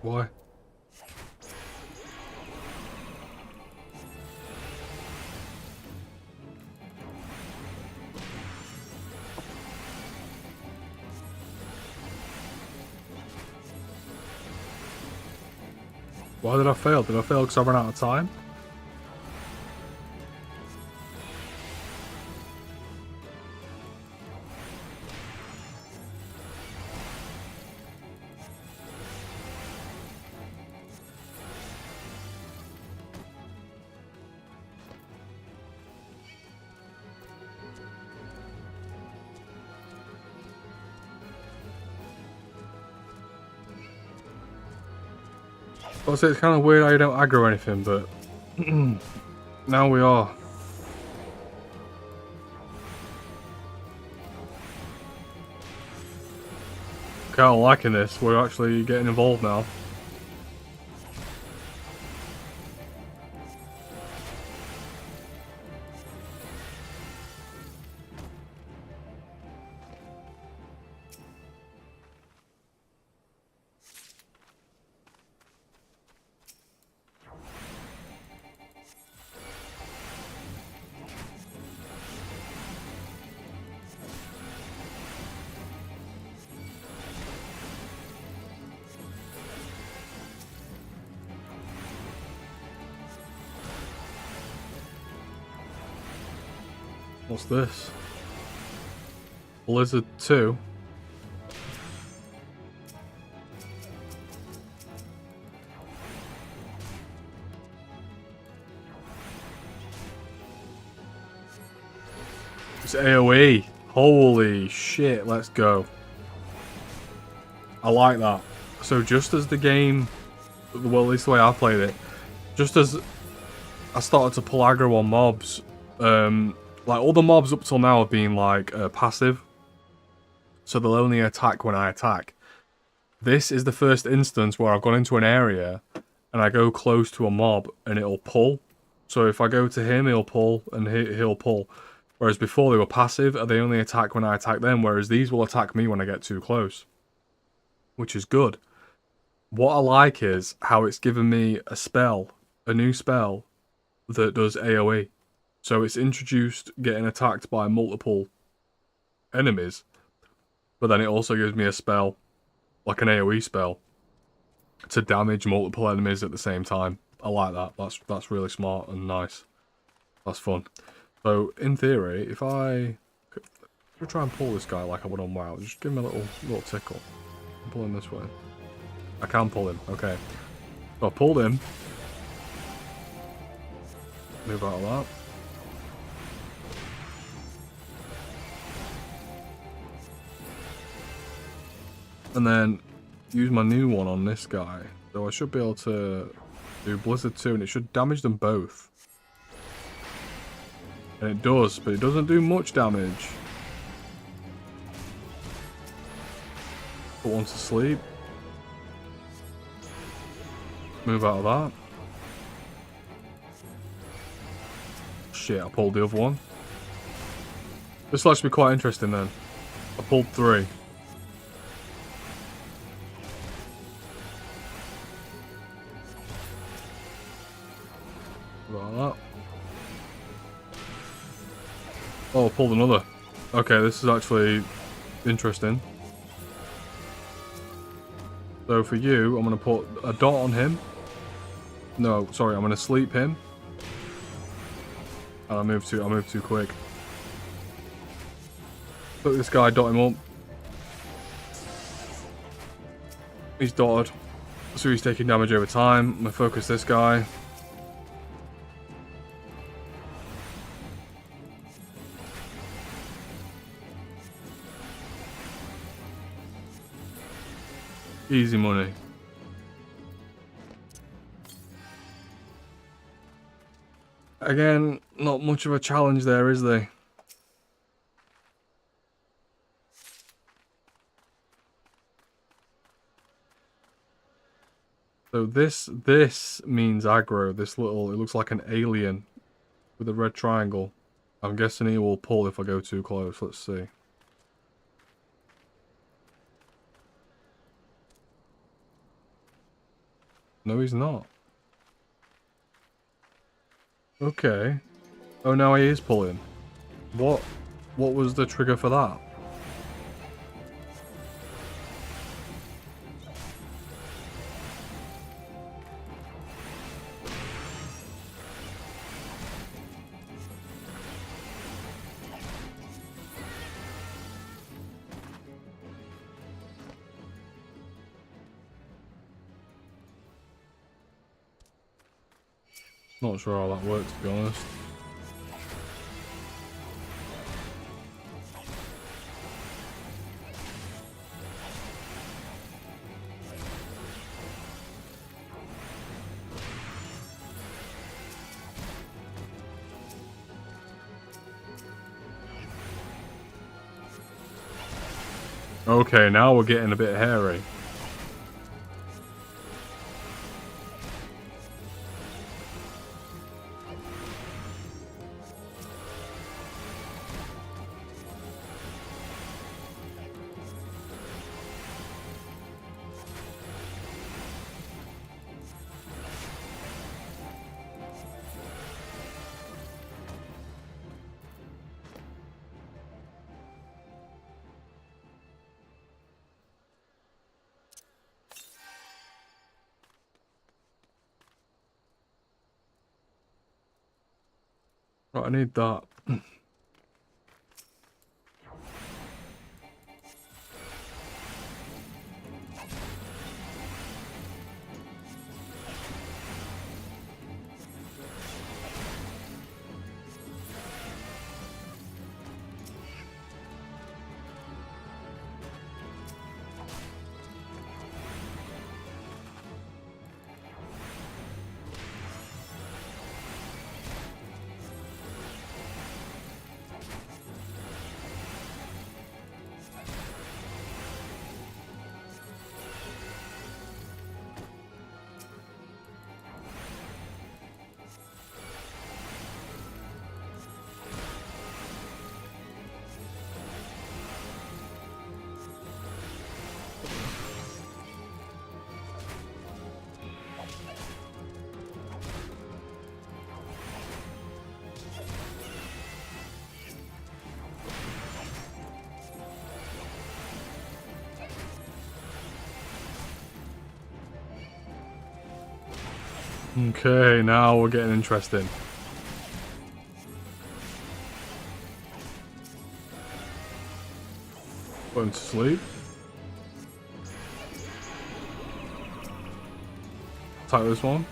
Why? Why did I fail? Did I fail because I ran out of time? Obviously, it's kind of weird how you don't aggro anything, but now we are. kind of liking this. We're actually getting involved now. What's this? Blizzard 2. It's AoE. Holy shit, let's go. I like that. So just as the game, well, at least the way I played it, just as I started to pull aggro on mobs, like all the mobs up till now have been like passive, so they'll only attack when I attack. This is the first instance where I've gone into an area and I go close to a mob and it'll pull. So if I go to him, he'll pull and he'll pull. Whereas before they were passive and they only attack when I attack them, whereas these will attack me when I get too close, which is good. What I like is how it's given me a spell, a new spell that does AoE. So it's introduced getting attacked by multiple enemies, but then it also gives me a spell, like an AoE spell, to damage multiple enemies at the same time. I like that. That's really smart and nice. That's fun. So in theory, if I try and pull this guy like I would on WoW, just give him a little tickle. Pull him this way. I can pull him. Okay. So I pulled him. Move out of that. And then use my new one on this guy. So I should be able to do Blizzard 2 and it should damage them both. And it does, but it doesn't do much damage. Put one to sleep. Move out of that. Shit, I pulled the other one. This will actually be quite interesting then. I pulled 3. About that. Oh, I pulled another. Okay, this is actually interesting. So for you, I'm going to put a dot on him. No, sorry, I'm going to sleep him. And I moved too quick. Put this guy, dot him up. He's dotted. So he's taking damage over time. I'm going to focus this guy. Easy money. Again, not much of a challenge there, is there? So this means aggro. This little, it looks like an alien with a red triangle. I'm guessing he will pull if I go too close. Let's see. No, he's not. Okay. Oh, now he is pulling. What was the trigger for that? Not sure how that works, to be honest. Okay, now we're getting a bit hairy. Right, I need that. Okay, now we're getting interesting. Going to sleep. Type this one.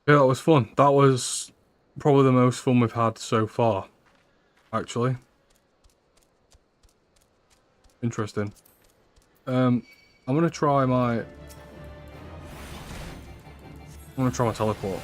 Yeah, that was fun. That was probably the most fun we've had so far, actually. Interesting. I'm gonna try my teleport.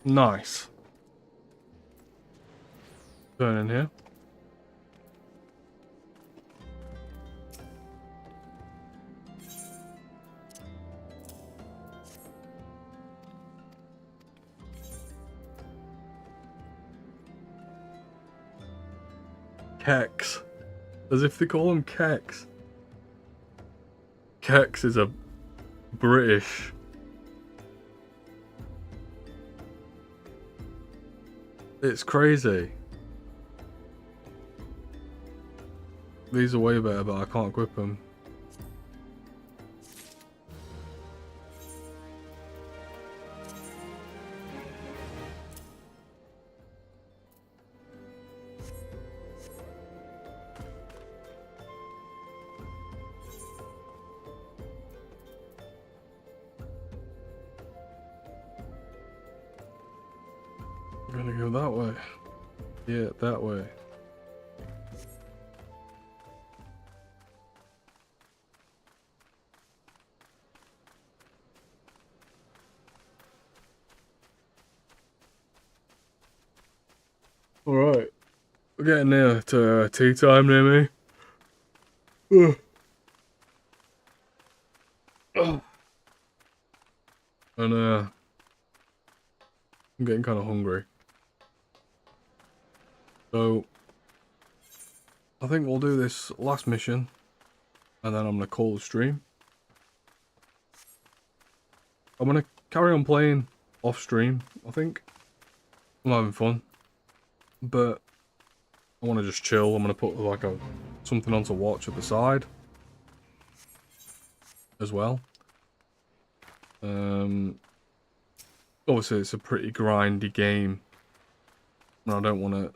Nice. Turn in here. Kex. As if they call him Kex. Kex is a British. It's crazy. These are way better, but I can't equip them. We're gonna go that way. Yeah, that way. Alright. We're getting near to tea time near me. Ugh. Ugh. And I'm getting kind of hungry. So I think we'll do this last mission and then I'm gonna call the stream. I'm gonna carry on playing off stream, I think. I'm having fun. But I wanna just chill. I'm gonna put like something on to watch at the side as well. Obviously it's a pretty grindy game. And I don't wanna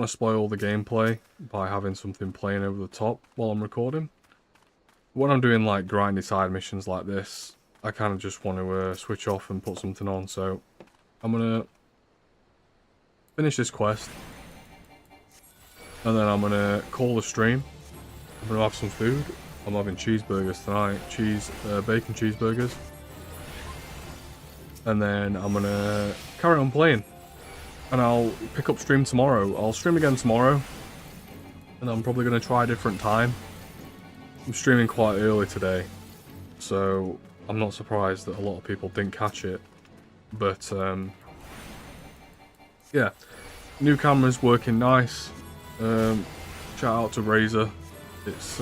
spoil the gameplay by having something playing over the top while I'm recording. When I'm doing like grindy side missions like this, I kind of just want to switch off and put something on, so I'm gonna finish this quest and then I'm gonna call the stream. I'm gonna have some food. I'm having cheeseburgers tonight, bacon cheeseburgers, and then I'm gonna carry on playing and I'll pick up stream tomorrow. I'll stream again tomorrow and I'm probably gonna try a different time. I'm streaming quite early today, so I'm not surprised that a lot of people didn't catch it. But, yeah. New camera's working nice. Shout out to Razer. It's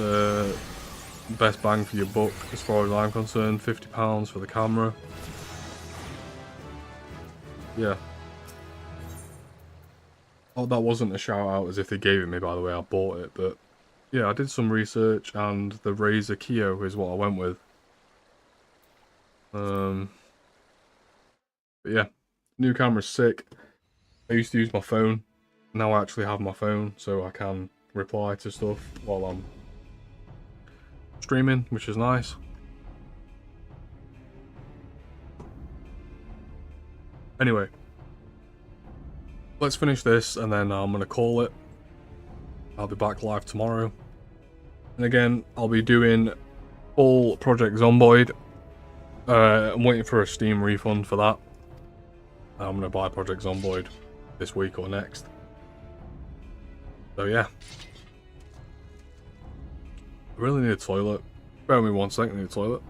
best bang for your buck as far as I'm concerned. £50 for the camera. Yeah. Oh, that wasn't a shout out as if they gave it me, by the way. I bought it, but yeah, I did some research and the Razer Kio is what I went with. But yeah, new camera's sick. I used to use my phone. Now I actually have my phone, so I can reply to stuff while I'm streaming, which is nice. Anyway, let's finish this and then I'm going to call it. I'll be back live tomorrow. And again, I'll be doing full Project Zomboid. I'm waiting for a Steam refund for that. I'm going to buy Project Zomboid this week or next. So yeah. I really need a toilet. Bear with me 1 second, I need a toilet.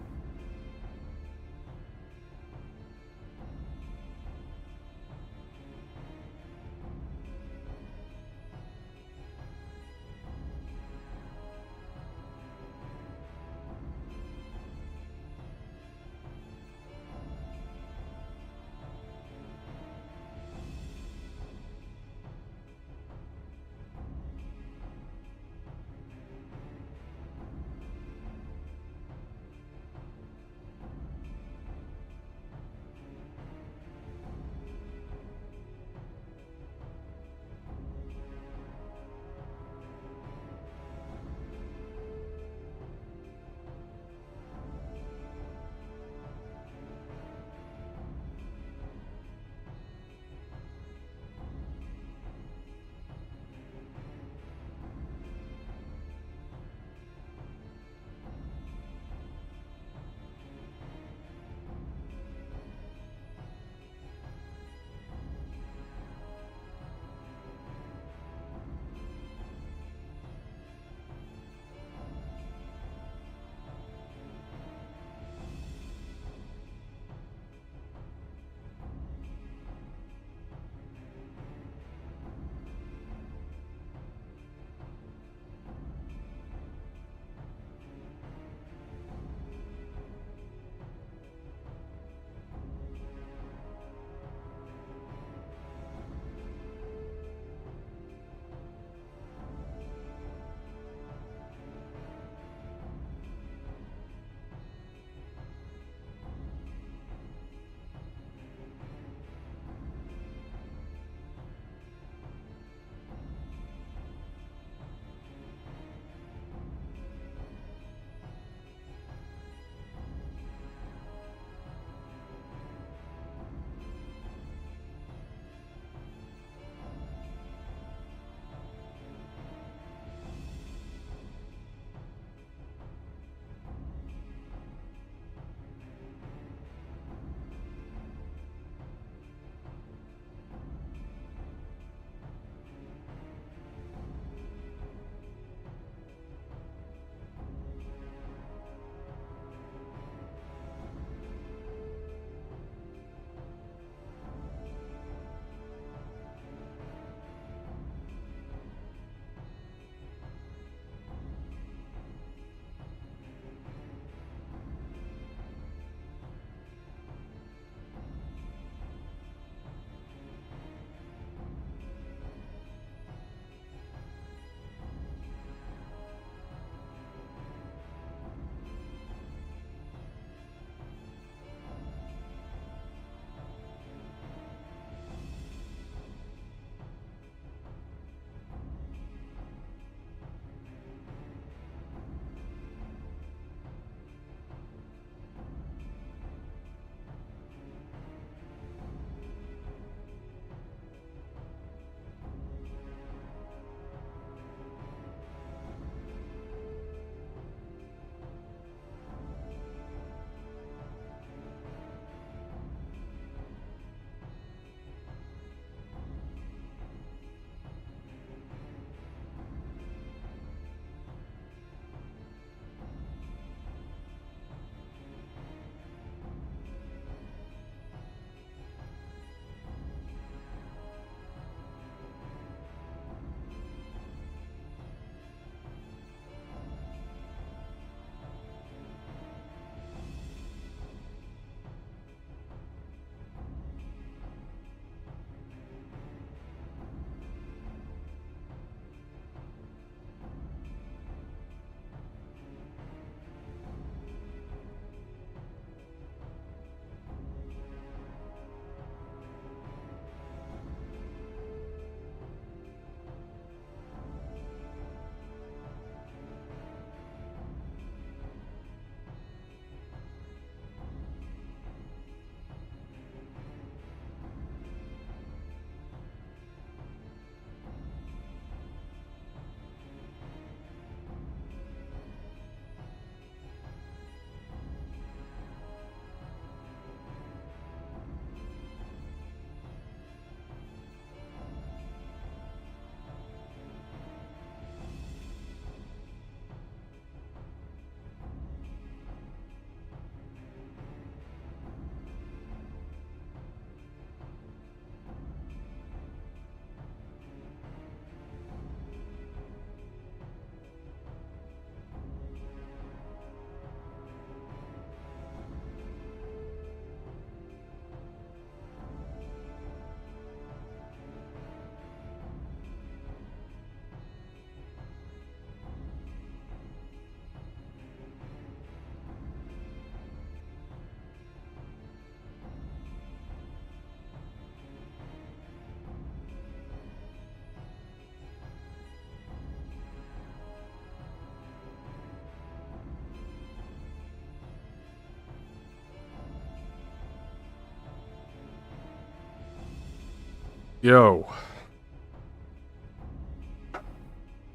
Yo.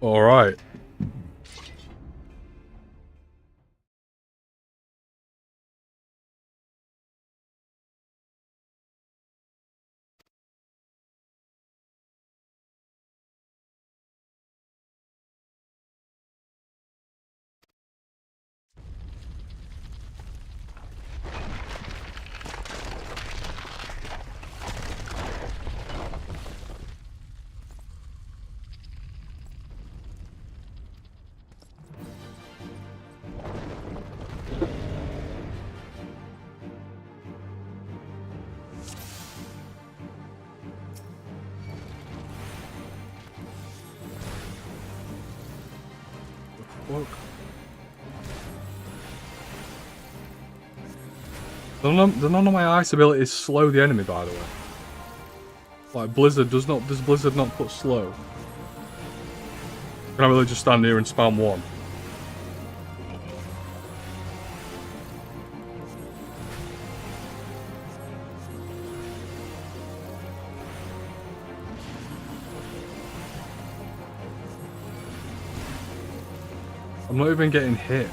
Alright. Fuck. Do none of my ice abilities slow the enemy, by the way? Like, Blizzard does Blizzard not put slow? Can I really just stand here and spam one? I'm not even getting hit.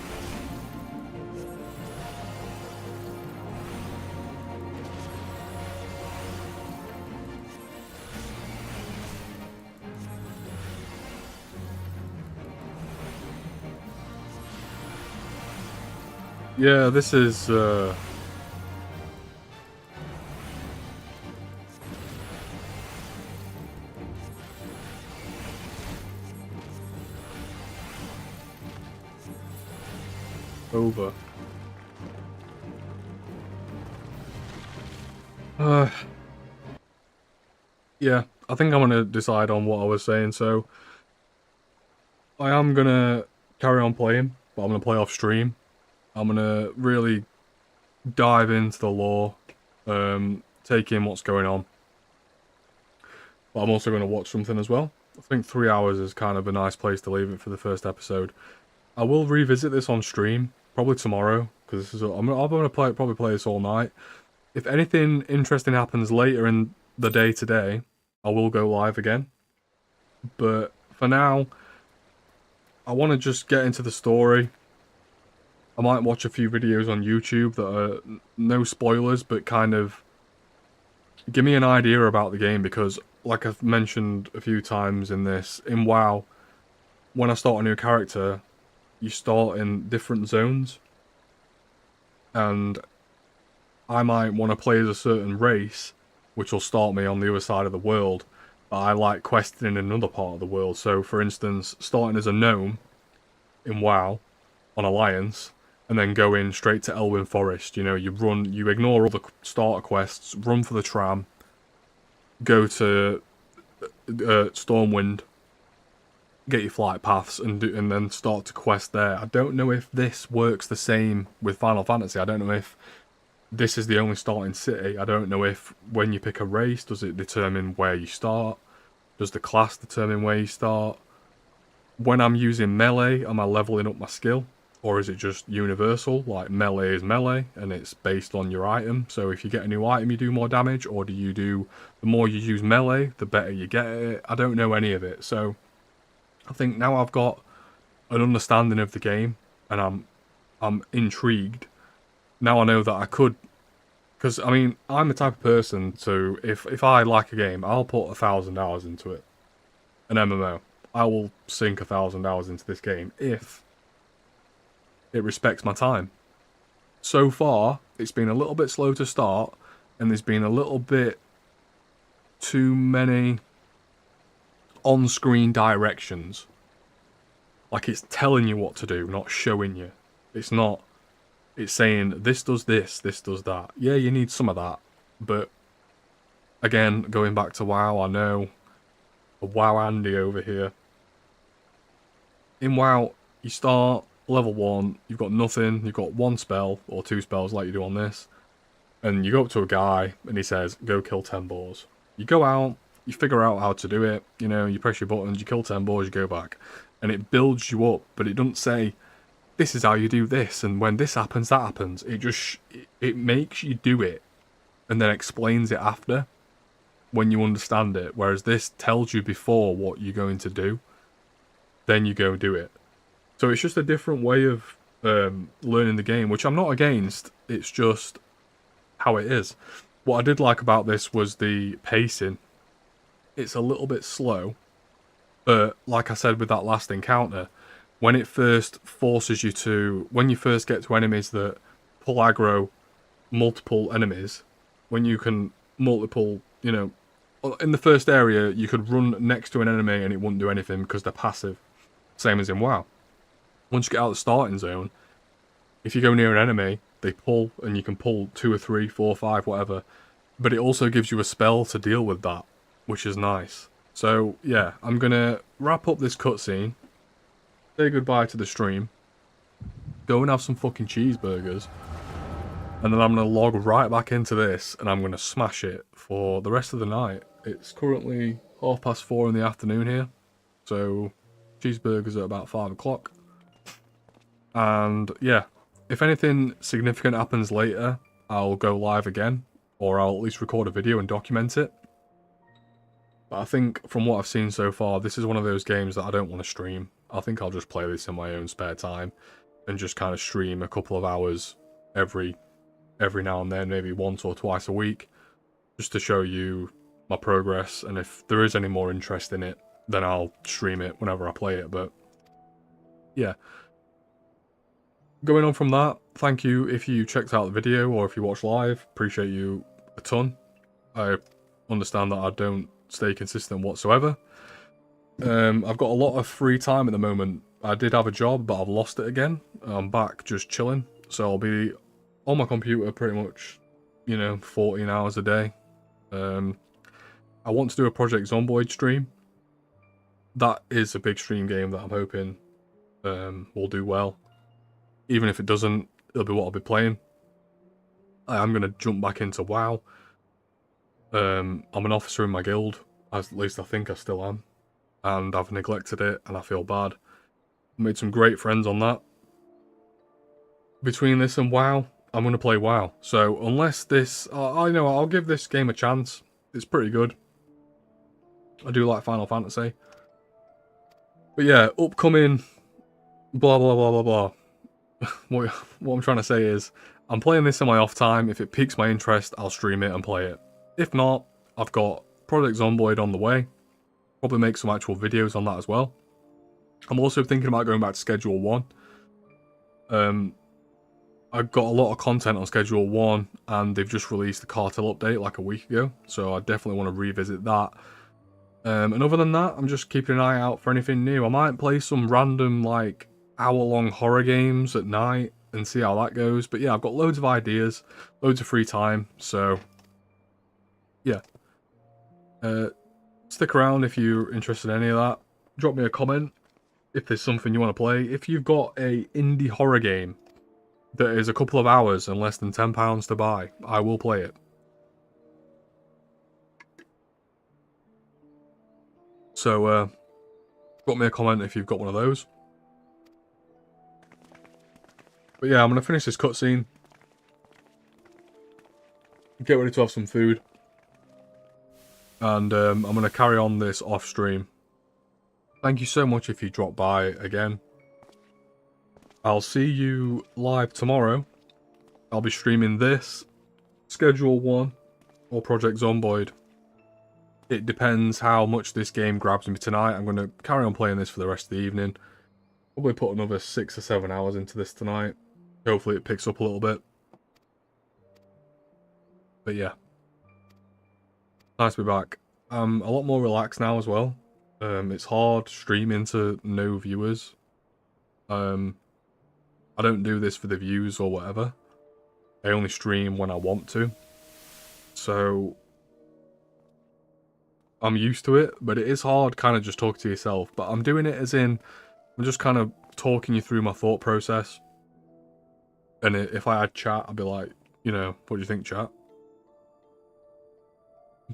Yeah, this is, over. Yeah, I think I'm gonna decide on what I was saying, so I am gonna carry on playing, but I'm gonna play off stream. I'm gonna really dive into the lore, take in what's going on. But I'm also gonna watch something as well. I think 3 hours is kind of a nice place to leave it for the first episode. I will revisit this on stream, probably tomorrow, because this is I'm gonna probably play this all night. If anything interesting happens later in the day today, I will go live again. But for now, I want to just get into the story. I might watch a few videos on YouTube that are no spoilers, but kind of give me an idea about the game, because like I've mentioned a few times in WoW, when I start a new character, you start in different zones. And I might want to play as a certain race, which will start me on the other side of the world, but I like questing in another part of the world. So for instance, starting as a gnome in WoW on Alliance, and then going straight to Elwyn Forest. You know, you ignore all the starter quests, run for the tram, go to Stormwind, get your flight paths, and then start to quest there. I don't know if this works the same with Final Fantasy. I don't know if this is the only starting city. I don't know if when you pick a race, does it determine where you start? Does the class determine where you start? When I'm using melee, am I leveling up my skill? Or is it just universal, like melee is melee, and it's based on your item? So if you get a new item, you do more damage, or do you do, the more you use melee, the better you get at it? I don't know any of it, so I think now I've got an understanding of the game, and I'm intrigued. Now I know that I could, because I mean, I'm the type of person to, if I like a game, I'll put 1,000 hours into it. An MMO. I will sink 1,000 hours into this game if it respects my time. So far, it's been a little bit slow to start, and there's been a little bit too many on-screen directions. Like, it's telling you what to do, not showing you. It's not, it's saying, this does this, this does that. Yeah, you need some of that, but again, going back to WoW, I know a WoW Andy over here. In WoW, you start level 1, you've got nothing, you've got 1 spell, or 2 spells like you do on this, and you go up to a guy, and he says, go kill 10 boars. You go out, you figure out how to do it, you know, you press your buttons, you kill 10 boars, you go back. And it builds you up, but it doesn't say, this is how you do this, and when this happens, that happens. It just, it makes you do it, and then explains it after. when you understand it, whereas this tells you before what you're going to do, then you go do it. So it's just a different way of learning the game, which I'm not against, it's just how it is. What I did like about this was the pacing. It's a little bit slow, but like I said with that last encounter, when it first forces you to, when you first get to enemies that pull aggro multiple enemies, when you can multiple, you know, in the first area you could run next to an enemy and it wouldn't do anything because they're passive, same as in WoW. Once you get out of the starting zone, if you go near an enemy, they pull, and you can pull 2 or 3, 4, 5, whatever. But it also gives you a spell to deal with that, which is nice. So, yeah, I'm going to wrap up this cutscene, say goodbye to the stream, go and have some fucking cheeseburgers, and then I'm going to log right back into this, and I'm going to smash it for the rest of the night. It's currently 4:30 in the afternoon here, so cheeseburgers at about 5 o'clock. And yeah, if anything significant happens later, I'll go live again, or I'll at least record a video and document it. But I think from what I've seen so far, this is one of those games that I don't want to stream. I think I'll just play this in my own spare time and just kind of stream a couple of hours every now and then, maybe once or twice a week, just to show you my progress. And if there is any more interest in it, then I'll stream it whenever I play it. But yeah. Going on from that, thank you if you checked out the video or if you watched live. Appreciate you a ton. I understand that I don't stay consistent whatsoever. I've got a lot of free time at the moment. I did have a job, but I've lost it again. I'm back just chilling. So I'll be on my computer pretty much, 14 hours a day. I want to do a Project Zomboid stream. That is a big stream game that I'm hoping will do well. Even if it doesn't, it'll be what I'll be playing. I am going to jump back into WoW. I'm an officer in my guild, at least I think I still am. And I've neglected it, and I feel bad. I made some great friends on that. Between this and WoW, I'm going to play WoW. So unless this... I'll give this game a chance. It's pretty good. I do like Final Fantasy. But yeah, upcoming... blah blah blah blah blah. What I'm trying to say is, I'm playing this in my off time. If it piques my interest, I'll stream it and play it. If not, I've got Project Zomboid on the way. Probably make some actual videos on that as well. I'm also thinking about going back to Schedule 1. I've got a lot of content on Schedule 1, and they've just released the cartel update like a week ago, so I definitely want to revisit that. And other than that, I'm just keeping an eye out for anything new. I might play some random, like, hour-long horror games at night and see how that goes. But yeah, I've got loads of ideas, loads of free time, so yeah. Stick around if you're interested in any of that. Drop me a comment if there's something you want to play. If you've got a indie horror game that is a couple of hours and less than £10 to buy, I will play it. So, drop me a comment if you've got one of those. But yeah, I'm going to finish this cutscene. Get ready to have some food. And I'm going to carry on this off stream. Thank you so much if you drop by again. I'll see you live tomorrow. I'll be streaming this, Schedule 1, or Project Zomboid. It depends how much this game grabs me tonight. I'm going to carry on playing this for the rest of the evening. Probably put another 6 or 7 hours into this tonight. Hopefully it picks up a little bit. But yeah. Nice to be back. I'm a lot more relaxed now as well. It's hard streaming to no viewers. I don't do this for the views or whatever. I only stream when I want to. So I'm used to it, but it is hard kind of just talking to yourself. But I'm doing it as in, I'm just kind of talking you through my thought process. And if I had chat, I'd be like, what do you think, chat?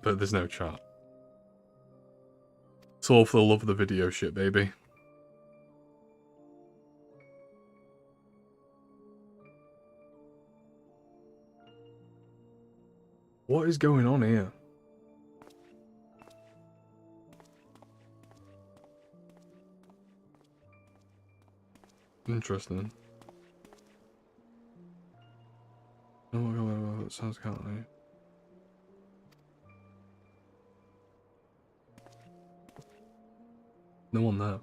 But there's no chat. It's all for the love of the video shit, baby. What is going on here? Interesting. Oh my god, that sounds currently. No one there.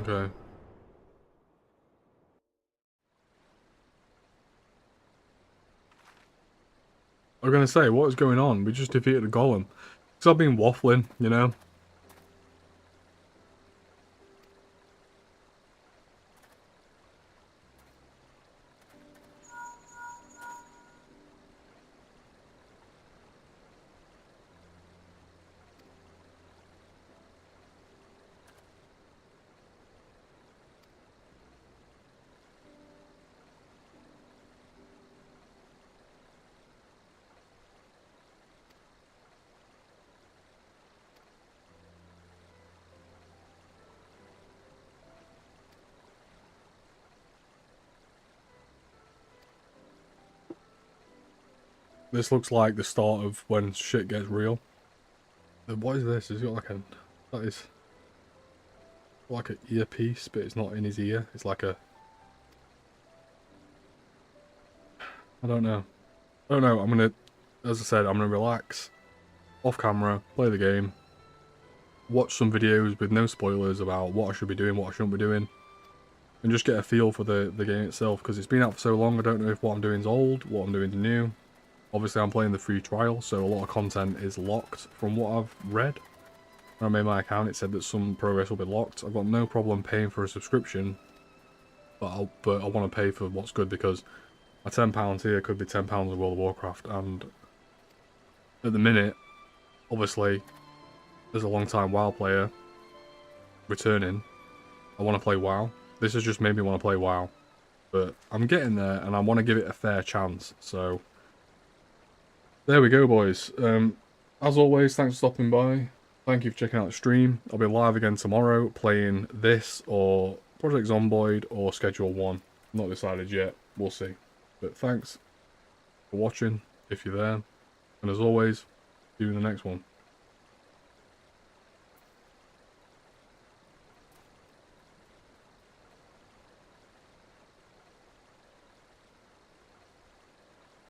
Okay. I was gonna say, what is going on? We just defeated a golem. Because I've been waffling, you know? This looks like the start of when shit gets real. What is this? Is it like a... That is... Like an earpiece, but it's not in his ear. It's like a... I don't know. I don't know. I'm gonna... As I said, I'm gonna relax. Off camera. Play the game. Watch some videos with no spoilers about what I should be doing, what I shouldn't be doing. And just get a feel for the game itself. Because it's been out for so long, I don't know if what I'm doing is old, what I'm doing is new. Obviously, I'm playing the free trial, so a lot of content is locked from what I've read. When I made my account, it said that some progress will be locked. I've got no problem paying for a subscription, but I want to pay for what's good because my £10 here could be £10 of World of Warcraft, and at the minute, obviously, there's a long-time WoW player returning. I want to play WoW. This has just made me want to play WoW, but I'm getting there, and I want to give it a fair chance, so... There we go, boys. As always, thanks for stopping by. Thank you for checking out the stream. I'll be live again tomorrow playing this or Project Zomboid or Schedule 1. Not decided yet. We'll see. But thanks for watching if you're there. And as always, see you in the next one.